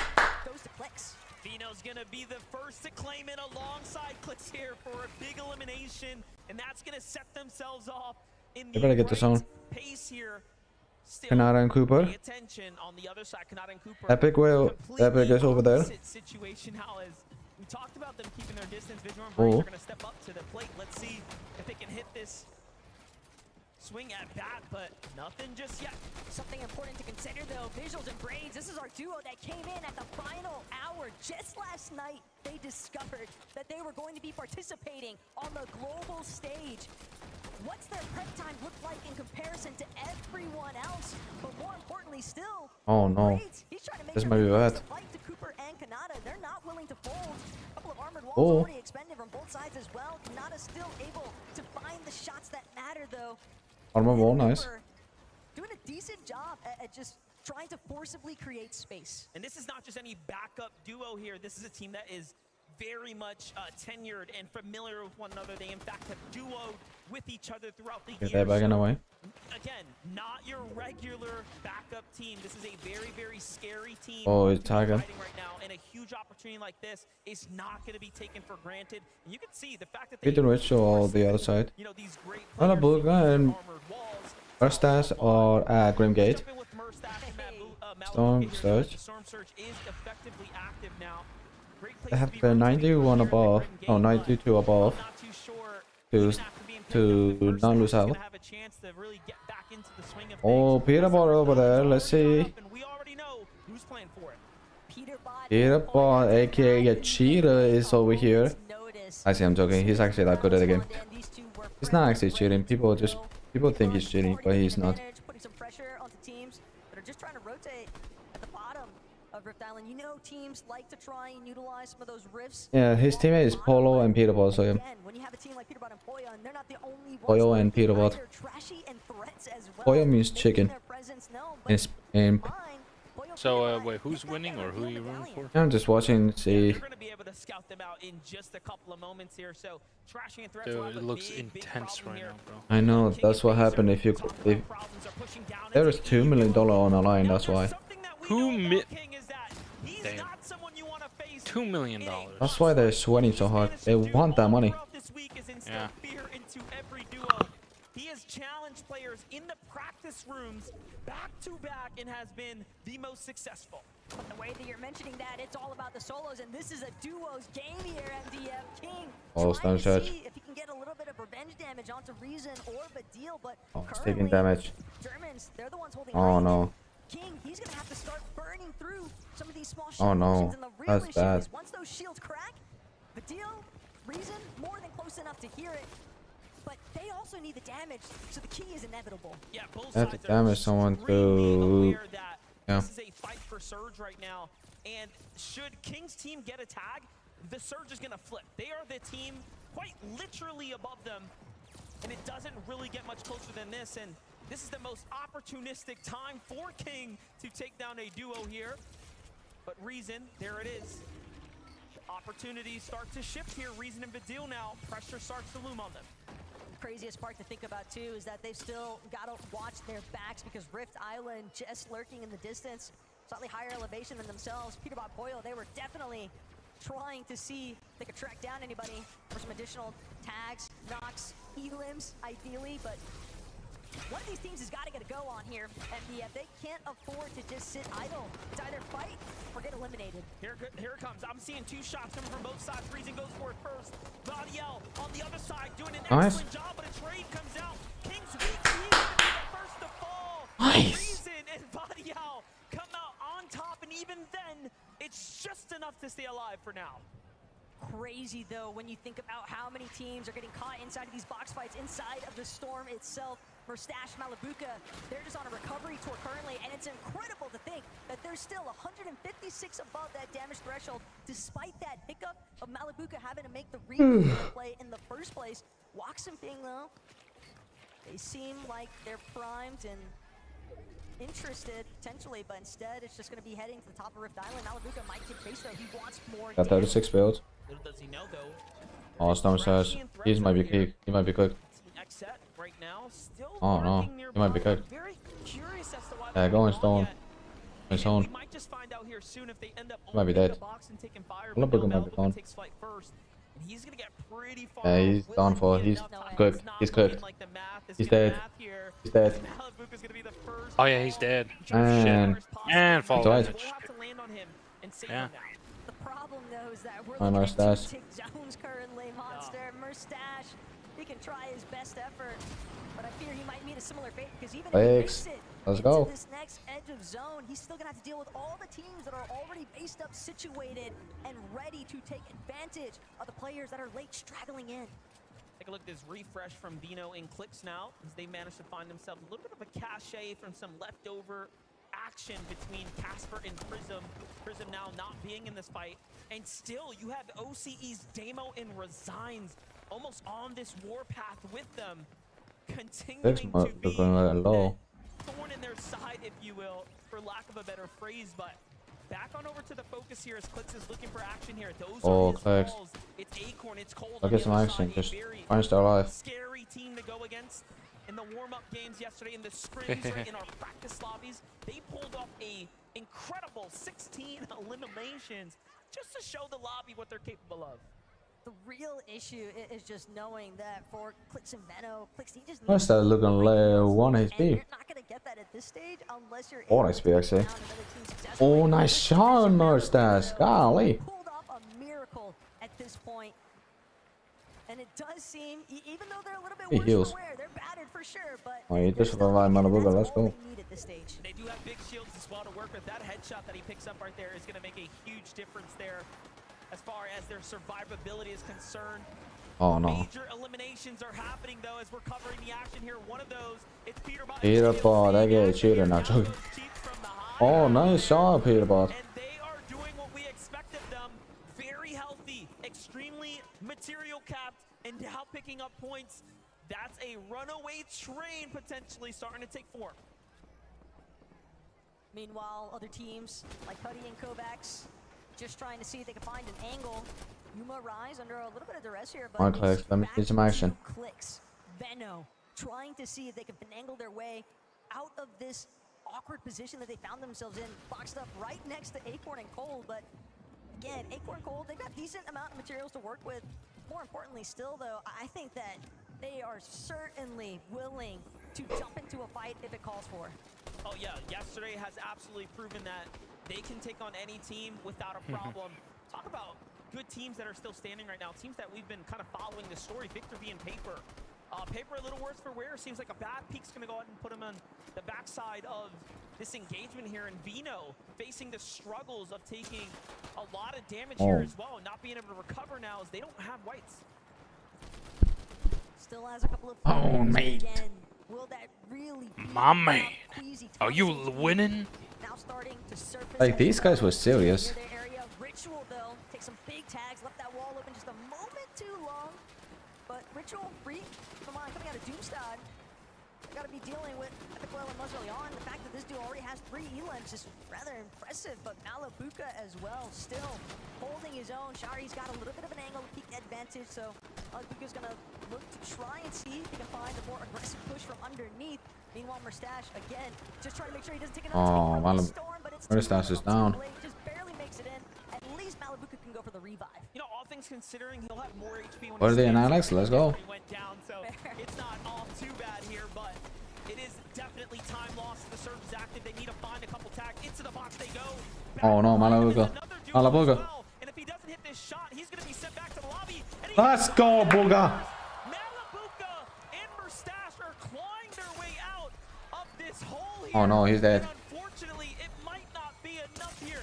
goes to Clicks. Vino's gonna be the first to claim it alongside Clicks here for a big elimination, and that's gonna set themselves off in They better get the zone. pace here. Still, Kanata and Cooper. pay attention on the other side. Kanata and Cooper. Epic will. Epic is over there. Opposite situation now as we talked about them keeping their distance. Vision and Brains Oh. are gonna step up to the plate. Let's see if they can hit this swing at bat, but nothing just yet. Something important to consider, though, Visuals and Braids. This is our duo that came in at the final hour. Just last night, they discovered that they were going to be participating on the global stage. What's their prep time look like in comparison to everyone else? But more importantly still, Oh no. Braids, he's trying to make This their might be way bad. to fight to Cooper and Kanata. They're not willing to fold. A couple of armored walls Oh. already expended from both sides as well. Kanata still able to find the shots that matter, though. Armor wall, nice. Cooper doing a decent job at just trying to forcibly create space. And this is not just any backup duo here. This is a team that is very much tenured and familiar with one another. They, in fact, have duoed with each other throughout the Get years. that back in the way. Again, not your regular backup team. This is a very, very scary team. Oh, he's to be tagging. fighting right now, and a huge opportunity like this is not going to be taken for granted. And you can see the fact that they Peter Rich or the other side. you know, these great Malabuka and Merstash or Grimgate. Storm Surge. Storm Surge is effectively active now. They have the 91 above. Oh, 92 above. To not lose out. Have a chance to really get back into the swing of Oh, Peter Bot over there. Let's see. and we already know who's playing for it. Peter Bot, aka Cheetah, is over here. Actually, I'm joking. He's actually that good at the game. He's not actually cheating. People think he's cheating, but he's not. Putting some pressure onto teams that are just trying to rotate at the bottom of Rift Island. You know, teams like to try and utilize some of those rifts. Yeah, his teammate is Polo and Peter Bot, so yeah. When you have a team like Peter Bot and Poyo, and they're not the only ones. Pollo and Peter Bot. They're trashy and threats as well. Pollo means chicken. In So, wait, who's winning or who are you rooting for? I'm just watching, see. We're going to be able to scout them out in just a couple of moments here. So, trashing and threats. Dude, it looks intense right now, bro. I know, that's what happened if there is $2 million on the line, that's why. Damn. $2 million. That's why they're sweating so hard. They want that money. Yeah. He has challenged players in the practice rooms back to back and has been the most successful. But the way that you're mentioning that, it's all about the solos, and this is a duos game here, MDF. King Oh, trying to Storm Surge. see if he can get a little bit of revenge damage onto Reason or Badil, but Oh, it's taking damage. Germans, they're the ones holding Oh no. King, he's gonna have to start burning through some of these small Oh no. options, and the real That's issue bad. is once those shields crack, Badil, Reason, more than close enough to hear it, but they also need the damage, so the key is inevitable. Yeah, both I have to damage someone to... Yeah. This is a fight for Surge right now, and should King's team get a tag, the Surge is gonna flip. They are the team quite literally above them, and it doesn't really get much closer than this, and this is the most opportunistic time for King to take down a duo here. But Reason, there it is. Opportunities start to shift here. Reason and Badil now. Pressure starts to loom on them. Craziest part to think about too is that they've still got to watch their backs because Rift Island just lurking in the distance, slightly higher elevation than themselves. Peter Bot Boyle, they were definitely trying to see if they could track down anybody for some additional tags, knocks, elims, ideally, but one of these teams has got to get a go on here, MDF. They can't afford to just sit idle. It's either fight or get eliminated. Here it comes. I'm seeing two shots coming from both sides. Reason goes for it first. Vadiel on the other side doing an excellent job, but a trade comes out. King's weak. He's going to be the first to fall. Reason and Vadiel come out on top, and even then, it's just enough to stay alive for now. Crazy though when you think about how many teams are getting caught inside of these box fights inside of the Storm itself. Merstash, Malabuka, they're just on a recovery tour currently, and it's incredible to think that they're still 156 above that damage threshold, despite that hiccup of Malabuka having to make the play in the first place. Wax and Ping though, they seem like they're primed and interested potentially, but instead it's just going to be heading to the top of Rift Island. Malabuka might get chased though. He wants more. Got 36 builds. Little does he know though. Oh, Storm Surge. He might be cooked. He might be cooked. Set right now, still Oh no. He might be cooked. Yeah, go in Stone. His own. We might just find out here soon if they end up Might be dead. Malabuka might be gone. takes flight first. And he's gonna get pretty far. Yeah, he's done for. He's cooked. He's cooked. He's dead. He's dead. Oh yeah, he's dead. And fall died. damage. Yeah. The problem though is that we're Oh, looking at Merstash. two tick zones currently. Monster, Merstash, he can try his best effort, but I fear he might meet a similar fate because even if he Legs. makes it Let's into go. this next edge of zone, he's still gonna have to deal with all the teams that are already based up, situated, and ready to take advantage of the players that are late straggling in. Take a look at this refresh from Vino in Clicks now, as they managed to find themselves a little bit of a cachet from some leftover action between Casper and Prism. Prism now not being in this fight, and still you have OCE's Damo and Resigns almost on this warpath with them, continuing to be low. thorn in their side, if you will, for lack of a better phrase. But back on over to the focus here as Clicks is looking for action here. Those Oh, are his Clicks. walls. It's Acorn, it's Cold Look on at the some other action. side. Just A very find their life. scary team to go against. In the warm-up games yesterday, in the scrims, or in our practice lobbies, they pulled off a incredible 16 eliminations just to show the lobby what they're capable of. The real issue is just knowing that for Clicks and Veno, Clicks, he just What's that looking like 1 HP? you're not going to get that at this stage unless you're 4 HP actually. Oh, nice shot, Merstash. Golly. pulled off a miracle at this point. And it does seem, even though they're a little bit He worse heals. for wear, they're battered for sure, but Oh, he just survived Malabuga. Let's go. need at this stage. They do have big shields as well to work with. That headshot that he picks up right there is going to make a huge difference there as far as their survivability is concerned. Oh no. Major eliminations are happening though as we're covering the action here. One of those, it's Peterbot. Peterbot, I get cheater now. Oh, nice shot, Peterbot. They are doing what we expect of them. Very healthy, extremely material capped, and now picking up points. That's a runaway train potentially starting to take form. Meanwhile, other teams like Huddy and Kovacs just trying to see if they can find an angle. Yuma Rise under a little bit of duress here, but One click. Let me see some action. Clicks. Veno trying to see if they can finagle their way out of this awkward position that they found themselves in, boxed up right next to Acorn and Cold. But again, Acorn and Cold, they've got decent amount of materials to work with. More importantly still though, I think that they are certainly willing to jump into a fight if it calls for. Oh yeah, yesterday has absolutely proven that they can take on any team without a problem. Talk about good teams that are still standing right now, teams that we've been kind of following the story. Victor V and Paper. Paper a little worse for wear. Seems like a bad peek's gonna go ahead and put him on the backside of this engagement here. And Vino facing the struggles of taking a lot of damage here as well, and not being able to recover now as they don't have whites. Still has a couple of Oh, mate. again. Will that really be My man. Queasy Are you Thomas winning? now starting to surface Like, these guys were serious. near their area. Ritual though takes some big tags, left that wall open just a moment too long. But Ritual free, come on, coming out of Doomstad. Got to be dealing with Epic Oil and Muzz early on. The fact that this duo already has 3 elims is rather impressive, but Malabuka as well, still holding his own. Shari's got a little bit of an angle peak advantage, so Malabuka's gonna look to try and see if he can find a more aggressive push from underneath. Meanwhile, Mustache again, just trying to make sure he doesn't take another take from the storm, but it's too Mustache is down. late. Just barely makes it in. At least Malabuka can go for the revive. You know, all things considering, he'll have more HP when What are they in Alex? Let's go. went down, so it's not all too bad here, but it is definitely time lost. The surge is active. They need to find a couple tags. Into the box they go. Oh no, Malabuga. Malabuga. And if he doesn't hit this shot, he's going to be sent back to the lobby. And Let's go, Booga. Malabuka and Mustache are clawing their way out of this hole here. Oh no, he's dead. Unfortunately, it might not be enough here.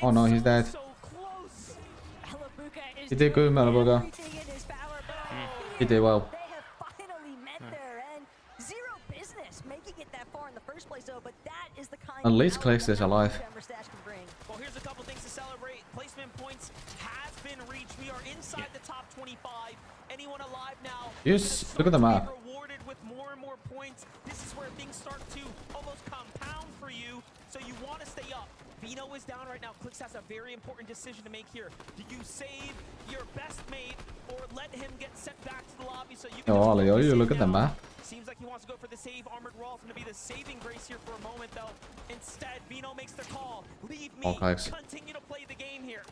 Oh no, he's dead. So close. Malabuka is He did good, Malabuga. everything in his power, but He did well. they have finally met their end. Zero business making it that far in the first place, though, but that is the kind At least of Clicks is alive. Mustache can bring. Well, here's a couple things to celebrate. Placement points has been reached. We are inside the top 25. Anyone alive now? Just look at the map. Rewarded with more and more points. This is where things start to almost compound for you. So you want to stay up. Vino is down right now. Clicks has a very important decision to make here. Do you save your best mate or let him get sent back to the lobby so you can? Yo, Ollie, you look at the map. Seems like he wants to go for the save. Armored Wall is going to be the saving grace here for a moment, though. Instead, Vino makes the call. Leave me. Continue to play the game here.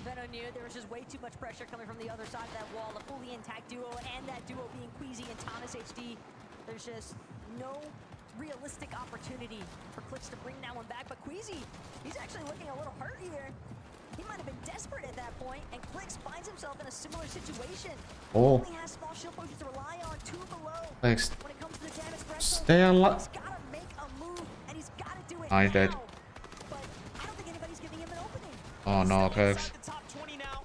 Veno knew there was just way too much pressure coming from the other side of that wall. A fully intact duo, and that duo being Queasy and Thomas HD. There's just no realistic opportunity for Clicks to bring that one back. But Queasy, he's actually looking a little hurt here. He might have been desperate at that point, and Clicks finds himself in a similar situation. Oh. He only has small shield potions to rely on, 2 below. Clicks. When it comes to the damage threshold, Stay alive. he's gotta make a move, and he's gotta do it Oh, he's dead. now. But I don't think anybody's giving him an opening. Oh no, Clicks. The top 20 now.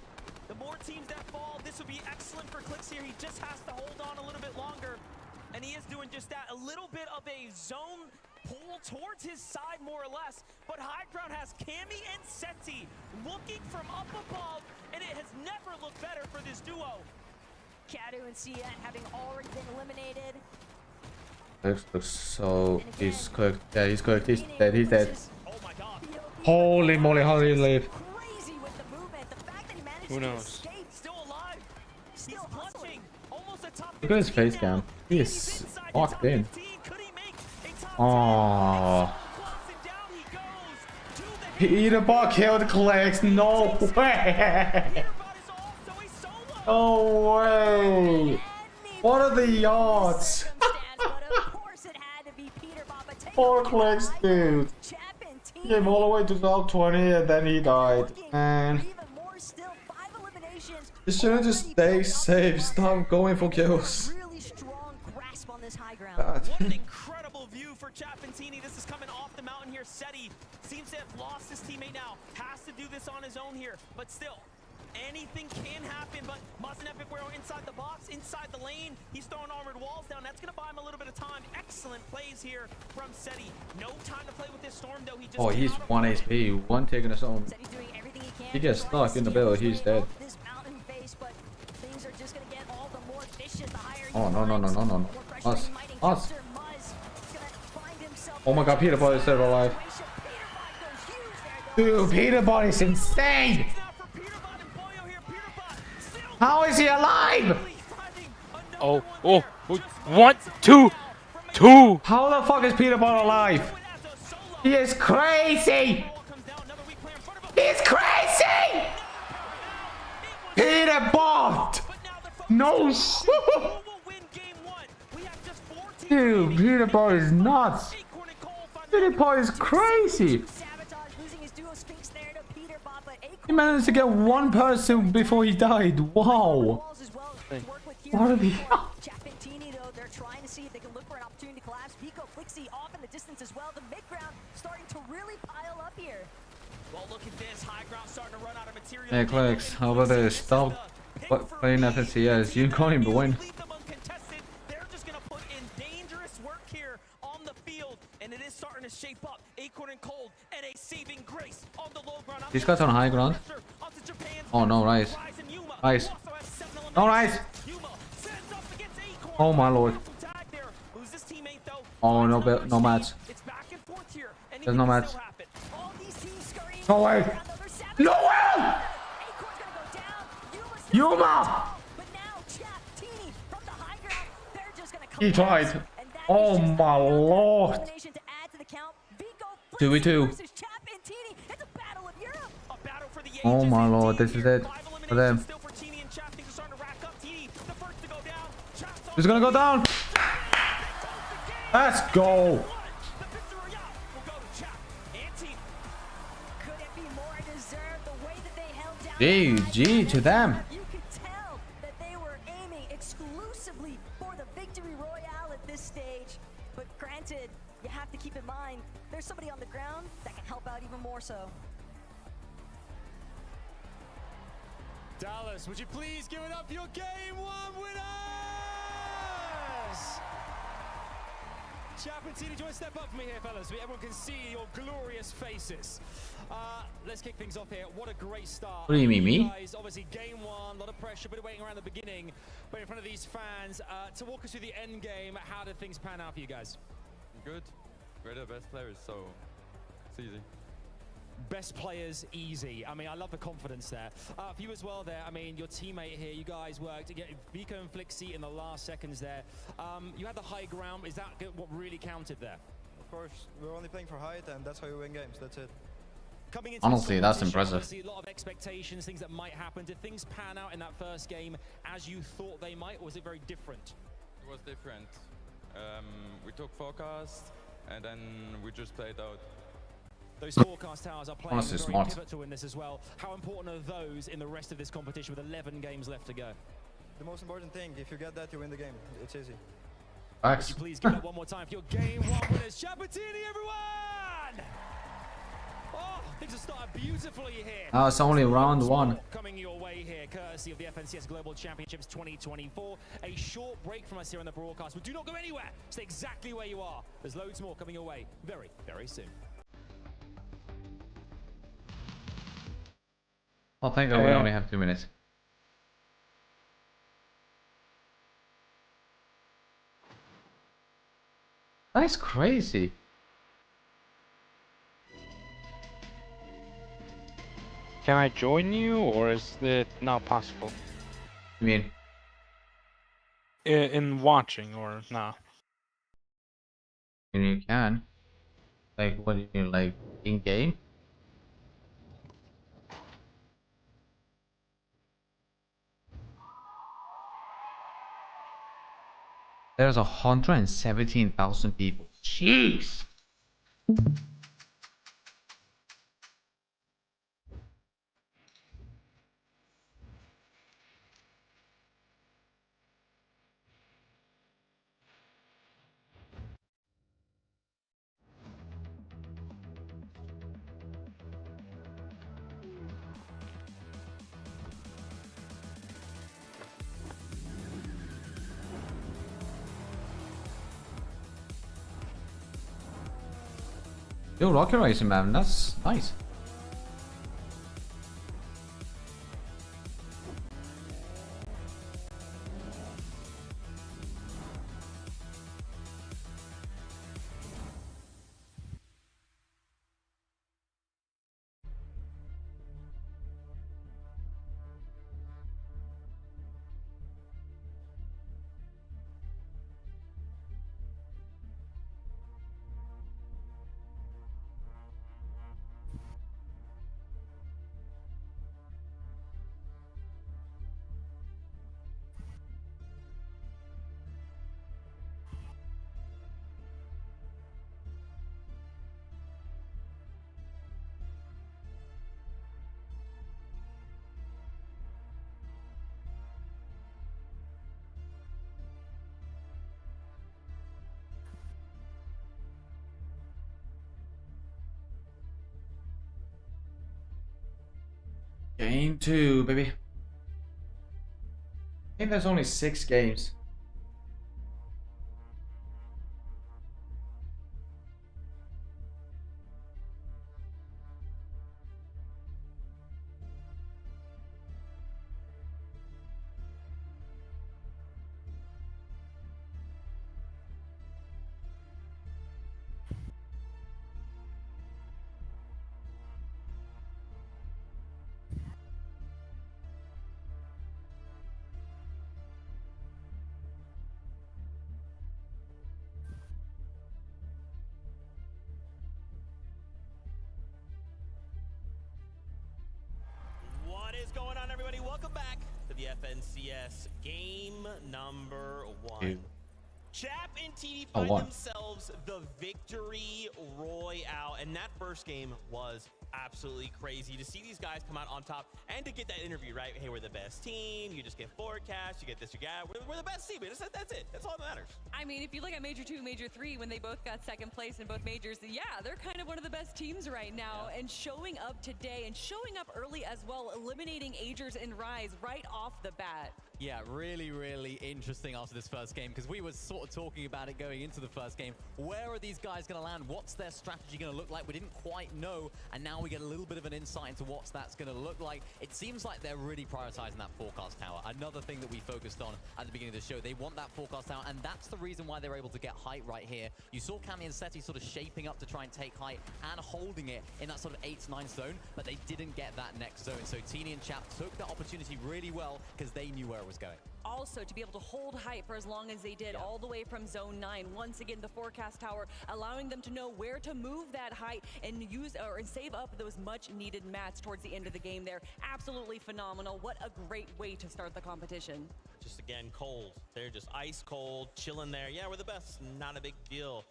The more teams that fall, this would be excellent for Clicks here. He just has to hold on a little bit longer. And he is doing just that. A little bit of a zone pull towards his side, more or less. But High Ground has Cammy and Seti looking from up above, and it has never looked better for this duo. Kadu and Sia having already been eliminated. Clicks looks so... He's cooked. Yeah, he's cooked. He's dead. He's dead. Holy moly, how did he live? Crazy with the movement. The fact that he managed Who to knows? escape. Still alive. He's clutching. Almost a top Look at his face cam. He is locked in. Oh. Peterbot killed Clicks. No way. No way. What are the odds? Poor Clicks, dude. He came all the way to top 20 and then he died. Man. Even more still, 5 eliminations You shouldn't just stay safe. Stop going for kills. Really strong grasp on this high ground. God. What an incredible view for Chapentini. This is coming off the mountain here. Seti seems to have lost his teammate now. Has to do this on his own here. But still, anything can happen. But Mazenev Iguero inside the box, inside the lane. He's throwing armored walls down. That's going to buy him a little bit of time. Excellent plays here from Seti. No time to play with this storm, though. He just Oh, he's 1 HP. One taking his own. He gets stuck in the middle. He's dead. Oh, no, no, no, no, no. Us. Us. Oh my god, Peter Bot is still alive. Dude, Peter Bot is insane! How is he alive? Oh, 1, 2, 2. How the fuck is Peter Bot alive? He is crazy! He's crazy! Peter Bot! No shit! Dude, Peter Bot is nuts! Peter Bot is crazy! He managed to get one person before he died. Wow! What a be. Chapentini, though, they're trying to see if they can look for an opportunity to collapse. Pico, Flixie off in the distance as well. The mid-ground starting to really pile up here. Well, look at this. High ground starting to run out of material. Hey, Clicks, how about this? Stop playing FNCS. You can't even win. They're just going to put in dangerous work here on the field, and it is starting to shape up. Acorn and Cold and a saving grace on the low ground. These guys on high ground. Oh no, Rice. Rice. No, Rice! Oh my lord. Oh no, no match. There's no match. No way! No way! Yuma! He tried. Oh my lord. 2v2. Oh my lord, this is it for them. Who's gonna go down? Let's go. GG to them. You could tell that they were aiming exclusively for the victory royale at this stage. But granted, you have to keep in mind, there's somebody on the ground that can help out even more so. Dallas, would you please give it up for your Game 1 winners? Chapentini, do you want to step up for me here, fellas? So everyone can see your glorious faces. Let's kick things off here. What a great start. What do you mean, me? Guys, obviously, Game 1, a lot of pressure, bit of waiting around the beginning. But in front of these fans, to walk us through the end game, how did things pan out for you guys? Good. We're the best players, so it's easy. Best players, easy. I mean, I love the confidence there. For you as well there, I mean, your teammate here, you guys worked to get Vico and Flixie in the last seconds there. You had the high ground. Is that what really counted there? Of course, we're only playing for height, and that's how you win games. That's it. Coming into Honestly, that's impressive. Obviously, a lot of expectations, things that might happen. Did things pan out in that first game as you thought they might, or was it very different? It was different. We took forecast, and then we just played out. Those forecast towers are playing Honestly, very smart. pivotal in this as well. How important are those in the rest of this competition with 11 games left to go? The most important thing, if you get that, you win the game. It's easy. Would you please give it one more time for your Game 1 winners, Chapentini, everyone! Oh, things have started beautifully here. Now it's only round 1. Coming your way here, courtesy of the FNCS Global Championships 2024. A short break from us here on the broadcast, but do not go anywhere. Stay exactly where you are. There's loads more coming your way very, very soon. Oh, thank God we only have 2 minutes. That's crazy. Can I join you, or is it not possible? You mean? In watching, or nah? You can. Like, what do you mean, like, in-game? There's 117,000 people. Jeez! Yo, Rocket Racing, man. That's nice. Game 2, baby. I think there's only 6 games. What is going on, everybody? Welcome back to the FNCS game number 1. Chap and TD find themselves the victory royale, and that first game was absolutely crazy to see these guys come out on top and to get that interview, right? Hey, we're the best team. You just get forecast, you get this, you get we're the best team. That's it. That's all that matters. I mean, if you look at Major 2, Major 3, when they both got second place in both majors, yeah, they're kind of one of the best teams right now. And showing up today and showing up early as well, eliminating Agers and Rise right off the bat. Yeah, really, really interesting after this first game, because we were sort of talking about it going into the first game. Where are these guys going to land? What's their strategy going to look like? We didn't quite know, and now we get a little bit of an insight into what that's going to look like. It seems like they're really prioritizing that forecast tower. Another thing that we focused on at the beginning of the show. They want that forecast tower, and that's the reason why they're able to get height right here. You saw Cammy and Seti sort of shaping up to try and take height and holding it in that sort of 8-9 zone, but they didn't get that next zone. So Teeny and Chap took the opportunity really well because they knew where it was going. Also, to be able to hold height for as long as they did, all the way from zone 9. Once again, the forecast tower allowing them to know where to move that height and use or save up those much needed mats towards the end of the game there. Absolutely phenomenal. What a great way to start the competition. Just again, cold. They're just ice cold, chilling there. Yeah, we're the best. Not a big deal.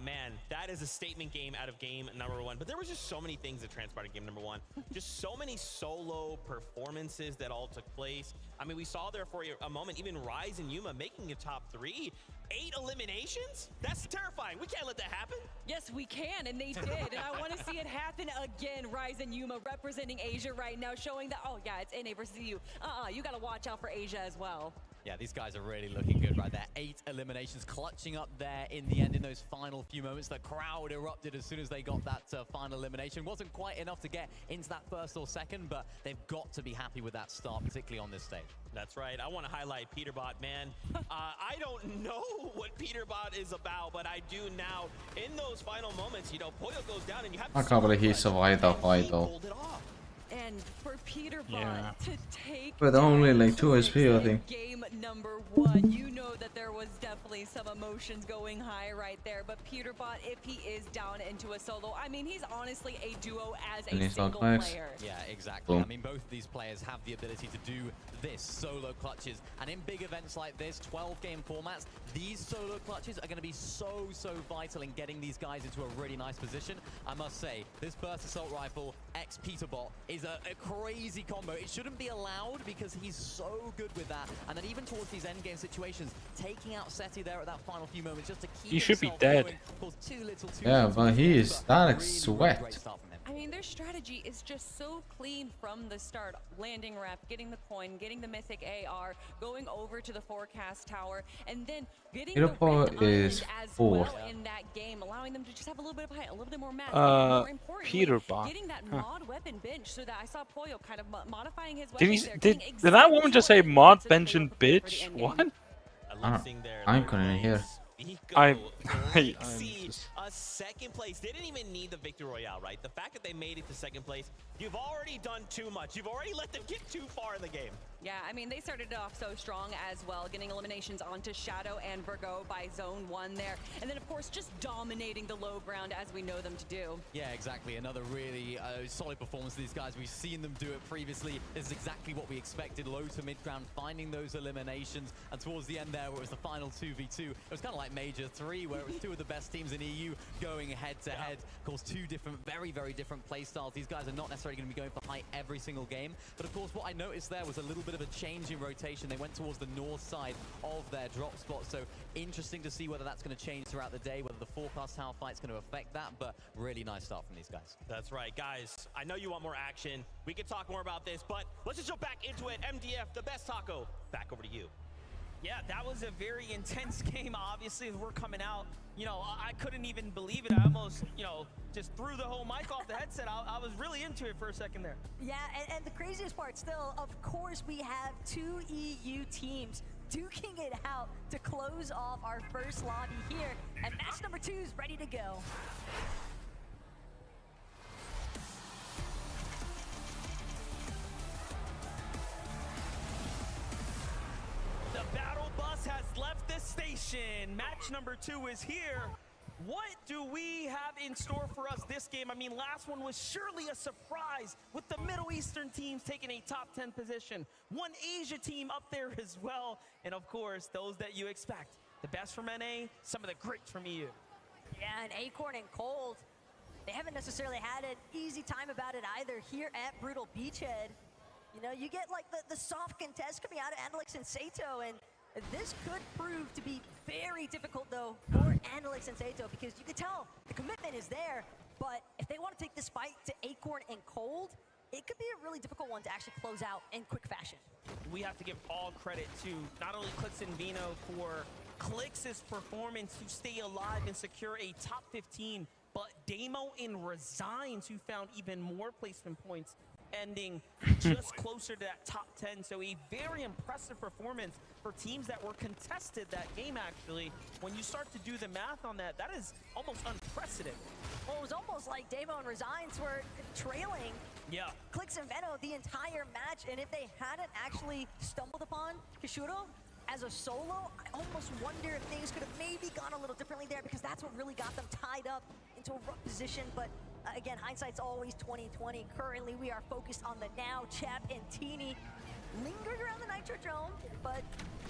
Man, that is a statement game out of game number 1. But there was just so many things that transpired in game number 1. Just so many solo performances that all took place. I mean, we saw there for a moment, even Rise and Yuma making a top 3. 8 eliminations? That's terrifying. We can't let that happen. Yes, we can, and they did. And I want to see it happen again. Rise and Yuma representing Asia right now, showing that, oh, yeah, it's NA versus you. You got to watch out for Asia as well. Yeah, these guys are really looking good right there. 8 eliminations clutching up there in the end in those final few moments. The crowd erupted as soon as they got that final elimination. Wasn't quite enough to get into that first or second, but they've got to be happy with that start, particularly on this stage. That's right. I want to highlight Peterbot, man. I don't know what Peterbot is about, but I do now. In those final moments, you know, Pollo goes down and you have I can't believe he survived that fight though. And for Peterbot to take With only like 2 SP, I think. Game number 1, you know that there was definitely some emotions going high right there. But Peterbot, if he is down into a solo, I mean, he's honestly a duo as a single player. Yeah, exactly. Boom. I mean, both of these players have the ability to do this, solo clutches. And in big events like this, 12-game formats, these solo clutches are going to be so vital in getting these guys into a really nice position. I must say, this Burst Assault Rifle x Peterbot is a crazy combo. It shouldn't be allowed because he's so good with that. And then even towards these endgame situations, taking out Seti there at that final few moments just to keep he should be dead. Going, too little, Yeah, but he is that sweat. I mean, their strategy is just so clean from the start. Landing rep, getting the coin, getting the mythic AR, going over to the forecast tower, and then getting the Rift Island is as fourth. well in that game, allowing them to just have a little bit of height, a little bit more mass. And more importantly, Peterbot. getting that mod weapon bench so that I saw Pollo kind of modifying his Did weapons he? there. Did getting that woman just say exactly mod what bench they were and prepared for bitch? the end What? game. I couldn't hear. I'm just... a second place. They didn't even need the victory royale, right? The fact that they made it to second place, you've already done too much. You've already let them get too far in the game. Yeah, I mean, they started off so strong as well, getting eliminations onto Shadow and Virgo by Zone 1 there. And then, of course, just dominating the low ground as we know them to do. Yeah, exactly. Another really solid performance of these guys. We've seen them do it previously. This is exactly what we expected. Low to mid ground, finding those eliminations. And towards the end there, where it was the final 2v2, it was kind of like Major 3, where it was two of the best teams in EU going head-to-head. Of course, two different, very, very different play styles. These guys are not necessarily going to be going for height every single game. But, of course, what I noticed there was a little bit of a change in rotation. They went towards the north side of their drop spot. So interesting to see whether that's going to change throughout the day, whether the forecast tower fight's going to affect that. But really nice start from these guys. That's right, guys. I know you want more action. We can talk more about this, but let's just jump back into it. MDF, the best taco. Back over to you. Yeah, that was a very intense game, obviously, as we're coming out. You know, I couldn't even believe it. I almost, you know, just threw the whole mic off the headset. I was really into it for a second there. Yeah, and the craziest part still, of course, we have two EU teams duking it out to close off our first lobby here. And match number 2 is ready to go. The battle bus has left the station. Match number 2 is here. What do we have in store for us this game? I mean, last one was surely a surprise with the Middle Eastern teams taking a top 10 position. One Asia team up there as well. And of course, those that you expect. The best from NA, some of the greats from EU. Yeah, and Acorn and Cold, they haven't necessarily had an easy time about it either here at Brutal Beachhead. You know, you get like the soft contest coming out of Andelix and Sato, and this could prove to be very difficult, though, for Andelix and Sato, because you can tell the commitment is there, but if they want to take this fight to Acorn and Cold, it could be a really difficult one to actually close out in quick fashion. We have to give all credit to not only Clix and Vino for Clix's performance to stay alive and secure a top 15, but Damo and Resigns, who found even more placement points, ending just closer to that top 10. So a very impressive performance for teams that were contested that game, actually. When you start to do the math on that, that is almost unprecedented. Well, it was almost like Damo and Resigns were trailing Clix and Veno the entire match, and if they hadn't actually stumbled upon Kishuro as a solo, I almost wonder if things could have maybe gone a little differently there, because that's what really got them tied up into a rough position. But again, hindsight's always 20/20. Currently, we are focused on the now. Chap and Teeny lingered around the Nitrodrome, but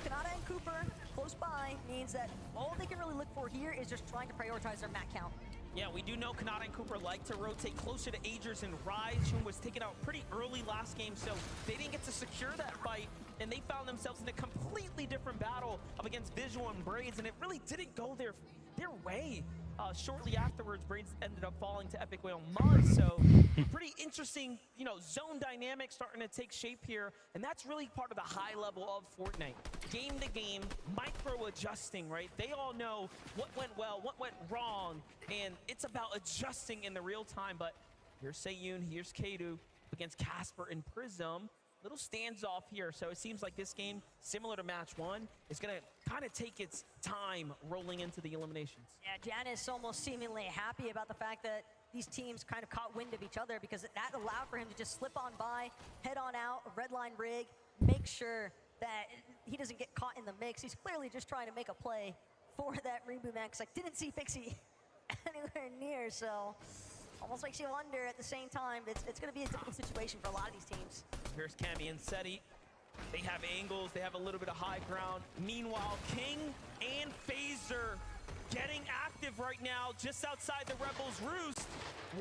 Kanata and Cooper close by means that all they can really look for here is just trying to prioritize their mat count. Yeah, we do know Kanata and Cooper like to rotate closer to Agers and Rise, who was taken out pretty early last game, so they didn't get to secure that fight, and they found themselves in a completely different battle up against Visual and Braids, and it really didn't go their way. Shortly afterwards, Braids ended up falling to Epic Whale Mud, so pretty interesting, you know, zone dynamic starting to take shape here, and that's really part of the high level of Fortnite. Game to game, micro adjusting, right? They all know what went well, what went wrong, and it's about adjusting in the real time. But here's Seiyun, here's Kadu against Casper and Prism. Little stands off here, so it seems like this game, similar to match 1, is going to kind of take its time rolling into the eliminations. Yeah, Janice almost seemingly happy about the fact that these teams kind of caught wind of each other, because that allowed for him to just slip on by, head on out, redline rig, make sure that he doesn't get caught in the mix. He's clearly just trying to make a play for that Reboot Max. Like, didn't see Fixie anywhere near, so almost makes you wonder at the same time. It's going to be a difficult situation for a lot of these teams. Here's Cammy and Seti. They have angles, they have a little bit of high ground. Meanwhile, King and Phaser getting active right now just outside the Rebels' roost.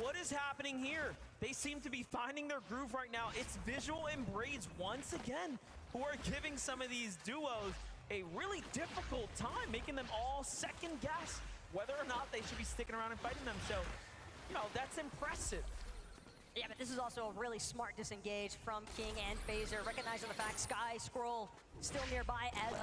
What is happening here? They seem to be finding their groove right now. It's Visual and Braids once again who are giving some of these duos a really difficult time, making them all second guess whether or not they should be sticking around and fighting them. So, you know, that's impressive. Yeah, but this is also a really smart disengage from King and Phaser, recognizing the fact Sky Scroll still nearby as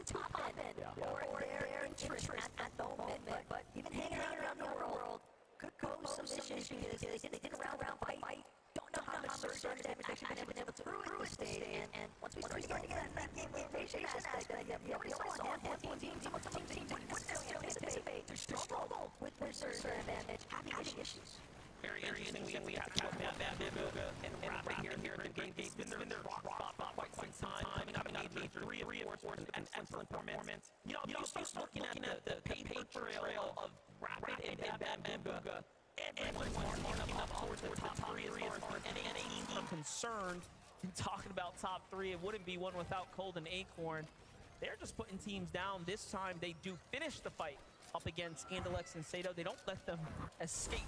top end or their interest at the moment. But even hanging around the world could cause some issues because they did a round fight. Don't know how much certain damage they've actually been able to ruin this state. And once we start to get that game invasion aspect, we already saw one team wouldn't necessarily anticipate to struggle with their certain advantage, having issues. Very interesting. We have to look at that and wrap it here. The game has been their rock spot for quite some time. Coming out of major reinforcements and excellent performance. You know, just looking at the paper trail of Rapid and Bambuga. Everyone's marking up towards the top three as far as any team I'm concerned. In talking about top three, it wouldn't be one without Cold and Acorn. They're just putting teams down. This time they do finish the fight up against Andalex and Sato. They don't let them escape.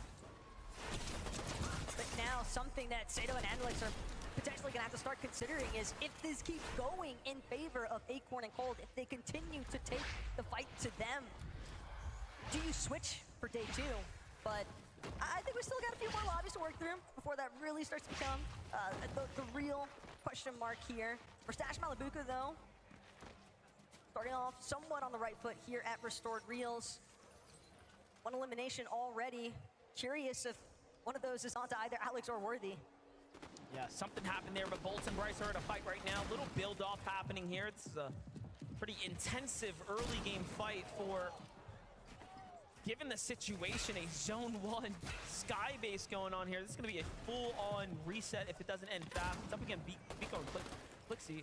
But now something that Sato and Andalex are potentially going to have to start considering is if this keeps going in favor of Acorn and Cold, if they continue to take the fight to them, do you switch for day 2? But I think we still got a few more lobbies to work through before that really starts to become the real question mark here. For Stash Malabuka, though, starting off somewhat on the right foot here at Restored Reels. One elimination already. Curious if one of those is onto either Alex or Worthy. Yeah, something happened there, but Bolts and Bryce are at a fight right now. Little build-off happening here. This is a pretty intensive early game fight for, given the situation, a Zone 1 Sky base going on here. This is going to be a full-on reset if it doesn't end fast. It's up again, Vico and Flixie.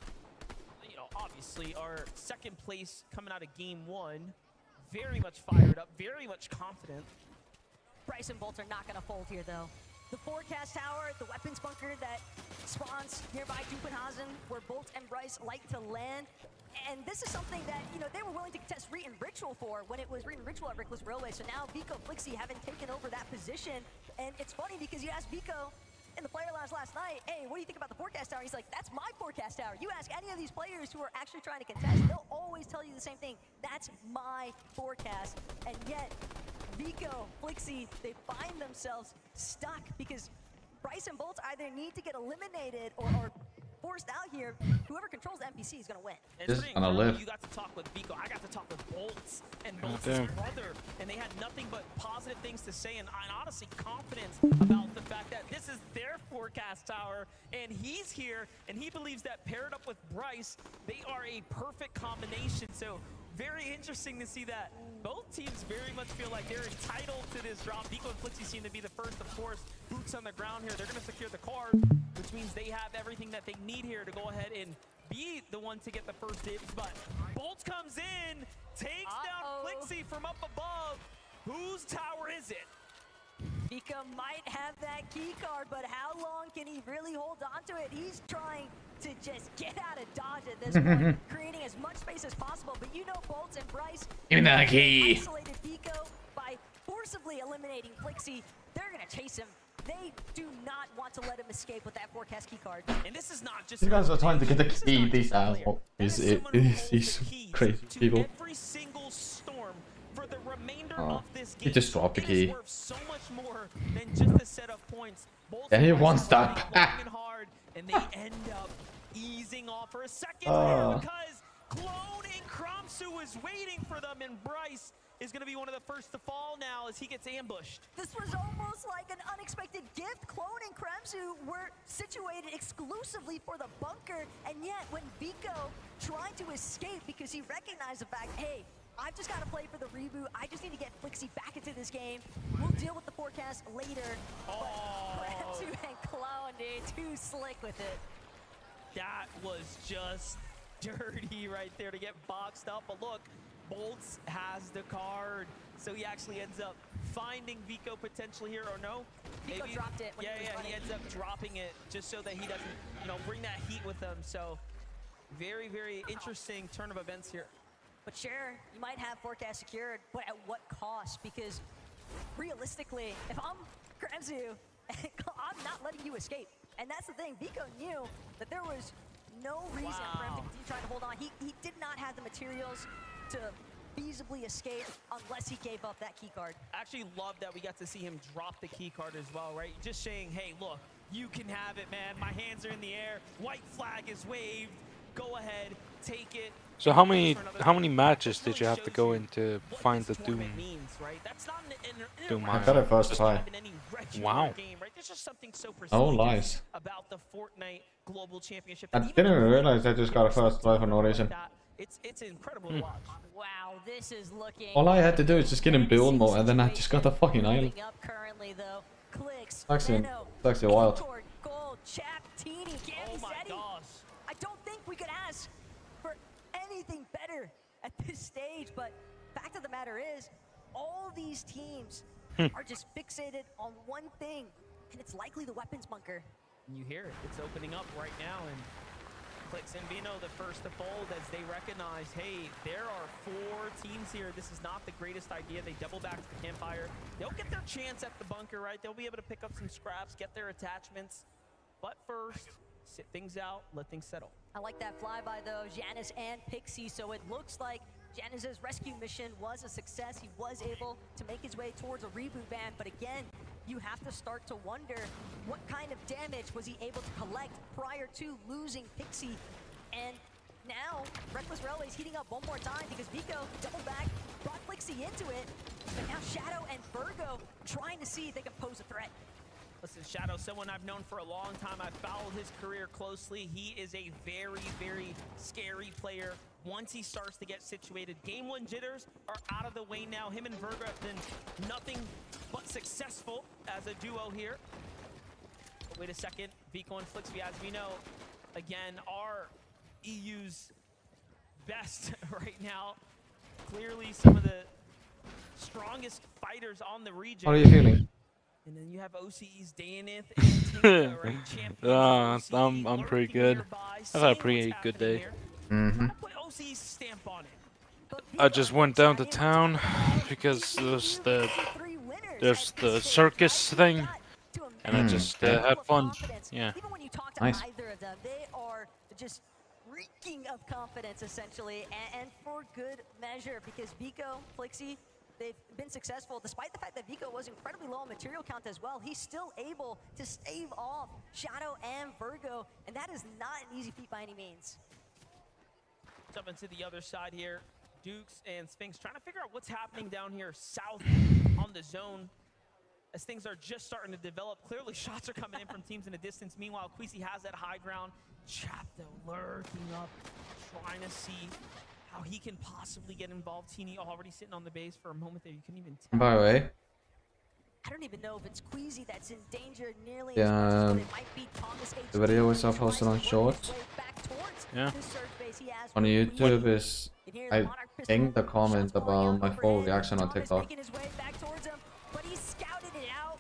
You know, obviously, our second place coming out of game 1. Very much fired up, very much confident. Bryce and Bolts are not going to fold here, though. The forecast tower, the weapons bunker that spawns nearby Dupenhazen, where Bolts and Bryce like to land. And this is something that, you know, they were willing to contest Reet and Ritual for when it was Reet and Ritual at Reckless Railway. So now Vico, Flixie haven't taken over that position. And it's funny because you asked Vico in the player lounge last night, hey, what do you think about the forecast tower? He's like, that's my forecast tower. You ask any of these players who are actually trying to contest, they'll always tell you the same thing. That's my forecast. And yet, Vico, Flixie, they find themselves stuck because Bryce and Bolts either need to get eliminated or forced out here. Whoever controls the NPC is going to win. This is gonna live. You got to talk with Vico. I got to talk with Bolts and Bolts' brother, and they had nothing but positive things to say, and honestly confidence about the fact that this is their forecast tower, and he's here, and he believes that paired up with Bryce, they are a perfect combination. So very interesting to see that both teams very much feel like they're entitled to this drop. Vico and Flixie seem to be the first, of course. Boots on the ground here. They're going to secure the card, which means they have everything that they need here to go ahead and be the one to get the first dibs. But Bolts comes in, takes down Flixie from up above. Whose tower is it? Vico might have that key card, but how long can he really hold on to it? He's trying to just get out of dodge at this point, creating as much space as possible. But you know Bolts and Bryce Give me that key. isolated Vico by forcibly eliminating Flixie. They're going to chase him. They do not want to let him escape with that forecast key card. And this is not just These guys are trying to get the key. These assholes. These crazy people. Every single storm for the remainder Oh, of this he game. just dropped the It is key. worth so much more than just a set of points. Bolts Yeah, he and wants Bryce are that fighting long back. and hard, and they end up easing off for a second there because Clone and Kromsu is waiting for them, and Bryce is going to be one of the first to fall now as he gets ambushed. This was almost like an unexpected gift. Clone and Kremzu were situated exclusively for the bunker, and yet when Vico tried to escape because he recognized the fact, hey, I've just got to play for the reboot. I just need to get Flixie back into this game. We'll deal with the forecast later. But Kremzu and Clone, dude, too slick with it. That was just dirty right there to get boxed up. But look, Bolts has the card, so he actually ends up finding Vico potentially here, or no? Vico dropped it when he was running. He ends up dropping it just so that he doesn't, you know, bring that heat with him. So very, very interesting turn of events here. But sure, you might have forecast secured, but at what cost? Because realistically, if I'm Kremzu, I'm not letting you escape. And that's the thing, Vico knew that there was no reason for him to continue trying to hold on. He did not have the materials to feasibly escape unless he gave up that key card. I actually love that we got to see him drop the key card as well, right? Just saying, hey, look, you can have it, man. My hands are in the air. White flag is waved. Go ahead, take it. So how many matches did you have to go in to find the Doom? I got it first try. Wow. Oh, lies. About the Fortnite Global Championship. I didn't even realize I just got a first try for no reason. It's incredible to watch. Wow, this is looking. All I had to do is just get him build mode, and then I just got a fucking island. Currently, though, Clicks, Actually wild. Gold, Chaptini, Oh my gosh. I don't think we could ask for anything better at this stage, but fact of the matter is, all these teams are just fixated on one thing, and it's likely the weapons bunker. You hear it. It's opening up right now, and Clicks and Vino the first to fold as they recognize, hey, there are 4 teams here. This is not the greatest idea. They double back to the campfire. They'll get their chance at the bunker, right? They'll be able to pick up some scraps, get their attachments. But first, sit things out, let things settle. I like that flyby though, Janus and Pixie, so it looks like Janus's rescue mission was a success. He was able to make his way towards a reboot van, but again, you have to start to wonder what kind of damage was he able to collect prior to losing Pixie. And now, Reckless Railway is heating up one more time because Vico double back, brought Pixie into it, but now Shadow and Virgo trying to see if they can pose a threat. Listen, Shadow, someone I've known for a long time. I've followed his career closely. He is a very, very scary player. Once he starts to get situated, Game 1 jitters are out of the way now. Him and Virgo have been nothing but successful as a duo here. But wait a second, Vico and Flixby, as we know, again, are EU's best right now. Clearly some of the strongest fighters on the region. How are you feeling? And then you have OCE's Dayanith and Tinka, right? I'm pretty good. I've had a pretty good day. Put OCE's stamp on it. I just went down to town because there's the circus thing, and I just had fun. Yeah. Nice. Either of them, they are just reeking of confidence essentially, and for good measure, because Vico, Flixie, they've been successful despite the fact that Vico was incredibly low on material count as well. He's still able to stave off Shadow and Virgo, and that is not an easy feat by any means. Jumping to the other side here, Dukes and Sphinx trying to figure out what's happening down here south on the zone as things are just starting to develop. Clearly shots are coming in from teams in the distance. Meanwhile, Queasy has that high ground. Chapto lurking up, trying to see how he can possibly get involved. Teeny already sitting on the base for a moment there. You couldn't even tell. By the way, I don't even know if it's Queasy that's in danger nearly yeah, as much as it might be Thomas H. the video is posted on Shorts. Yeah. On YouTube is, I think, the comment about my full reaction on TikTok. Making his way back towards him, but he scouted it out.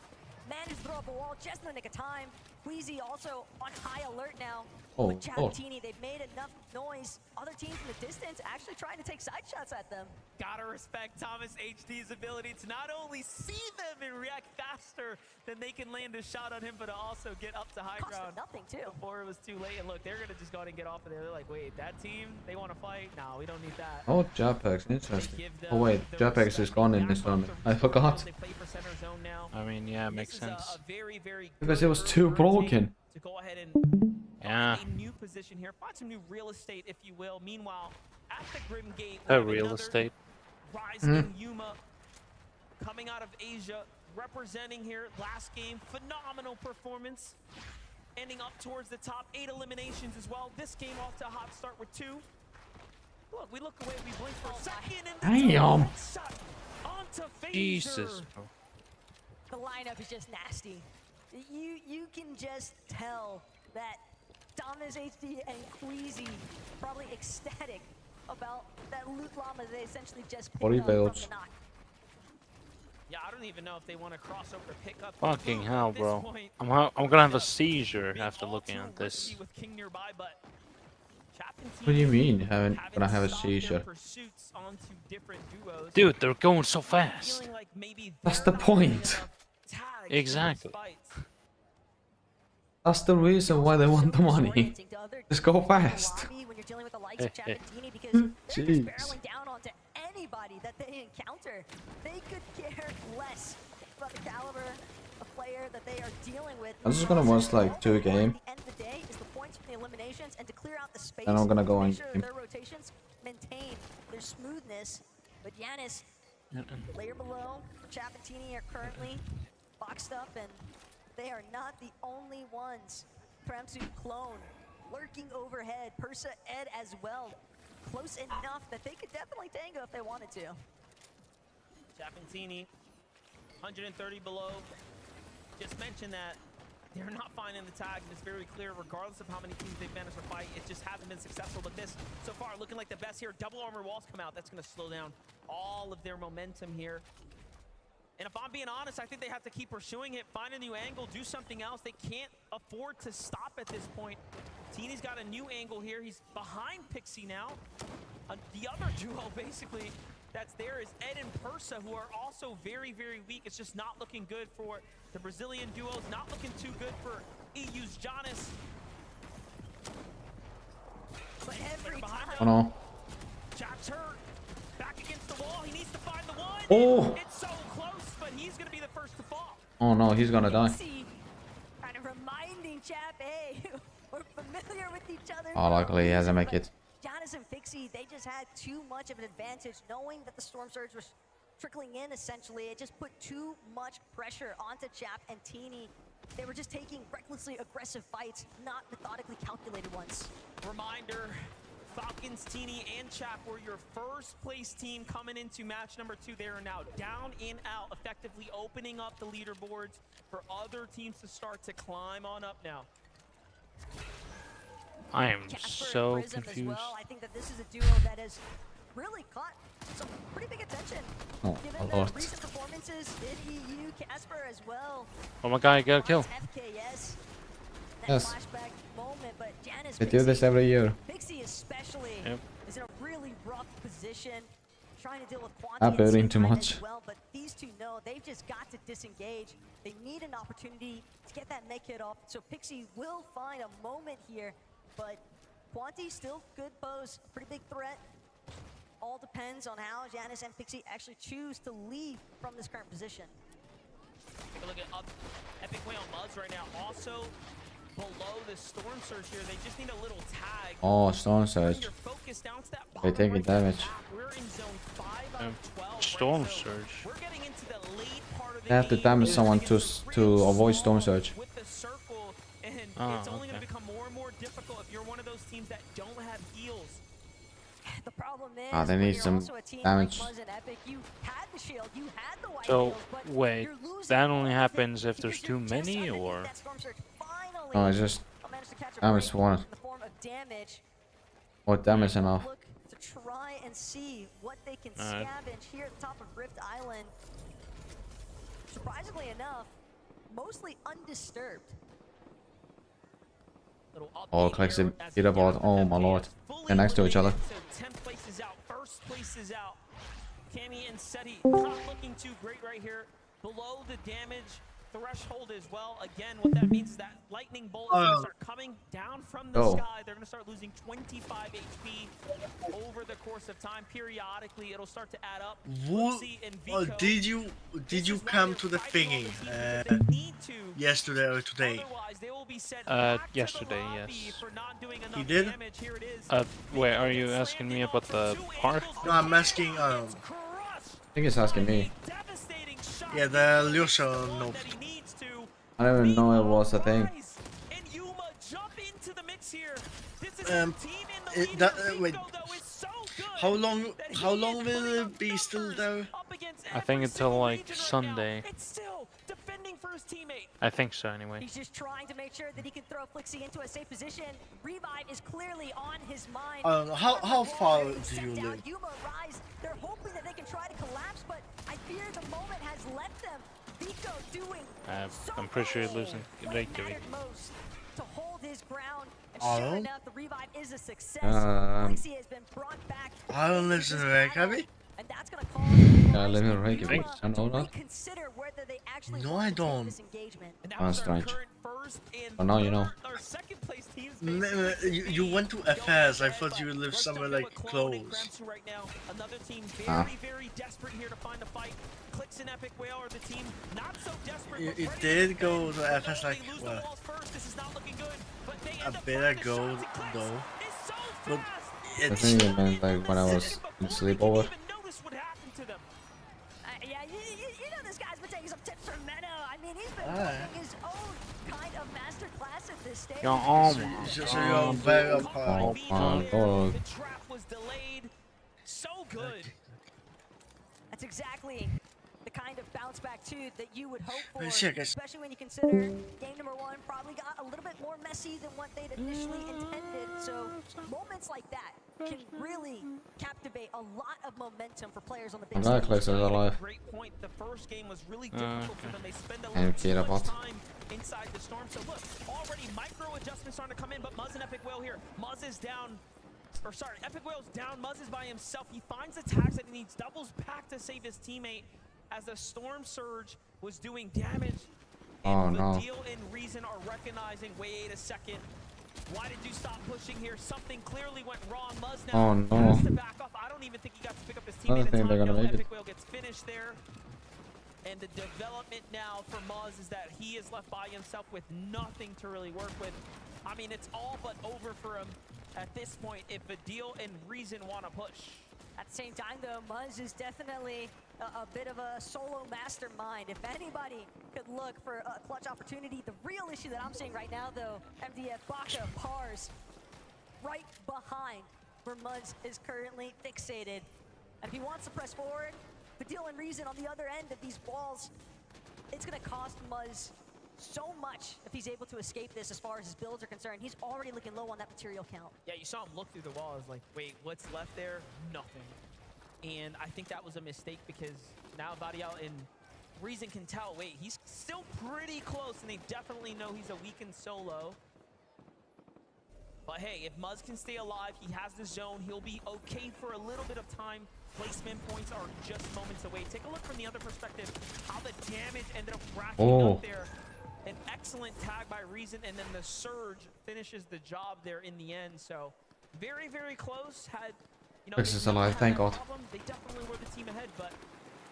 Managed to throw up a wall just in the nick of time. Queasy also on high alert now. Oh, with Chabatini, they've made enough noise. Other teams in the distance actually trying to take side shots at them. Gotta respect Thomas HD's ability to not only see them and react faster than they can land a shot on him, but to also get up to high ground nothing too before it was too late. And look, they're gonna just go ahead and get off of there. They're like, wait, that team, they want to fight? No, we don't need that. Oh, Japex, interesting. Oh wait, Japex is gone in this tournament. I forgot. I mean, yeah, it makes sense. Because it was too broken. To go ahead and yeah. a new position here, find some new real estate, if you will. Meanwhile, at the Grim Gate, Real estate. Rising Yuma coming out of Asia, representing here last game. Phenomenal performance, ending up towards the top. 8 eliminations as well. This game off to a hot start with 2. Look, we look away, we blink for a second, and damn. Jesus. The lineup is just nasty. You can just tell that Thomas HD and Queasy probably ecstatic about that loot llama they essentially just picked up from the knock. Yeah, I don't even know if they want to cross over to pick up. Fucking hell, bro. I'm gonna have a seizure after looking at this. What do you mean, gonna have a seizure? Dude, they're going so fast. That's the point. Exactly. That's the reason why they want the money. Just go fast. Jeez. anybody that they encounter. They could care less about the caliber of player that they are dealing with. I'm just gonna watch like 2 games. At the end of the day is the points from the eliminations and to clear out the space. And I'm gonna go make in sure game. their rotations maintain their smoothness. But Giannis, layer below, Chapatini are currently boxed up, and they are not the only ones. Premsu clone lurking overhead, Persa Ed as well. Close enough that they could definitely tango if they wanted to. Chapatini, 130 below. Just mentioned that they're not finding the tag, and it's very clear, regardless of how many teams they've managed to fight, it just hasn't been successful. But this, so far, looking like the best here. Double armor walls come out. That's going to slow down all of their momentum here. And if I'm being honest, I think they have to keep pursuing it, find a new angle, do something else. They can't afford to stop at this point. Teeny's got a new angle here. He's behind Pixie now. The other duo, basically, that's there is Ed and Persa, who are also very, very weak. It's just not looking good for the Brazilian duos. Not looking too good for EU's Giannis. But every time, Oh no. Chap's hurt. Back against the wall. He needs to find the one. Oh. It's so close, but he's going to be the first to fall. Oh no, he's gonna die. kind of reminding Chap, hey, we're familiar with each other. Oh, luckily he has a make it. Giannis and Fixie, they just had too much of an advantage, knowing that the Storm Surge was trickling in, essentially. It just put too much pressure onto Chap and Teeny. They were just taking recklessly aggressive fights, not methodically calculated ones. Reminder, Falcons, Teeny, and Chap were your first place team coming into match number 2. They are now down and out, effectively opening up the leaderboards for other teams to start to climb on up now. I am Casper so and Prism confused. As well. I think that this is a duo that has really caught some pretty big attention. Oh, Given a the lot. recent performances in EU, Casper as well. Oh my god, I got a kill. FKS. That Yes. flashback moment, but Janice They do this every year. Pixie especially Yep. is in a really rough position, trying to deal with Not Quanti building and too Seafright much. as well. But these two know they've just got to disengage. They need an opportunity to get that make hit off. So Pixie will find a moment here, but Quanti still good pose, pretty big threat. All depends on how Janice and Pixie actually choose to leave from this current position. Take a look at Epic Whale Muds right now. Also below the Storm Surge here, they just need a little tag. Oh, Storm Surge. Your focus down to that They bottom taking damage. We're in zone 5 out of 12. Storm Surge. We're getting into the late part of the They have to damage someone to avoid Storm Surge. with the circle, and Ah, it's only going okay. to become more and more difficult if you're one of those teams that don't have heals. The problem is, Ah, they when need you're some also a team damage. like Muzz and Epic, you had the shield, you had the white So, heals, but wait, you're losing that all only of it happens if because there's you're too just many, underneath or? that Storm Surge. Finally, No, it's just managed to catch a damage break one. in the form of damage. Or damage enough. Look to try and see what they can Alright. scavenge here at the top of Rift Island. Surprisingly enough, mostly undisturbed. Oh, collects the leaderboard. Oh my lord. They're next to each other. So 10th place is out, first place is out. Cammy and Seti not looking too great right here. Below the damage threshold as well. Again, what that means is that lightning bolts are gonna start coming down from the Oh. sky. They're going to start losing 25 HP over the course of time. Periodically, it'll start to add up. What? Luxy and Oh, Vico, did you come to the thingy yesterday or today? Yesterday, yes. You did? Wait, are you asking me about the park? No, I'm asking. I think it's asking me. Yeah, the Lyosha note. I don't even know it was a thing. Wait. How long will it be still there? I think until like Sunday. For his teammate. I think so, anyway. He's just trying to make sure that he can throw Flixie into a safe position. Revive is clearly on his mind. How far do you live? Yuma Rise, they're hoping that they can try to collapse, but I fear the moment has left them. Vico doing I'm pretty sure you're losing Reykjavik. most to hold his ground. And I sure don't- enough, the revive is a success. Um, Flixie has been brought back. I don't listen to Reykjavik. And that's gonna call I live in Reykjavik. I know that. reconsider whether they actually No, want I to take don't. this engagement. Oh, strange. But now you know. Our second place teams. You went to FS. I thought you lived somewhere like close. Right now, another team very desperate here to find a fight. Clicks and Epic Whale are the team not so desperate. You did go to FS like what? A bit ago though. But I think it meant like when I was in sleepover. Yeah, you know this guy's been taking some tips from Menno. I mean, he's been doing his own kind of master class at this stage. So you're very up high. Oh my god. The trap was delayed. So good. That's exactly the kind of bounce back too that you would hope for, Shit, guys. especially when you consider game number 1 probably got a little bit more messy than what they'd initially intended. So moments like that can really captivate a lot of momentum for players on the big I'm stage. alive. Great point. The first game was really difficult for them. They spend a And little too Kira much bot. time inside the storm. So look, already micro adjustments starting to come in, but Muzz and Epic Whale here. Muzz is down. Or sorry, Epic Whale's down. Muzz is by himself. He finds the tags that he needs, doubles back to save his teammate as the Storm Surge was doing damage. Oh and no. Deal and Reason are recognizing, wait a second. Why did you stop pushing here? Something clearly went wrong. Muzz now has to back off. I don't even think he got to pick up his I don't teammate in think time. they're gonna No, make it. Epic Whale gets finished there. And the development now for Muzz is that he is left by himself with nothing to really work with. I mean, it's all but over for him at this point if Adil and Reason want to push. At the same time, though, Muzz is definitely a bit of a solo mastermind. If anybody could look for a clutch opportunity, the real issue that I'm seeing right now, though, MDF, Baka, Pars, right behind where Muzz is currently fixated. And if he wants to press forward, Adil and Reason on the other end of these walls, it's going to cost Muzz so much if he's able to escape this as far as his builds are concerned. He's already looking low on that material count. Yeah, you saw him look through the wall. I was like, wait, what's left there? Nothing. And I think that was a mistake because now Varial and Reason can tell, wait, he's still pretty close and they definitely know he's a weakened solo. But hey, if Muzz can stay alive, he has the zone, he'll be okay for a little bit of time. Placement points are just moments away. Take a look from the other perspective, how the damage ended up racking up there. An excellent tag by Reason, and then the Surge finishes the job there in the end. So very, very close. Had, you know, This is alive, thank God. They definitely were the team ahead, but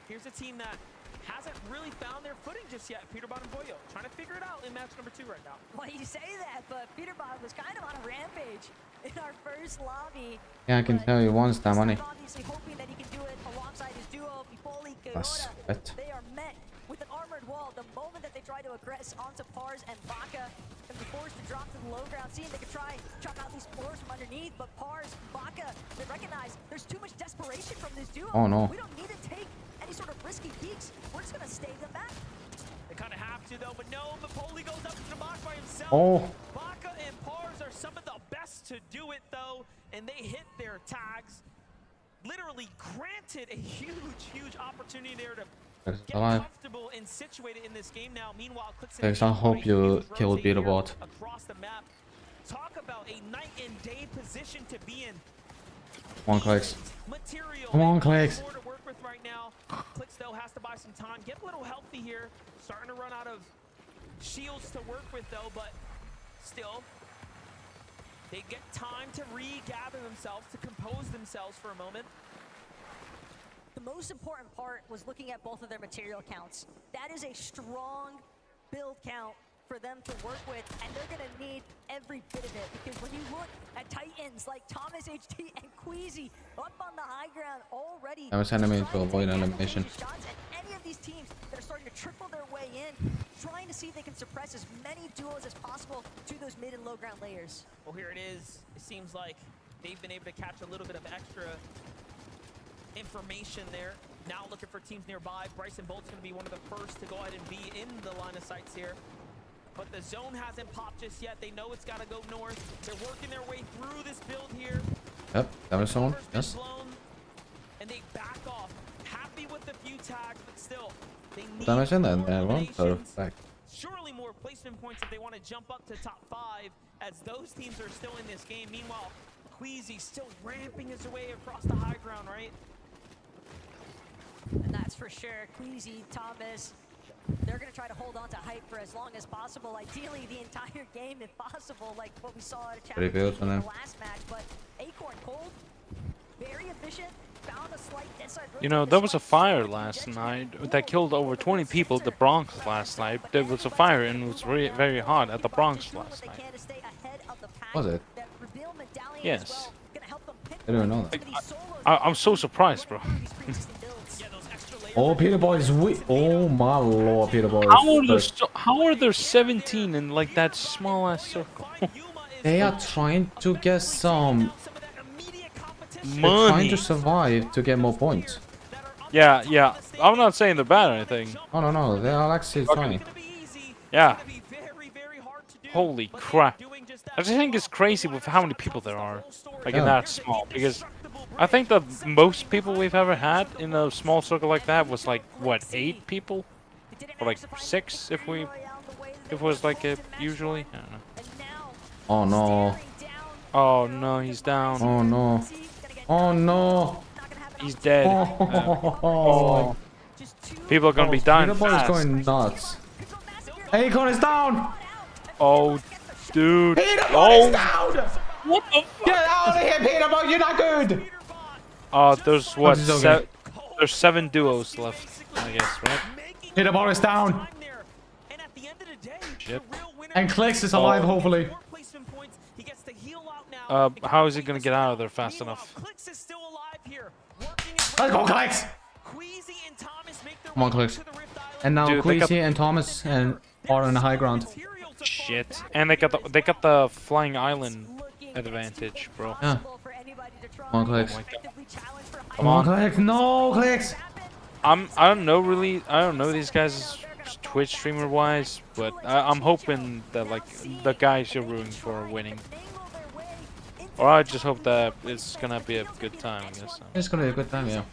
here's a team that hasn't really found their footing just yet. Peterbot and Boyo trying to figure it out in match number 2 right now. Well, you say that, but Peterbot was kind of on a rampage in our first lobby. Yeah, I can tell you wants that money. Obviously hoping that he can do it alongside his duo, Bifoli, That's Corona. it. They are met with an armored wall. The moment that they try to aggress onto Pars and Baka and be forced to drop to the low ground, seeing they could try chop out these floors from underneath, but Pars, Baka, they recognize there's too much desperation from this duo. Oh, no. We don't need to take any sort of risky peeks. We're just gonna stay them back. They kind of have to though, but no, Mapoli goes up to the box by himself. Oh. Baka and Pars are some of the best to do it though, and they hit their tags. Literally granted a huge opportunity there to get comfortable and situated in this game now. Meanwhile, Thanks, I hope you kill Peterbot. Across the map. Talk about a night and day position to be in. Come on, Clicks. Come on, Clicks. More to work with right now. Clicks though has to buy some time. Get a little healthy here. Starting to run out of shields to work with though, but still. They get time to regather themselves, to compose themselves for a moment. The most important part was looking at both of their material counts. That is a strong build count for them to work with, and they're gonna need every bit of it, because when you look at Titans like Thomas HT and Queasy up on the high ground already, I was enemy to avoid elimination. shots, and any of these teams that are starting to trickle their way in, trying to see if they can suppress as many duos as possible to those mid and low ground layers. Well, here it is. It seems like they've been able to catch a little bit of extra information there. Now looking for teams nearby. Bryson Bolt's going to be one of the first to go ahead and be in the line of sights here. But the zone hasn't popped just yet. They know it's got to go north. They're working their way through this build here. Yep, that was someone. Yes. And they back off. Happy with the few tags, but still, they need Damage in there, more one. Perfect. surely more placement points if they want to jump up to top 5, as those teams are still in this game. Meanwhile, Queasy still ramping his way across the high ground, right? And that's for sure. Queasy, Thomas, they're going to try to hold on to hype for as long as possible. Ideally, the entire game, if possible, like what we saw at a Pretty challenge good in on the them. last match. But Acorn Cold, very efficient. Found a slight inside You know, there was a fire last night that killed over 20 people at the Bronx last night. There was a fire and it was very, very hot at the Bronx last night. Was it? Yes. I don't know that. I'm so surprised, bro. Oh, Peter Boy is weak. Oh my lord, Peter Boy. How are there 17 in like that small ass circle? They are trying to get some money. They're trying to survive to get more points. Yeah. I'm not saying they're bad or anything. Oh no, they are actually trying. Yeah. Holy crap. I just think it's crazy with how many people there are. Like in that small. Because I think the most people we've ever had in a small circle like that was like, what, 8 people? Or like 6 if it was like it usually? I don't know. Oh no. Oh no, he's down. Oh no. Oh no. He's dead. Oh. People are gonna be dying Peter Boy is fast. going nuts. Acorn is down. Oh, dude. Peter Boy is down. What the fuck? Get out of here, Peter Boy. You're not good. There's what? this is okay. There's 7 duos left, I guess, right? Peter Boy is down. Shit. And Clicks is alive, hopefully. How is he gonna get out of there fast enough? Let's go, Clicks. Come on, Clicks. And now Dude, they got- Queasy and Thomas and are on the high ground. Shit. And they got the flying island advantage, bro. Yeah. Come on, Clicks. Oh my God. Come on, Clicks. No, Clicks. I don't know these guys Twitch streamer wise, but I'm hoping that like the guys you're rooting for are winning. Or I just hope that it's gonna be a good time, I guess. It's gonna be a good time, yeah.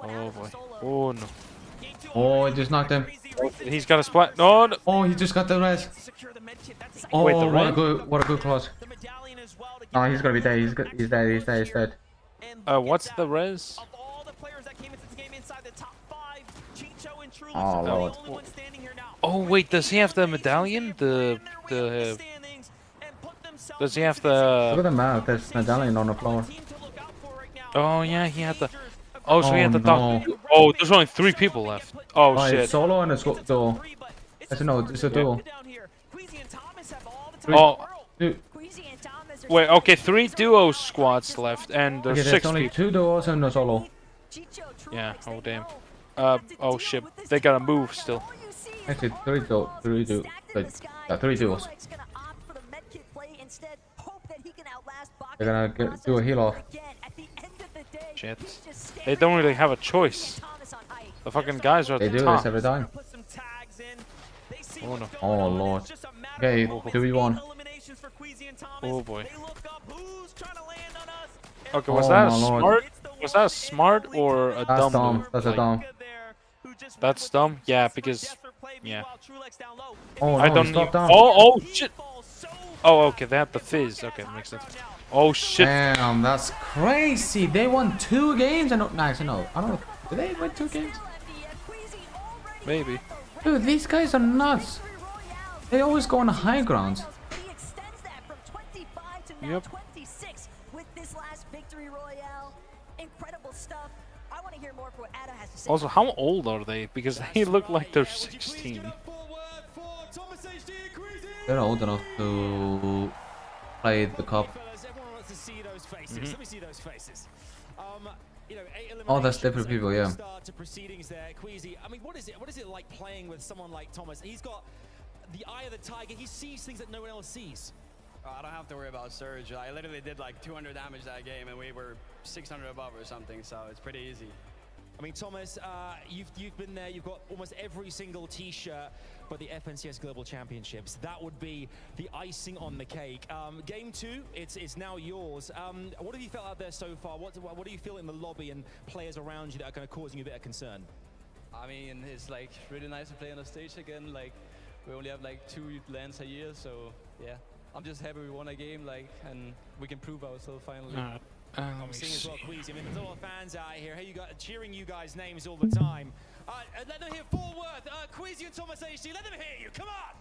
Oh boy. Oh no. Oh, he just knocked him. He's got a splat. No, no. Oh, he just got the res. Oh, Wait, the what a res? good clause. Oh, he's gonna be dead. He's dead. What's the res? Oh lord. Oh wait, does he have the medallion? Does he have the? Look at the map. There's medallion on the floor. Oh yeah, he had the. Oh, so he had the no. dog. Oh, there's only 3 people left. Oh It's shit. solo and a duo. No, it's a duo. Oh. Dude. Wait, okay, 3 duo squads left, and there's Okay, 6 there's only people. 2 duos and a solo. Yeah. Oh damn. Oh shit. They gotta move still. Actually, 3 duos. They're gonna do a heal off. Shit. They don't really have a choice. The fucking guys are at They the do top. this every time. Oh no. Oh lord. Okay, 2v1. Oh boy. Okay, was Oh, that a my lord. smart? Was that a smart or a That's dumb dumb. move? That's a Like, dumb. That's dumb. Yeah, because yeah. Oh I no, don't. he stopped need- down. Oh shit. Oh okay, they have the fizz. Okay, that makes sense. Oh shit. Damn, that's crazy. They won 2 games and no, actually no. I don't know. Did they win 2 games? Maybe. Dude, these guys are nuts. They always go on the high ground. Yep. Also, how old are they? Because they look like they're 16. They're old enough to play the cup. Oh, that's different people, yeah. I mean, what is it like playing with someone like Thomas? He's got the eye of the tiger. He sees things that no one else sees. I don't have to worry about Surge. I literally did like 200 damage that game, and we were 600 above or something, so it's pretty easy. I mean, Thomas, you've been there. You've got almost every single T-shirt for the FNCS Global Championships. That would be the icing on the cake. Game 2, it's now yours. What have you felt out there so far? What do you feel in the lobby and players around you that are kind of causing you a bit of concern? I mean, it's like really nice to play on the stage again. Like, we only have like 2 lands a year, so yeah. I'm just happy we won a game, like, and we can prove ourselves finally. Let me I'm seeing as well, see. Queasy. I mean, there's a lot of fans out here. Hey, you got cheering you guys' names all the time. Let them hear Forworth, Queasy and Thomas HD. Let them hear you. Come on.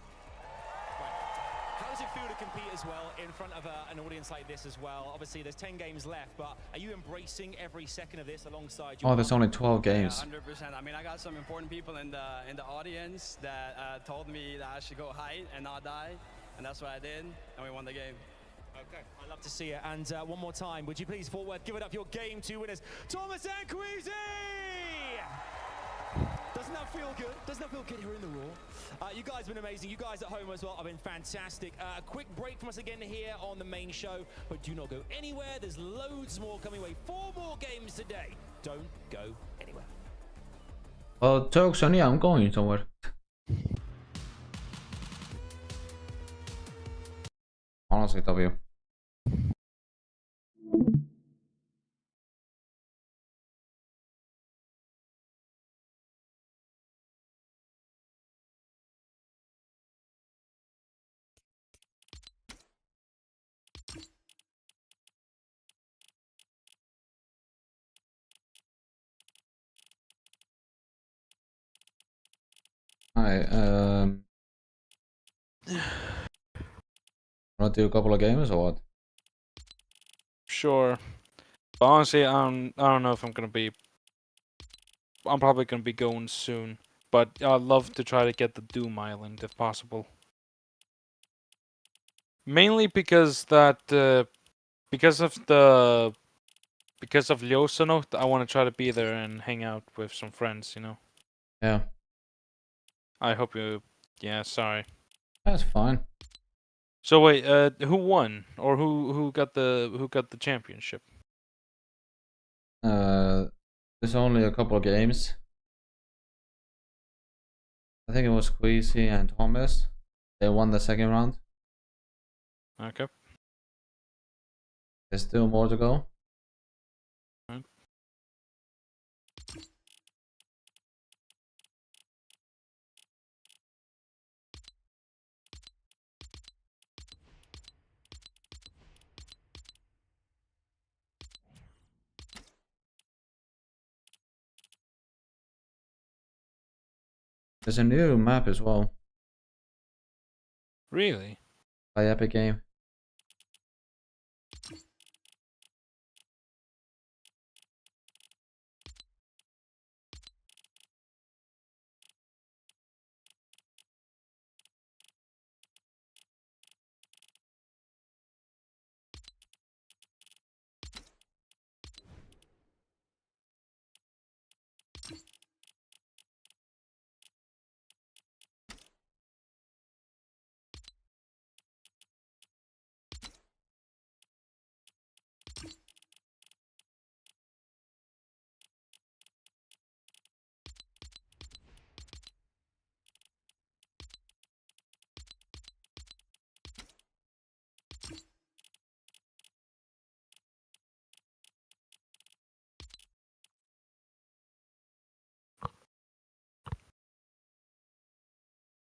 How does it feel to compete as well in front of an audience like this as well? Obviously, there's 10 games left, but are you embracing every second of this alongside you? Oh, there's only 12 games. Yeah, 100%. I mean, I got some important people in the audience that told me that I should go height and not die, and that's what I did, and we won the game. Okay, I love to see it. And one more time, would you please, Forworth, give it up for your game 2 winners, Thomas and Queasy! Doesn't that feel good? Doesn't that feel good here in the Raw? You guys have been amazing. You guys at home as well have been fantastic. A quick break from us again here on the main show, but do not go anywhere. There's loads more coming away. 4 more games today. Don't go anywhere. Well, Turks, yeah, I'm going somewhere. Honestly, W. Alright, wanna do a couple of games or what? Sure. But honestly, I don't know if I'm gonna be. I'm probably gonna be going soon, but I'd love to try to get the Doom Island if possible. Mainly because that, because of Ljosanot, I want to try to be there and hang out with some friends, you know. Yeah. I hope you. Yeah, sorry. That's fine. So wait, who won, or who got the championship? There's only a couple of games. I think it was Queasy and Thomas. They won the second round. Okay. There's still more to go. Right. There's a new map as well. Really? By Epic Game.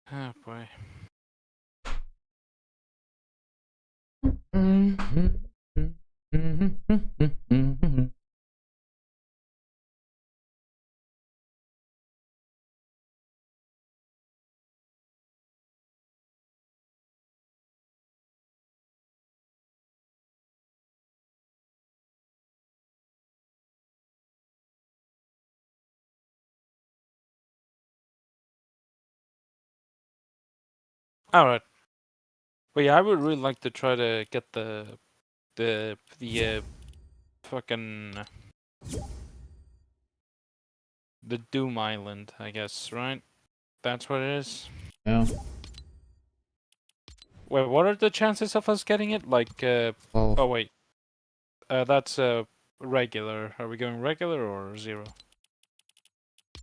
Oh boy. Alright. But yeah, I would really like to try to get the fucking the Doom Island, I guess, right? That's what it is? Yeah. Wait, what are the chances of us getting it? Like, oh wait. That's regular. Are we going regular or 0?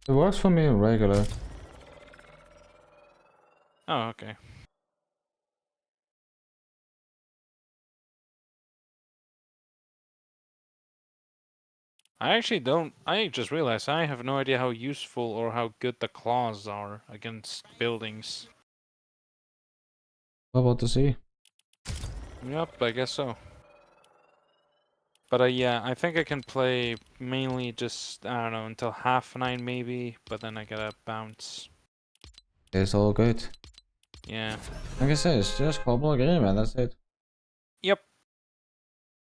It works for me in regular. Oh, okay. I actually don't. I just realized I have no idea how useful or how good the claws are against buildings. What about to see? Yep, I guess so. But yeah, I think I can play mainly just, I don't know, until 9:30 maybe, but then I gotta bounce. It's all good. Yeah. Like I said, it's just couple game and that's it. Yep.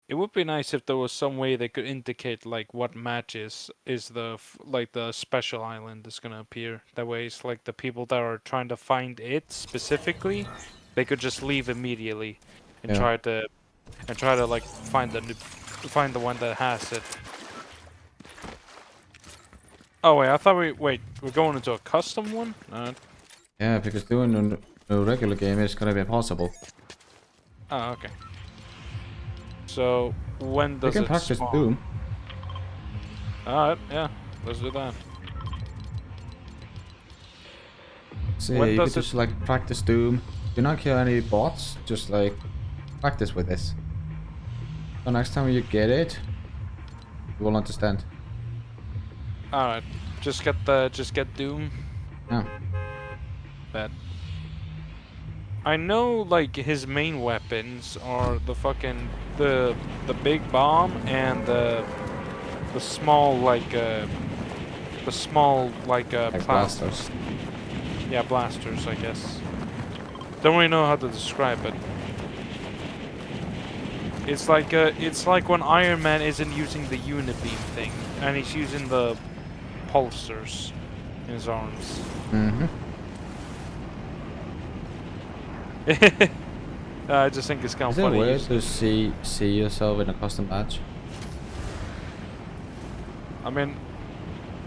It would be nice if there was some way they could indicate like what matches is the like the special island is gonna appear. That way, it's like the people that are trying to find it specifically, they could just leave immediately and try to like find the one that has it. Oh wait, I thought we're going into a custom one. Yeah, because doing a regular game is gonna be impossible. Oh, okay. So when does You it can practice spawn? Doom. Alright, yeah, let's do that. See, When you does could just like practice Doom. Do not kill any bots, just like practice with this. So next time you get it, you will understand. Alright, just get Doom. Yeah. Bet. I know like his main weapons are the fucking the big bomb and the small like blasters. Yeah, blasters, I guess. Don't really know how to describe it. It's like when Iron Man isn't using the unibeam thing and he's using the pulsars in his arms. Mm-hmm. I just think it's kind of Is it funny. weird to see yourself in a custom match? I mean,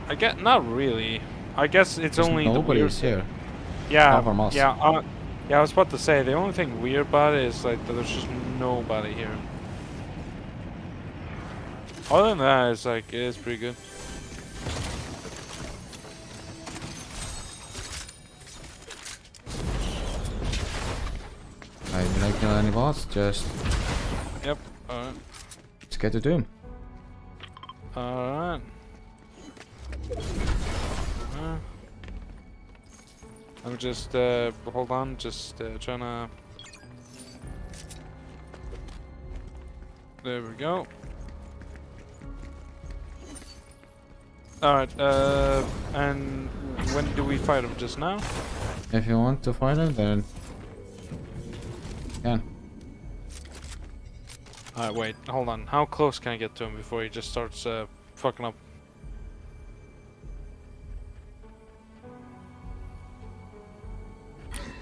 I get not really. I guess it's only nobody's the weird here. Yeah, Apart from us. yeah, yeah. I was about to say the only thing weird about it is like that there's just nobody here. Other than that, it's like it is pretty good. I do not kill any bots, just Yep. Alright. let's get to Doom. Alright. I'm just hold on, just trying to. There we go. Alright, and when do we fight him? Just now? If you want to fight him, then can. Alright, wait, hold on. How close can I get to him before he just starts fucking up?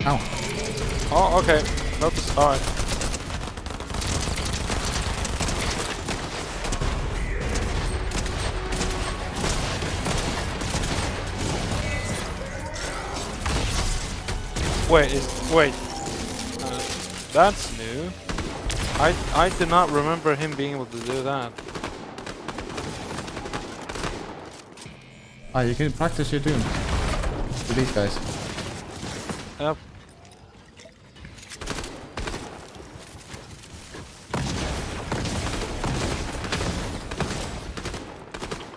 Ow. Oh, okay. Notice. Alright. Wait. That's new. I did not remember him being able to do that. Ah, you can practice your Doom with these guys. Yep.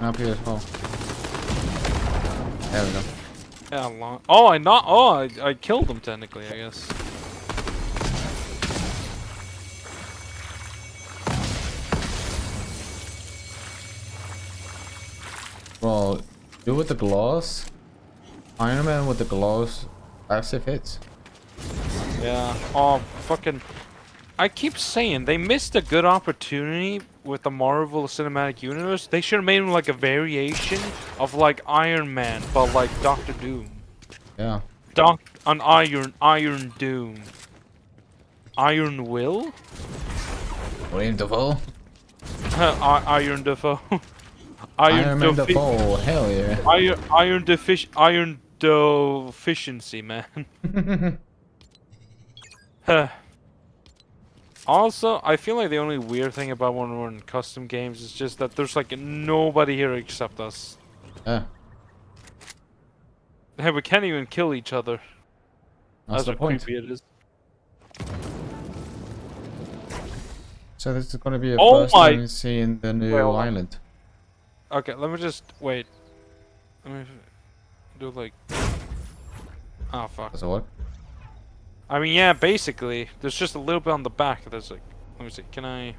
Up here as well. There we go. Yeah, long. Oh, I killed him technically, I guess. Bro, you with the gloves. Iron Man with the gloves. Actually fits. Yeah. Oh, fucking. I keep saying they missed a good opportunity with the Marvel Cinematic Universe. They should have made him like a variation of like Iron Man, but like Doctor Doom. Yeah. An Iron Doom. Iron Will? William Dafoe? Iron Dafoe. Iron Man Dafoe, hell yeah. Iron deficiency, man. Also, I feel like the only weird thing about when we're in custom games is just that there's like nobody here except us. Yeah. Hey, we can't even kill each other. That's the how point. creepy it is. So this is gonna be a Oh first my- time seeing the new Wait, hold on. island. Okay, let me just wait. Let me do like. Oh fuck. Does it work? I mean, yeah, basically. There's just a little bit on the back. There's like, let me see. Can I?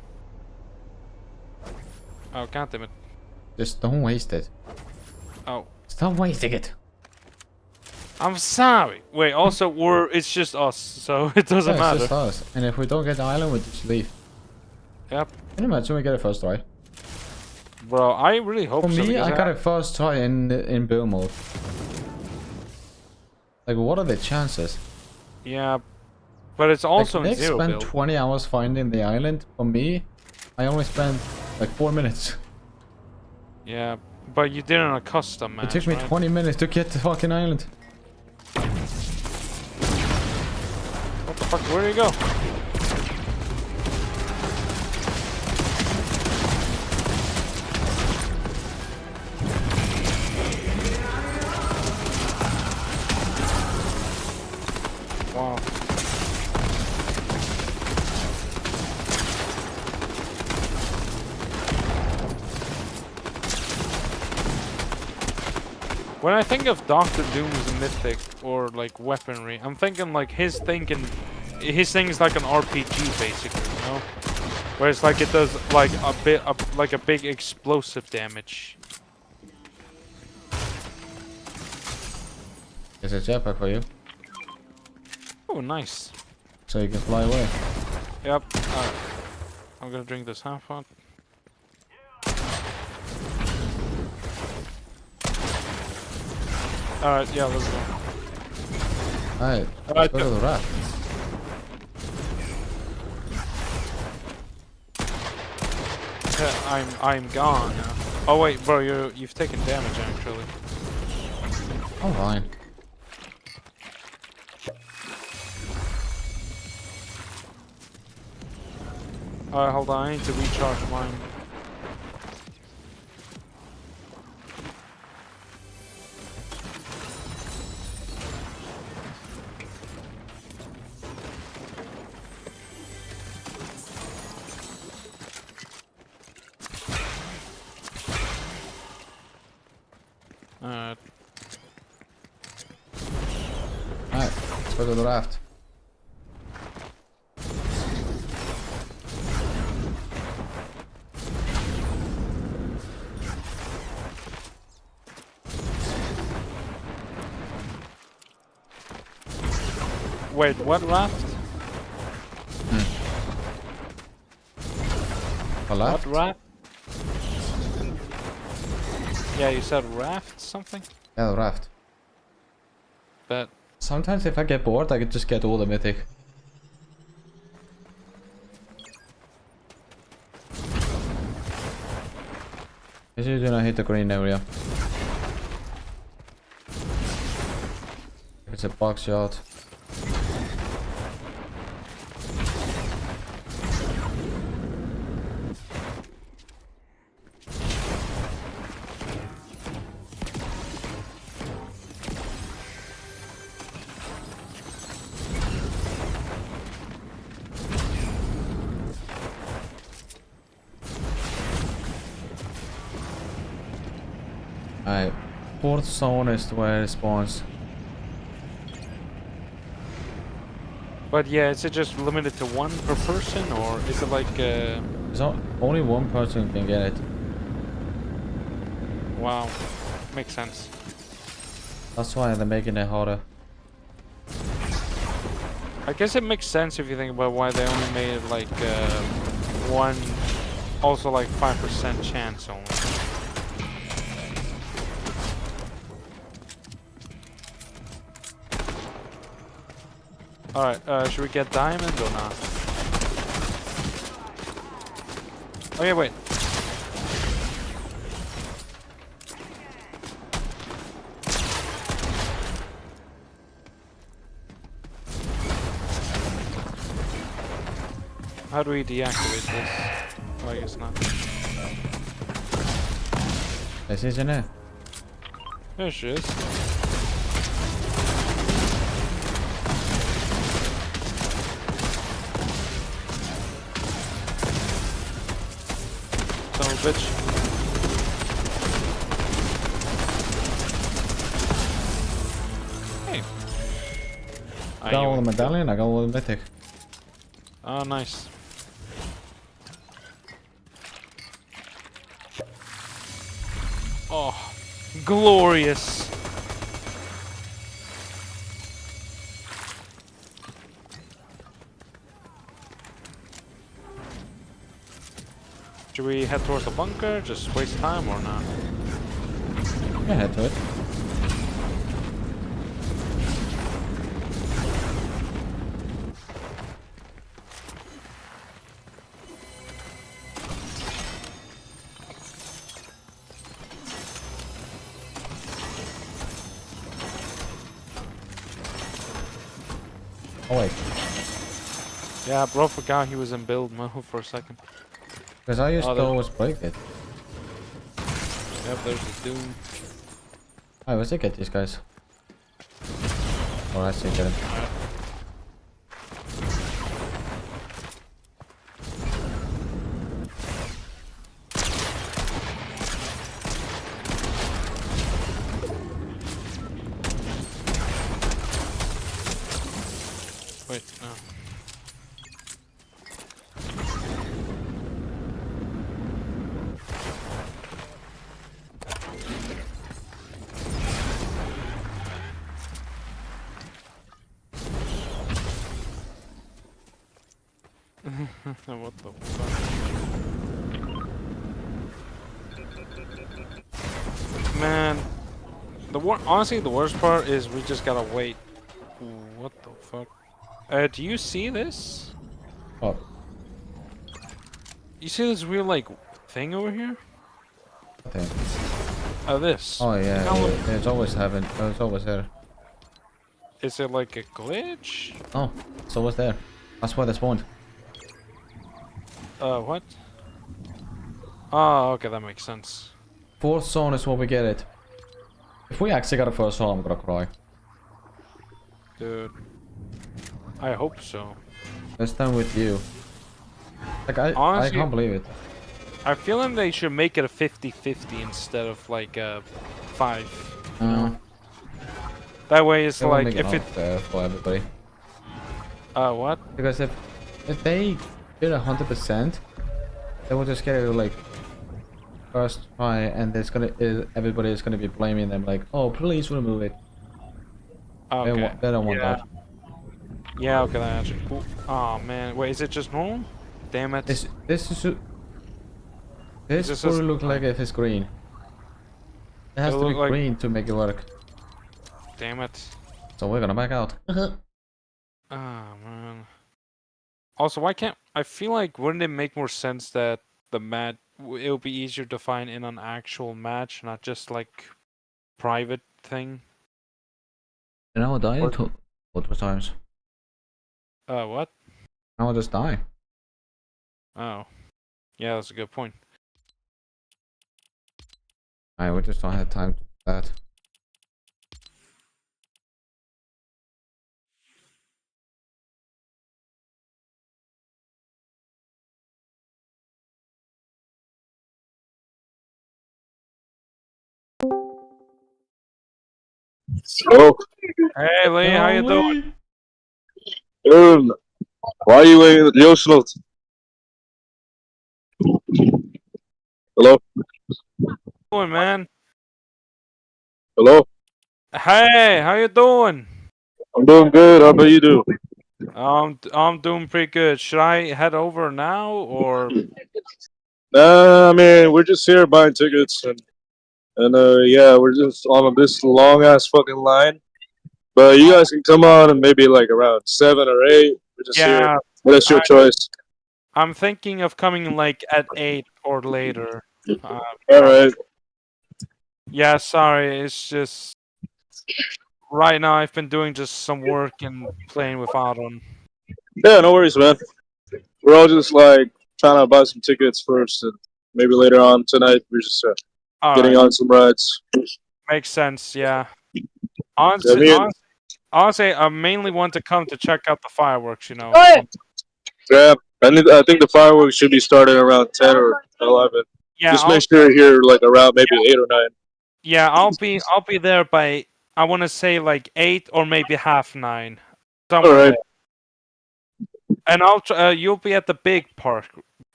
Oh, god damn it. Just don't waste it. Oh. Stop wasting it. I'm sorry. Wait, also, it's just us, so it doesn't matter. It's just us. And if we don't get the island, we just leave. Yep. Can you imagine we get it first try? Bro, I really hope For so. me, I got it first try in build mode. Like, what are the chances? Yeah, but it's also like, in Nick zero spent build. 20 hours finding the island. For me, I only spent like 4 minutes. Yeah, but you did it on a custom match, It took me right? 20 minutes to get the fucking island. What the fuck? Where do you go? Wow. When I think of Doctor Doom's mythic or like weaponry, I'm thinking like his thing is like an RPG basically, you know? Where it's like it does like a big explosive damage. There's a jetpack for you. Oh, nice. So you can fly away. Yep. I'm gonna drink this half on. Alright, yeah, let's go. Alright, let's go to the raft. I'm gone now. Oh wait, bro, you've taken damage actually. Oh, fine. Alright, hold on, I need to recharge mine. Alright. Alright, let's go to the raft. Wait, what raft? A raft? What raft? Yeah, you said raft something? Yeah, the raft. But sometimes if I get bored, I could just get all the mythic. Guess you do not hit the green area. It's a box shot. Alright, fourth zone is where it spawns. But yeah, is it just limited to one per person, or is it like only one person can get it. Wow, makes sense. That's why they're making it harder. I guess it makes sense if you think about why they only made it like one, also like 5% chance only. Alright, should we get diamond or not? Oh yeah, wait. How do we deactivate this? Oh, I guess not. This isn't it. There she is. Son of a bitch. Hey. I got all the medallion, I got all the mythic. Oh, nice. Glorious. Should we head towards the bunker? Just waste time or not? Yeah, head to it. Oh wait, Yeah, bro, forgot he was in build mode for a second. because I used to there- always break it. Yep, there's the Doom. Alright, let's get these guys. Or I say get him. Wait, no. What the fuck? Man, honestly, the worst part is we just gotta wait. Ooh, what the fuck? Do you see this? Oh. You see this weird, like, thing over here? Okay. This. Oh yeah, How- yeah, it's always happened. It's always there. Is it like a glitch? Oh, it's always there. That's why they spawned. What? Oh, okay, that makes sense. Fourth zone is where we get it. If we actually got a first zone, I'm gonna cry. Dude. I hope so. It's done with you. Like, I Honestly, can't believe it. I feel like they should make it a 50-50 instead of like a 5. You know? That way it's They won't like make if it fair for everybody. what? Because if they did 100%, they will just get it like first try, and everybody is gonna be blaming them like, oh, please remove it. Okay. They don't want yeah. that. Yeah, okay, that actually. Oh man, wait, is it just normal? Damn it. This This will is- look like if it's green. It has It'll to be look like- green to make it work. Damn it. So we're gonna back out. Oh man. Also, why can't I feel like wouldn't it make more sense that the match it would be easier to find in an actual match, not just like private thing? And I will die multiple times. What? I will just die. Oh. Yeah, that's a good point. We just don't have time to do that. Oh, Hey Lee, how you doing? why are you emotional? Hello? Doing, man? Hello? Hey, how you doing? I'm doing good. How about you do? I'm doing pretty good. Should I head over now or? Nah, I mean, we're just here buying tickets and yeah, we're just on this long ass fucking line. But you guys can come on and maybe like around 7 or 8. We're just Yeah, here. That's your choice. I'm thinking of coming like at 8 or later. Alright. Yeah, sorry, it's just right now I've been doing just some work and playing with Aron. Yeah, no worries, man. We're all just like trying to buy some tickets first, and maybe later on tonight we're just getting Alright. on some rides. Makes sense, yeah. Yeah, Honestly, I mainly want to come to check out the fireworks, you know. Yeah, I think the fireworks should be starting around 10 or 11. Yeah, just make sure you're here like around maybe 8 or 9. Yeah, I'll be there by I want to say like 8 or maybe half 9. Somewhere All right. there. And you'll be at the big park.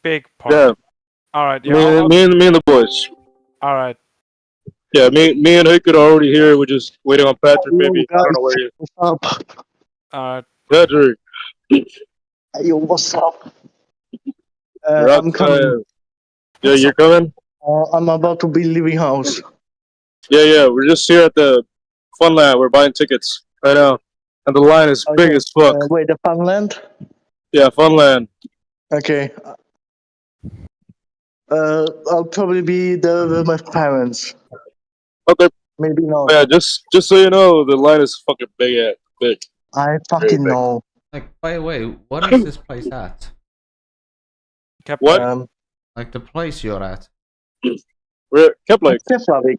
Big park. Yeah. All right. Yeah. Me and the boys. All right. Yeah, me and Hickett are already here. We're just waiting on Patrick, maybe. I don't know where he is. What's up? Patrick. Yo, what's up? You're I'm coming. Yeah, you're coming? I'm about to be leaving house. Yeah. We're just here at the Funland. We're buying tickets right now. And the line is big as fuck. Wait, the Funland? Yeah, Funland. Okay. I'll probably be there with my parents. Okay. Maybe not. Yeah, just so you know, the line is fucking big. I fucking know. Like, by the way, what is this place at? What? Like the place you're at. We're Keflavik. Keflavik.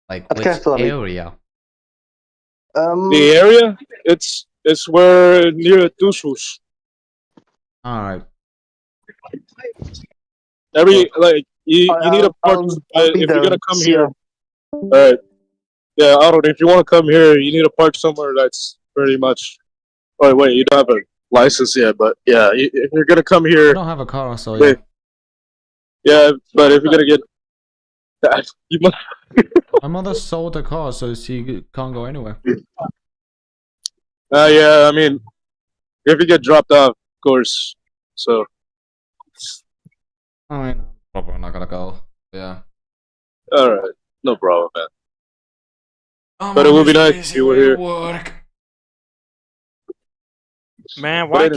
Like At which Keflavik. area? The area? It's where near Tushus. Alright. You need a park if you're gonna come here. Alright. Yeah, I don't know. If you want to come here, you need to park somewhere that's pretty much. Oh wait, you don't have a license yet, but yeah, if you're gonna come here. I don't have a car, so yeah. Yeah, but if you're gonna get that, you must. My mother sold the car, so she can't go anywhere. Yeah, I mean, if you get dropped off, of course. So. I mean, I'm probably not gonna go. Yeah. All right, no problem, man. But it would be nice if you were here. Man, But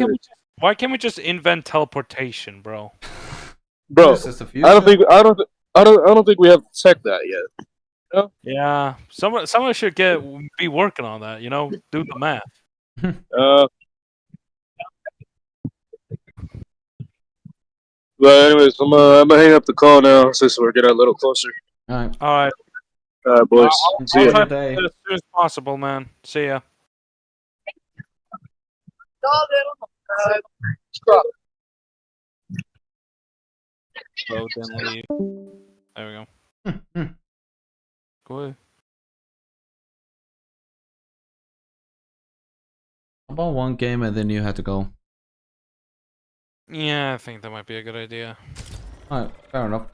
why can't we just invent teleportation, bro? Bro, This is the I don't think we have tech that yet. You know? Yeah, someone should be working on that. You know, do the math. But anyways, I'm gonna hang up the call now since we're getting a little closer. Alright. All right. All right, boys. See I'll ya. try to do it as soon as possible, man. See ya. So then leave. There we go. Go ahead. About one game and then you had to go. Yeah, I think that might be a good idea. Alright, fair enough.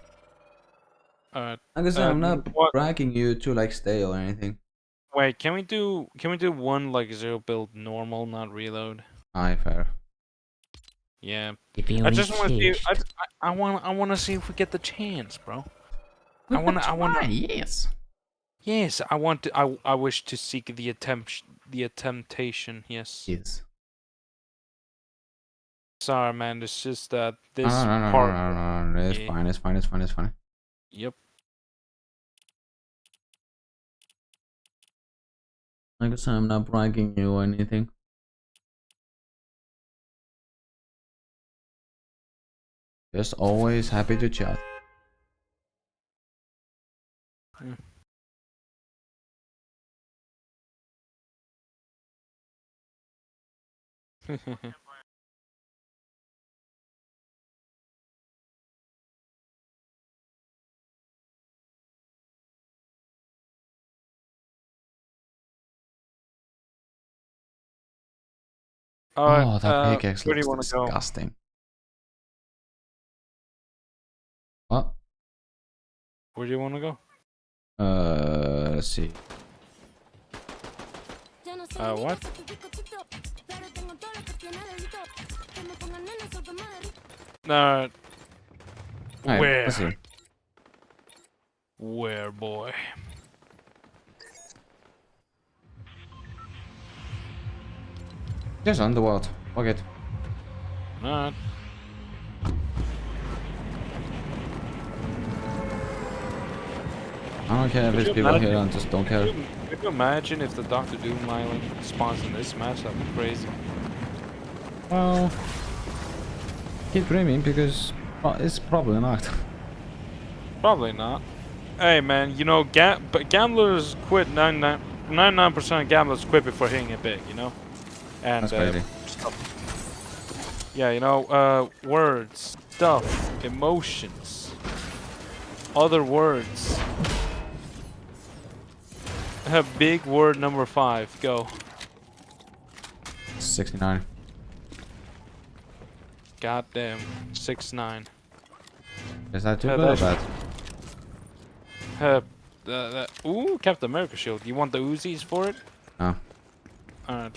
Alright. Like I said, I'm not what? bragging you to like stay or anything. Wait, can we do one like 0 build normal, not reload? Alright, fair. Yeah. If you I just want to see. insist. I want to see if we get the chance, bro. I want to. Yes. Yes, I want to. I wish to seek the temptation. Yes. Yes. Sorry, man. It's just that this No, part. no. It's fine. It's fine. It's fine. It's fine. Yep. Like I said, I'm not bragging you or anything. Just always happy to chat. Alright, that pickaxe where do looks you want to go? disgusting. What? Where do you want to go? Let's see. What? Alright, Where? let's see. Where, boy? Just underworld. Fuck it. Alright. I don't care if it's people here, I just don't care. Could you imagine if the Doctor Doom Island spawns in this match? That'd be crazy. Well, keep dreaming because it's probably not. Probably not. Hey man, you know, gamblers quit 99% of gamblers quit before hitting it big, you know? And That's crazy. yeah, you know, words, stuff, emotions, other words. Big word number 5, go. 69. Goddamn, 6'9". Is that too Yeah, good or that's- bad? Ooh, Captain America shield. You want the Uzis for it? No. Alright.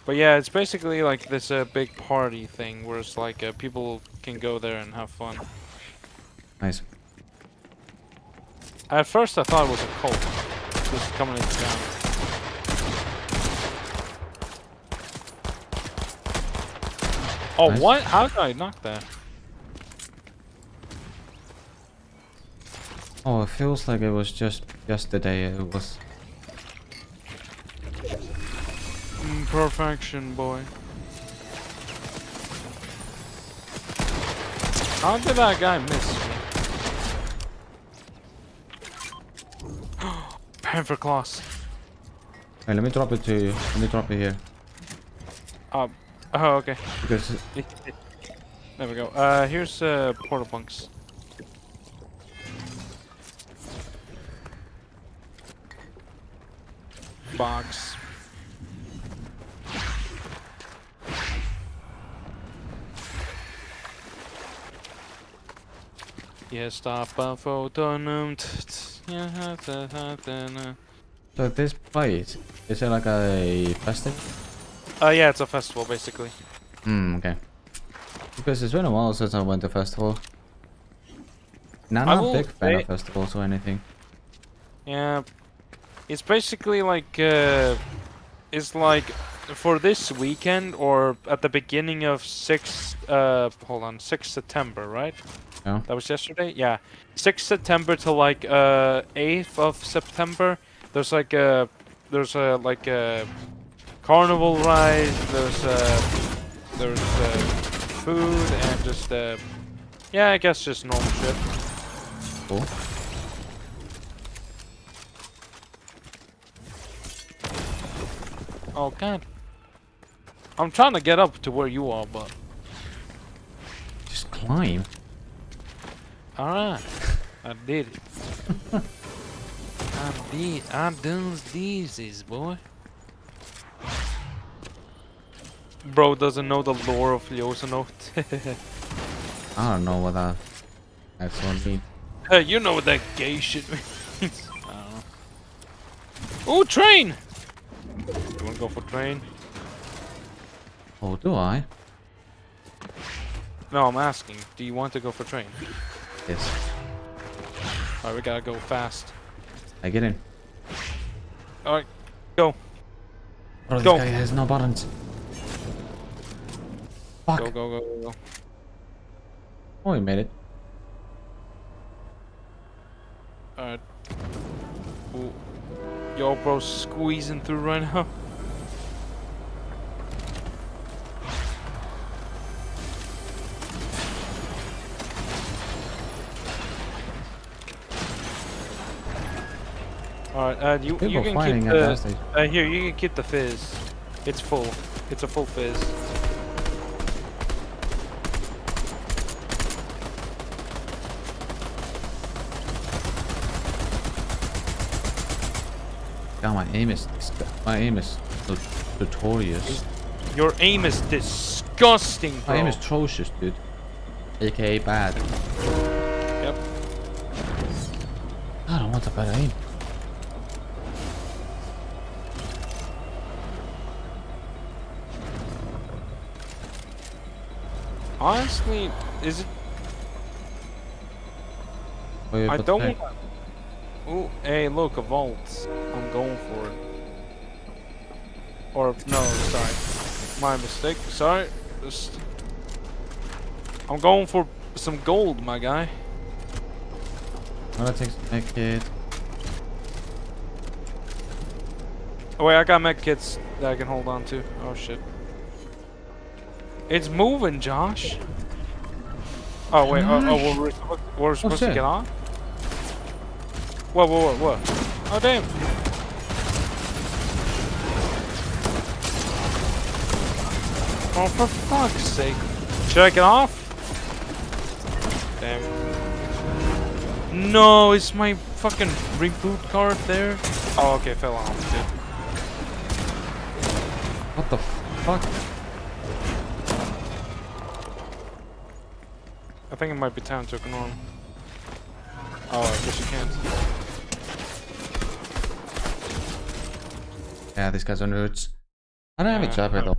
But yeah, it's basically like this big party thing where it's like people can go there and have fun. Nice. At first I thought it was a cult just coming into town. Oh, Nice. what? How did I knock that? Oh, it feels like it was just yesterday. It was. Perfection, boy. How did that guy miss me? Panther claws. Hey, let me drop it to you. Let me drop it here. Oh, okay. Because There we go. Here's portal bunks. Box. Yeah, stop a photonum. so this place is it like a festival? Yeah, it's a festival basically. Okay. Because it's been a while since I went to festival. Now I'm not a big fan of festivals or anything. Yeah, it's basically like it's like for this weekend or at the beginning of 6 September, right? Yeah. That was yesterday? Yeah. 6 September to like 8th of September. There's like a carnival ride, there's food and just yeah, I guess just normal shit. Cool. Oh god. I'm trying to get up to where you are, but just climb. Alright. I did it. I done these, boy. Bro doesn't know the lore of Yosanot. I don't know what that actually means. Hey, you know what that gay shit means. I don't know. Ooh, train! You wanna go for train? Oh, do I? No, I'm asking. Do you want to go for train? Yes. Alright, we gotta go fast. I get in. Alright, go. Bro, this Go. guy has no buttons. Fuck. Go. Oh, he made it. Alright. Ooh. Yo, bro, squeezing through right now. Alright, you People can fighting keep at that stage. here, you can keep the fizz. It's full. It's a full fizz. God, my aim is notorious. Your aim is disgusting, bro. My aim is atrocious, dude. AKA bad. Yep. I don't want a bad aim. Honestly, is it? Oh, I but don't. hey. Ooh, hey, look, a vault. I'm going for it. Or no, sorry, my mistake. Sorry, just. I'm going for some gold, my guy. I'm gonna take some med kit. Oh wait, I got med kits that I can hold on to. Oh shit. It's moving, Josh. Oh wait, we're supposed to shit. get on? What? Oh damn. Oh, for fuck's sake. Should I get off? Damn. No, is my fucking reboot card there? Oh, okay, fell off, dude. What the fuck? I think it might be time to ignore him. Oh, I guess you can't. Yeah, these guys are nerds. I don't have a job at all.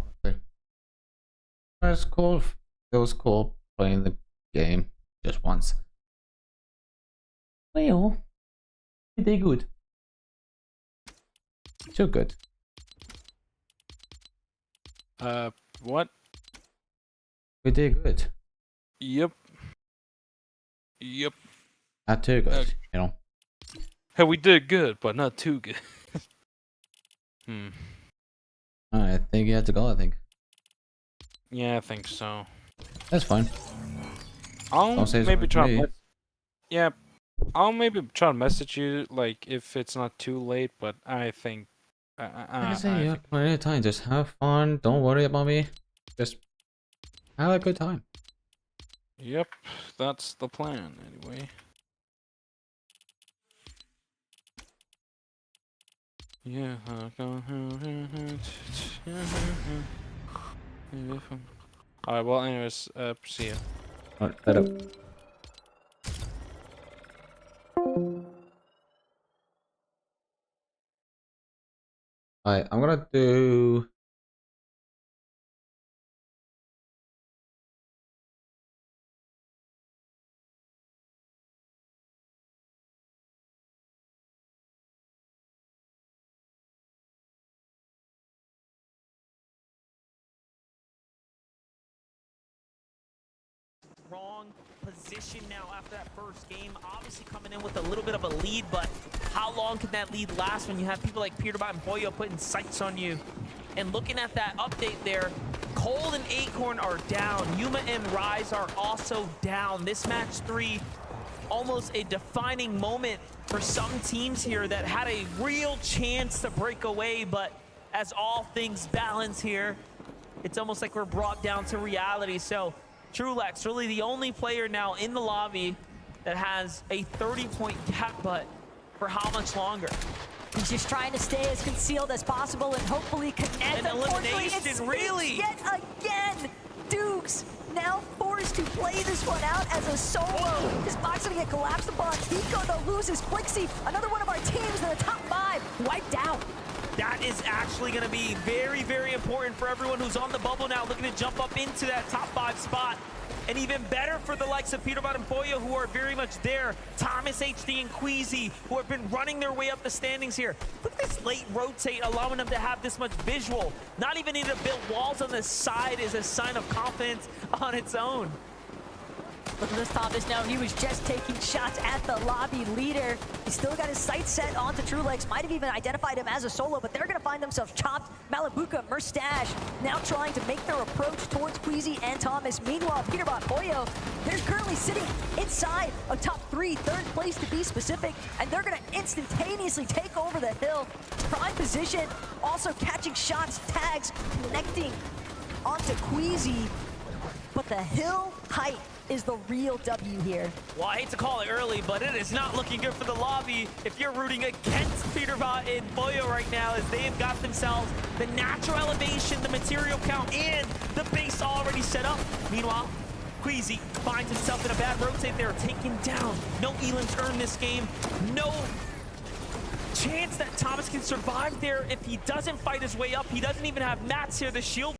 It's cool. It was cool playing the game just once. Well, we did good. So good. What? We did good. Yep. Yep. Not too good, you know. Hey, we did good, but not too good. I think you had to go, I think. Yeah, I think so. That's fine. I'll Don't say maybe so try. to me. Yeah, I'll maybe try to message you like if it's not too late. But I think. Like I say, you have plenty of time. Just have fun. Don't worry about me. Just have a good time. Yep, that's the plan anyway. Yeah. Alright, well, anyways, see ya. Alright, set up. Alright, I'm gonna do... Wrong position now after that first game. Obviously coming in with a little bit of a lead, but how long can that lead last when you have people like Peterbot and Boyo putting sights on you? And looking at that update there, Cold and Acorn are down. Yuma and Rise are also down. This match 3, almost a defining moment for some teams here that had a real chance to break away, but as all things balance here, it's almost like we're brought down to reality. So Trulex, really the only player now in the lobby that has a 30-point gap, but for how much longer? He's just trying to stay as concealed as possible and hopefully connect. An elimination, really? Yet again, Dukes now forced to play this one out as a solo. His box gonna get collapsed upon. Hiko though loses Quixie. Another one of our teams in the top 5 wiped out. That is actually going to be very, very important for everyone who's on the bubble now, looking to jump up into that top 5 spot. And even better for the likes of Peterbot and Boyo, who are very much there. Thomas, HD, and Queasy, who have been running their way up the standings here. Look at this late rotate, allowing them to have this much visual. Not even need to build walls on the side is a sign of confidence on its own. Look at this Thomas now. He was just taking shots at the lobby leader. He's still got his sights set onto Trulex. Might have even identified him as a solo, but they're going to find themselves chopped. Malabuka, Merstash now trying to make their approach towards Queasy and Thomas. Meanwhile, Peterbot, Boyo, they're currently sitting inside a top 3, 3rd place to be specific, and they're going to instantaneously take over the hill. Prime position, also catching shots, tags, connecting onto Queasy. But the hill height is the real W here. Well, I hate to call it early, but it is not looking good for the lobby if you're rooting against Peterbot and Boyo right now, as they have got themselves the natural elevation, the material count, and the base already set up. Meanwhile, Queasy finds himself in a bad rotate there, taken down. No Elam's earned this game. No chance that Thomas can survive there if he doesn't fight his way up. He doesn't even have mats here. The shield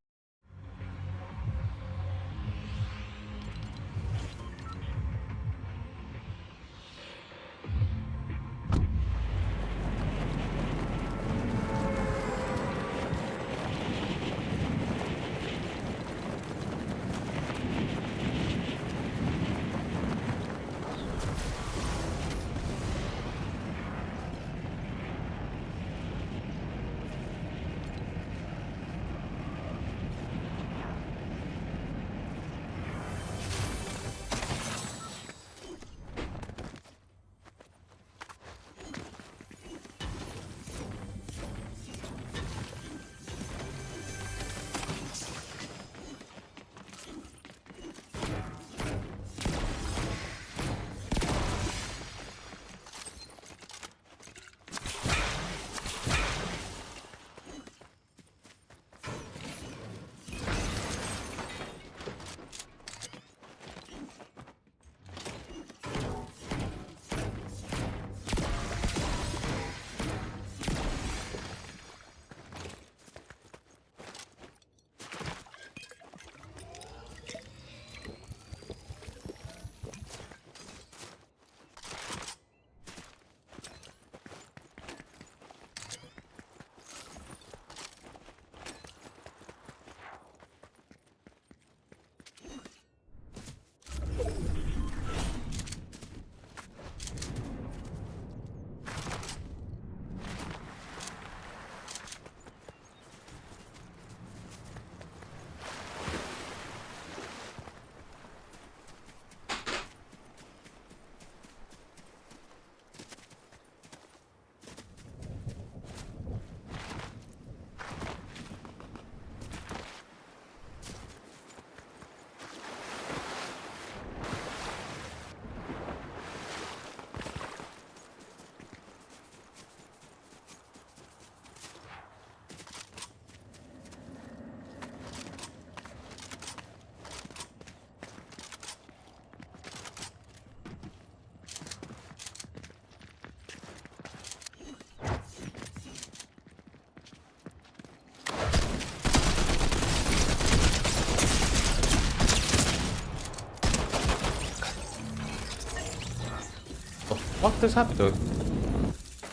What just happened to it?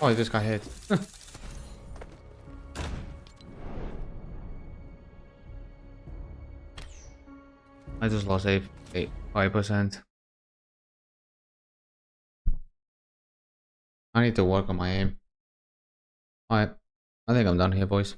Oh, he just got hit. I just lost 5%. I need to work on my aim. Alright, I think I'm done here, boys.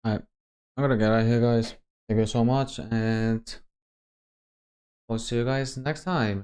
Alright, I'm gonna get out of here, guys. Thank you so much, and I'll see you guys next time.